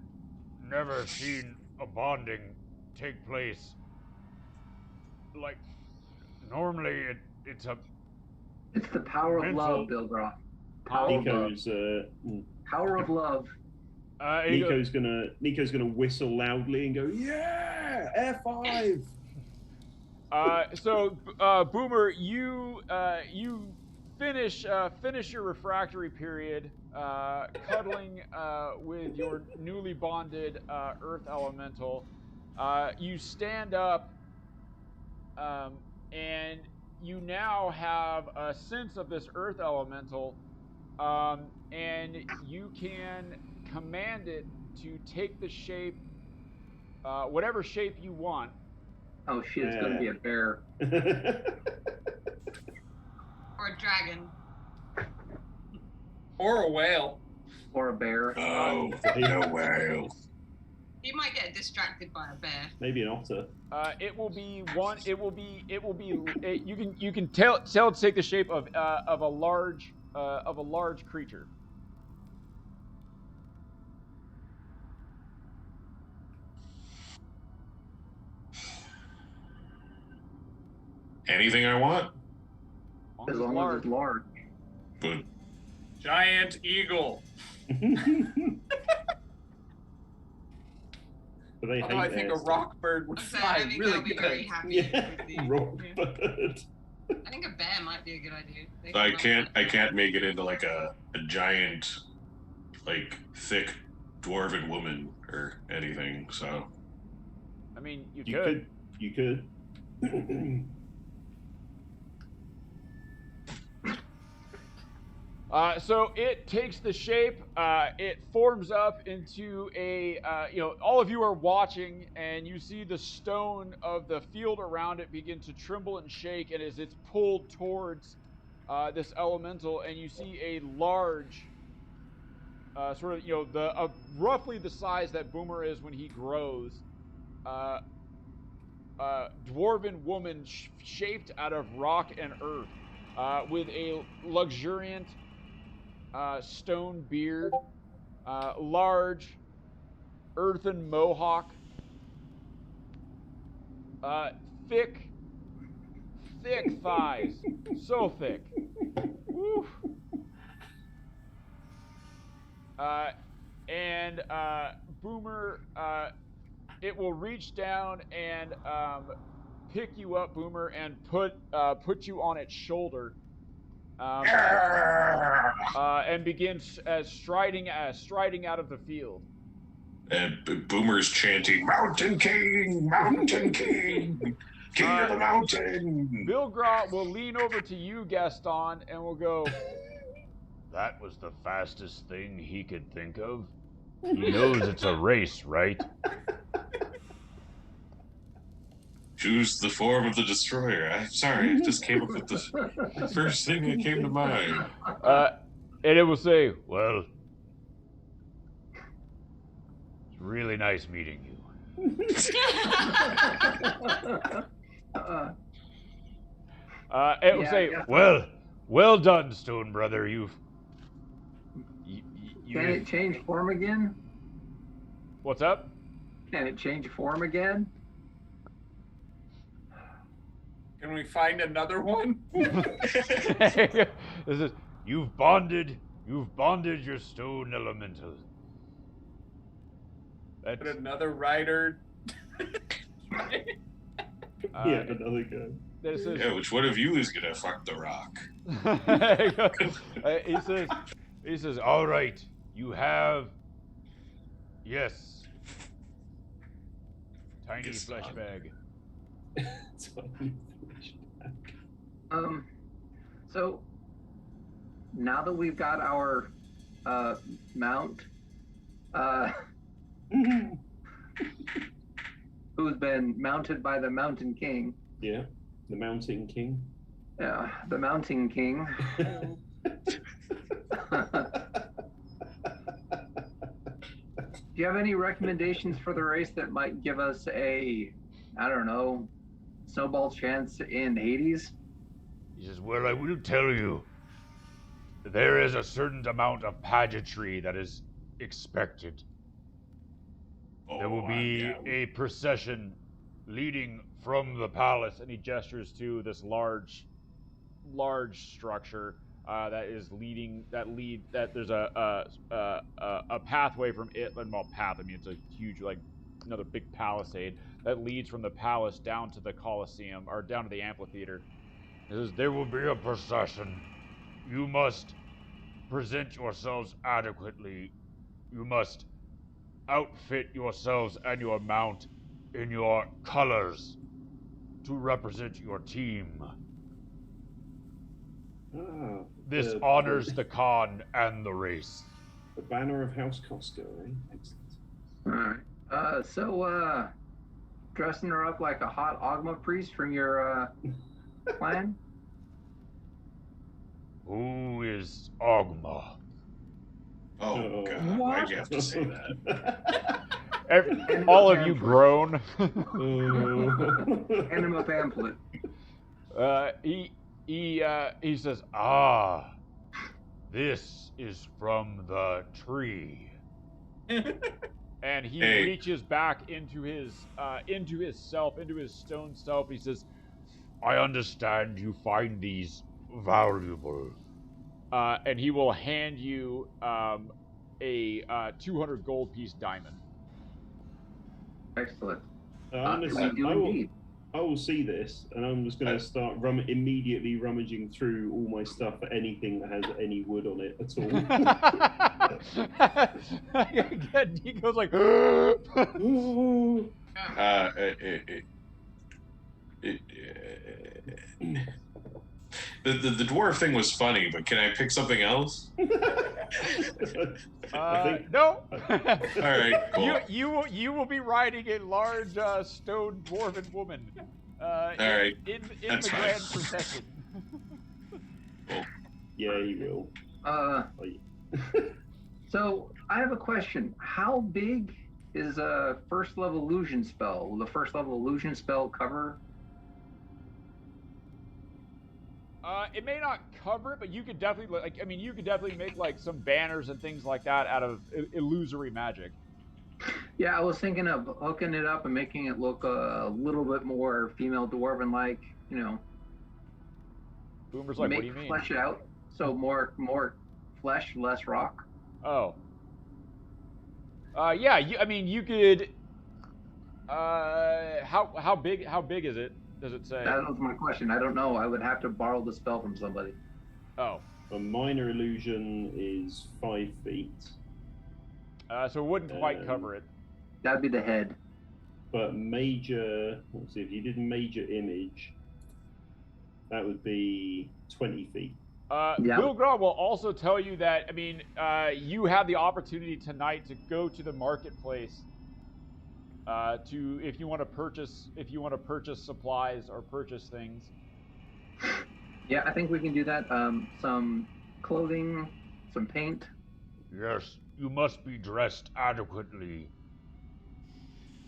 never seen a bonding take place. Like, normally it's a It's the power of Mental. love, Bill Gra. Power of love. Nico's Power of love. Nico's gonna whistle loudly and go, yeah, F5. Boomer, you finish your refractory period, cuddling with your newly bonded Earth Elemental. You stand up, and you now have a sense of this Earth Elemental, and you can command it to take the shape, whatever shape you want. Oh shit, it's gonna be a bear. Or a dragon. Or a whale. Or a bear. Oh, no way. You might get distracted by a bear. Maybe an otter. It will be one. It will be. You can tell it to take the shape of a large creature. Anything I want? As long as it's large. But Giant eagle. But they hate I think a theirs. rock bird would So I fly think really they'll be very good. happy Yeah, with the rock yeah. bird. I think a bear might be a good idea. They I can can't make it into like a giant, like thick dwarven woman or anything. So I mean, you You could. could. So it takes the shape. It forms up into a. All of you are watching, and you see the stone of the field around it begin to tremble and shake, and as it's pulled towards this elemental, and you see a large, roughly the size that Boomer is when he grows, dwarven woman shaped out of rock and earth, with a luxuriant stone beard, large earthen mohawk, thick thighs, so thick. Woo. And Boomer, it will reach down and pick you up, Boomer, and put you on its shoulder, and begins striding out of the field. And Boomer's chanting, "Mountain King, Mountain King, King of the Mountain." Bilgrot will lean over to you, Gaston, and will go, That was the fastest thing he could think of. He knows it's a race, right? Choose the form of the destroyer. I'm sorry, I just came up with the first thing that came to mind. and it will say, Well, it's really nice meeting you. it will say, Well done, Stone Brother. You Can it change form again? What's up? Can it change form again? Can we find another one? This is You've bonded your stone elemental. But another rider. Yeah, another guy. This is Yeah, which one of you is gonna fuck the rock? he says, All right, you have. Yes. Tiny Yes, flesh son. bag. So now that we've got our mount, who's been mounted by the Mountain King. Yeah, the Mountain King. Yeah, the Mountain King. Do you have any recommendations for the race that might give us a, I don't know, snowball chance in Hades? He says, Well, I will tell you. There is a certain amount of pageantry that is expected. There will be a procession leading from the palace, and he gestures to this large structure that is leading. That there's a pathway from it. Well, path. I mean, it's a huge, like, another big palisade that leads from the palace down to the Colosseum, or down to the amphitheater. He says, There will be a procession. You must present yourselves adequately. You must outfit yourselves and your mount in your colors to represent your team. This honors the Khan and the race. The banner of House Costco, eh? Excellent. Alright. So dressing her up like a hot Ogma priest from your clan? Who is Ogma? Oh, God, why'd you have to say that? All of you groan. Anima pamphlet. He says, This is from the tree. and he Hey. reaches back into his stone self. He says, I understand you find these valuable. and he will hand you a 200 gold piece diamond. Excellent. Honestly, We do indeed. I will see this, and I'm just going to start immediately rummaging through all my stuff for anything that has any wood on it at all. He goes like, The dwarf thing was funny, but can I pick something else? No. All right, cool. You will be riding a large stone dwarven woman. All right, in that's the fine. grand procession. Yeah, he will. So I have a question. How big is a first level illusion spell? Will the first level illusion spell cover? It may not cover it, but you could definitely you could definitely make like some banners and things like that out of illusory magic. Yeah, I was thinking of hooking it up and making it look a little bit more female dwarven like, you know. Boomer's like, make what do you mean? Flesh it out, so more flesh, less rock. Oh. Yeah, you could. How big is it? Does it say? That was my question. I don't know. I would have to borrow the spell from somebody. Oh. A minor illusion is 5 feet. So it wouldn't quite cover it. That'd be the head. But major, let's see, if you did major image, that would be 20 feet. Bilgra will also tell you that, you have the opportunity tonight to go to the marketplace if you want to purchase supplies or purchase things. Yeah, I think we can do that. Some clothing, some paint. Yes, you must be dressed adequately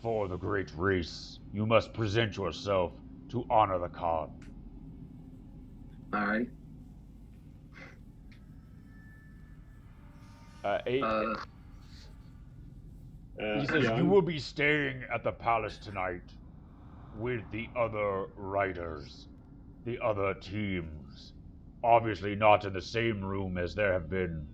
for the great race. You must present yourself to honor the Khan. All right. He says you will be staying at the palace tonight with the other riders, the other teams. Obviously not in the same room, as there have been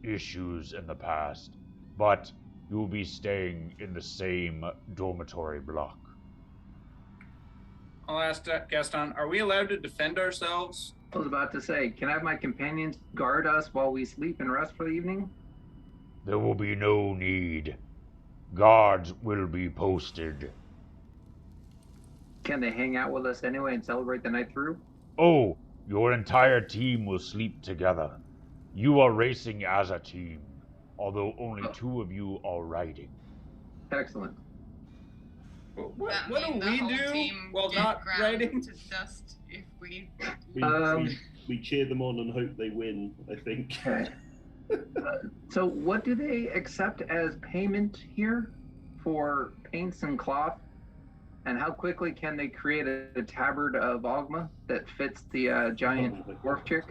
issues in the past, but you will be staying in the same dormitory block. I'll ask Gaston, are we allowed to defend ourselves? I was about to say, can I have my companions guard us while we sleep and rest for the evening? There will be no need. Guards will be posted. Can they hang out with us anyway and celebrate the night through? Oh, your entire team will sleep together. You are racing as a team, although only 2 of you are riding. Excellent. What do we do while not riding? To dust if we We cheer them on and hope they win, I think. Okay. So what do they accept as payment here for paints and cloth? And how quickly can they create a tabard of Ogma that fits the giant dwarf chick?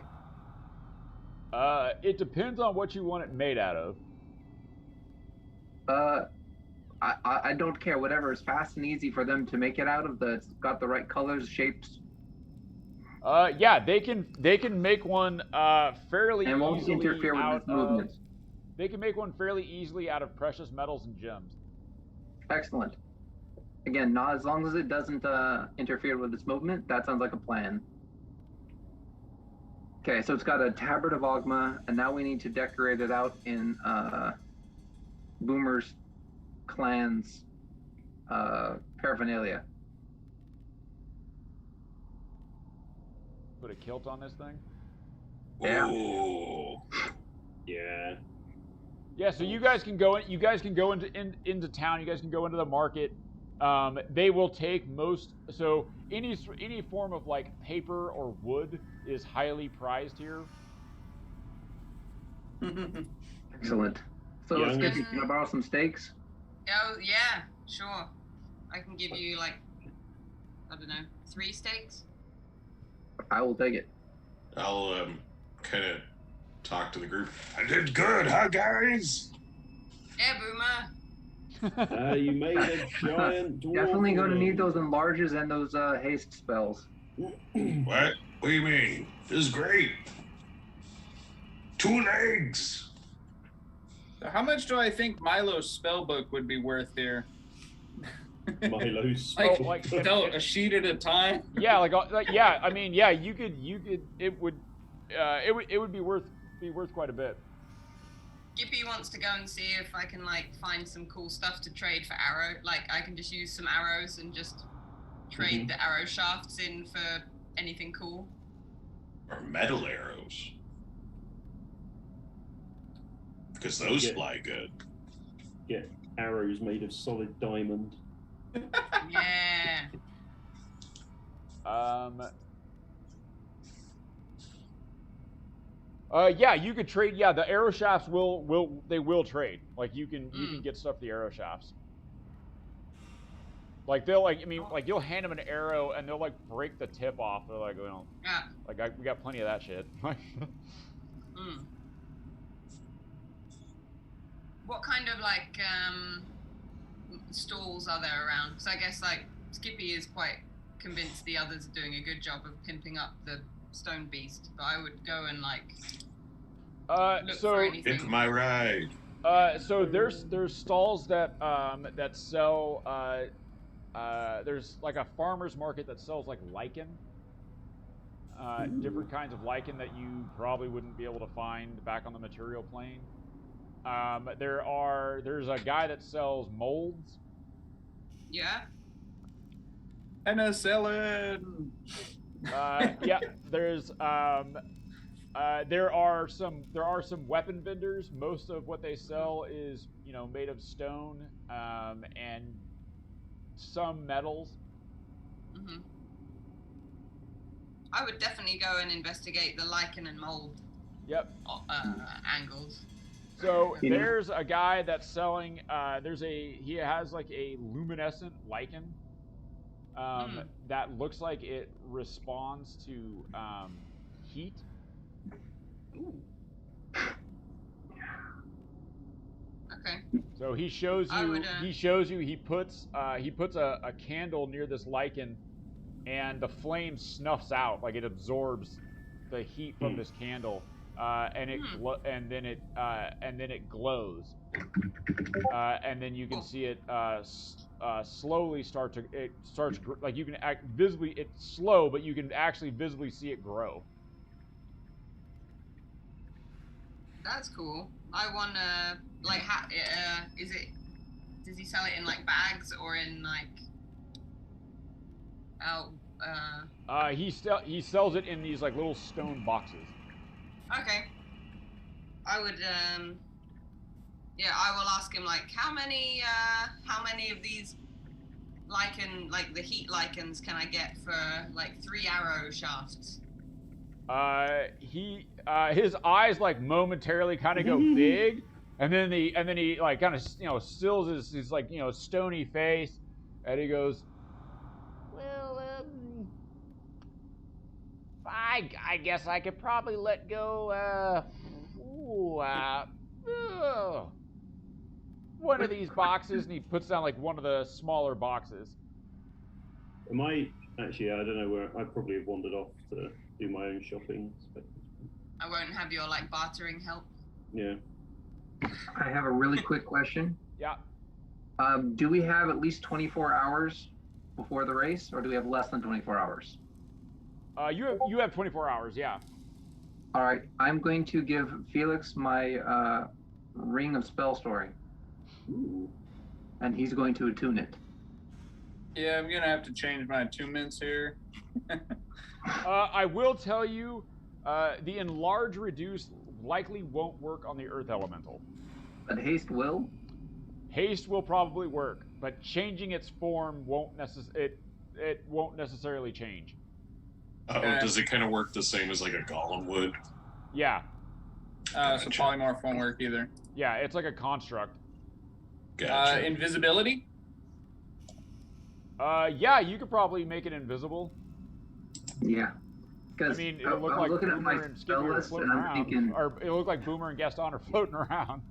It depends on what you want it made out of. I don't care. Whatever is fast and easy for them to make it out of, that's got the right colors, shapes. Yeah, they can make one fairly and won't easily interfere with its movements. They can make one fairly easily out of precious metals and gems. Excellent. Again, not as long as it doesn't interfere with its movement. That sounds like a plan. Okay, so it's got a tabard of Ogma, and now we need to decorate it out in Boomer's clan's paraphernalia. Put a kilt on this thing? Yeah. Ooh. Yeah. Yeah, so you guys can go into town, you guys can go into the market. They will take so any form of like paper or wood is highly prized here. Excellent. So Yeah, Skippy, can I borrow some steaks? Oh yeah, sure. I can give you like, I don't know, 3 steaks. I will take it. I'll kind of talk to the group. I did good, huh, guys? Yeah, Boomer. You made a giant dwarf. Definitely going to need those enlarges and those haste spells. What? What do you mean? This is great. 2 legs. So how much do I think Milo's spell book would be worth here? Milo's Like a sheet at a time. Yeah, yeah. I mean, yeah. You could. It would be worth quite a bit. Gippy wants to go and see if I can like find some cool stuff to trade for arrow. Like I can just use some arrows and just trade the arrow shafts in for anything cool. Or metal arrows. Because those fly good. Get arrows made of solid diamond. Yeah. Yeah, you could trade. Yeah, the arrow shafts will trade. Like you can get stuff for the arrow shafts. Like they'll you'll hand them an arrow and they'll like break the tip off. They're like, we got plenty of that shit. What kind of like stalls are there around? Because I guess like Skippy is quite convinced the others are doing a good job of pimping up the stone beast, but I would go and like look for anything. It's my ride. So there's stalls that sell there's like a farmer's market that sells like lichen, different kinds of lichen that you probably wouldn't be able to find back on the material plane. There's a guy that sells molds. Yeah. Penicillin. Yeah, there are some weapon vendors. Most of what they sell is made of stone and some metals. Mm-hmm. I would definitely go and investigate the lichen and mold. Yep. Angles. So there's a guy that's selling. He has like a luminescent lichen. That looks like it responds to heat. Ooh. Okay. So he shows you. He puts a candle near this lichen, and the flame snuffs out, like it absorbs the heat from this candle, and then it glows, and then you can see it slowly start to. It starts like you can visibly. It's slow, but you can actually visibly see it grow. That's cool. I wanna like. Does he sell it in like bags or in like? He sells it in these like little stone boxes. Okay. I would I will ask him like how many of these lichen, like the heat lichens, can I get for like 3 arrow shafts? His eyes like momentarily kind of go big, and then he like kind of stills his like stony face, and he goes, well, I guess I could probably let go one of these boxes, and he puts down like one of the smaller boxes. Am I actually? I don't know where. I probably have wandered off to do my own shopping. I won't have your like bartering help. Yeah. I have a really quick question. Yeah. Do we have at least 24 hours before the race, or do we have less than 24 hours? You have 24 hours, yeah. All right, I'm going to give Felix my ring of spell story. Ooh. And he's going to attune it. Yeah, I'm gonna have to change my attunements here. I will tell you, the enlarge reduce likely won't work on the earth elemental. But haste will? Haste will probably work, but changing its form won't won't necessarily change. Does it kind of work the same as like a golem would? Yeah. So polymorph won't work either. Yeah, it's like a construct. Gotcha. Invisibility? Yeah, you could probably make it invisible. Yeah. I mean, it'll look like Boomer and Skippy are floating around. Or it'll look like Boomer and Gaston are floating around.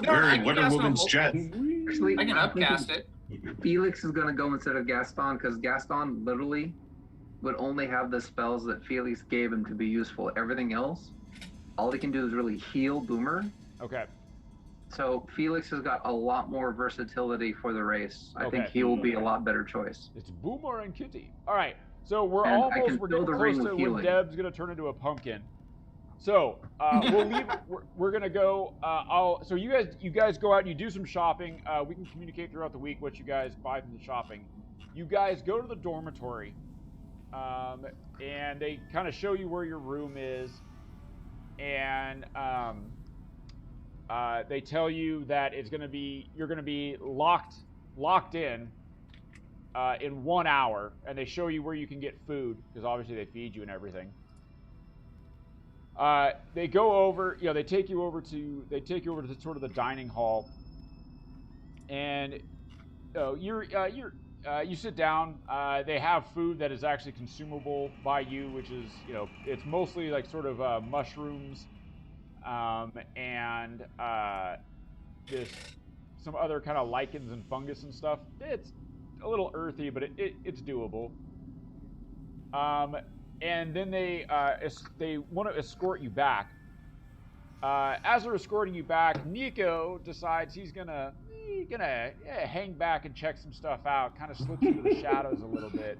Wearing Wonder Woman's jet. Actually, I can upcast it. Felix is going to go instead of Gaston, because Gaston literally would only have the spells that Felix gave him to be useful. Everything else, all he can do is really heal Boomer. Okay. So Felix has got a lot more versatility for the race. I think he will be a lot better choice. It's Boomer and Kitty. All right. So we're getting close to when Deb's going to turn into a pumpkin. So we'll leave. We're going to go. So you guys go out and you do some shopping. We can communicate throughout the week what you guys buy from the shopping. You guys go to the dormitory. and they kind of show you where your room is, and they tell you that you're going to be locked in 1 hour, and they show you where you can get food because obviously they feed you and everything. They go over, they take you over to sort of the dining hall, and you sit down. They have food that is actually consumable by you, which is, it's mostly like sort of mushrooms, and some other kind of lichens and fungus and stuff. It's a little earthy, but it's doable. And then they want to escort you back. As they're escorting you back, Nico decides he's gonna hang back and check some stuff out. Kind of slips into the shadows a little bit.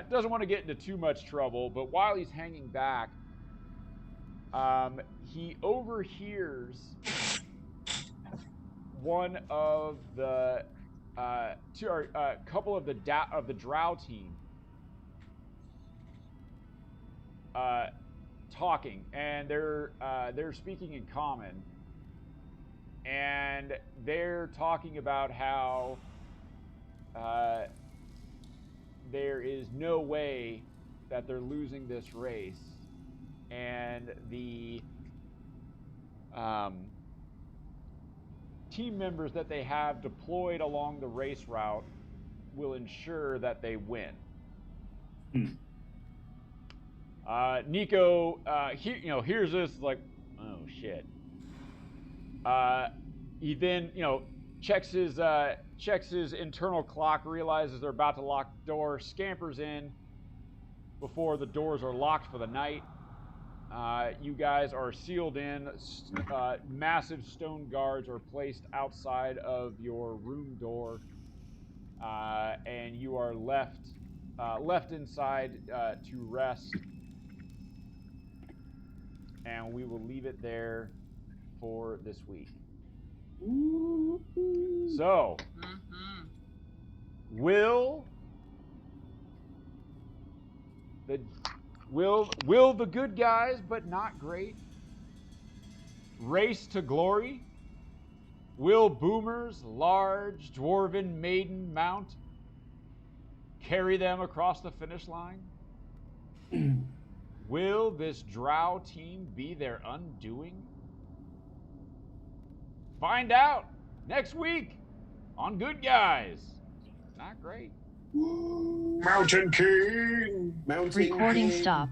Doesn't want to get into too much trouble, but while he's hanging back, he overhears one of the couple of the drow team talking, and they're speaking in common, and they're talking about how there is no way that they're losing this race, and the team members that they have deployed along the race route will ensure that they win. Nico, hears this, like, oh shit. He then, checks his internal clock, realizes they're about to lock the door, scampers in before the doors are locked for the night. You guys are sealed in. Massive stone guards are placed outside of your room door, and you are left inside to rest. And we will leave it there for this week. So, will the good guys, but not great, race to glory? Will Boomer's large dwarven maiden mount carry them across the finish line? Will this drow team be their undoing? Find out next week on Good Guys. Not great. Mountain King! Recording stop.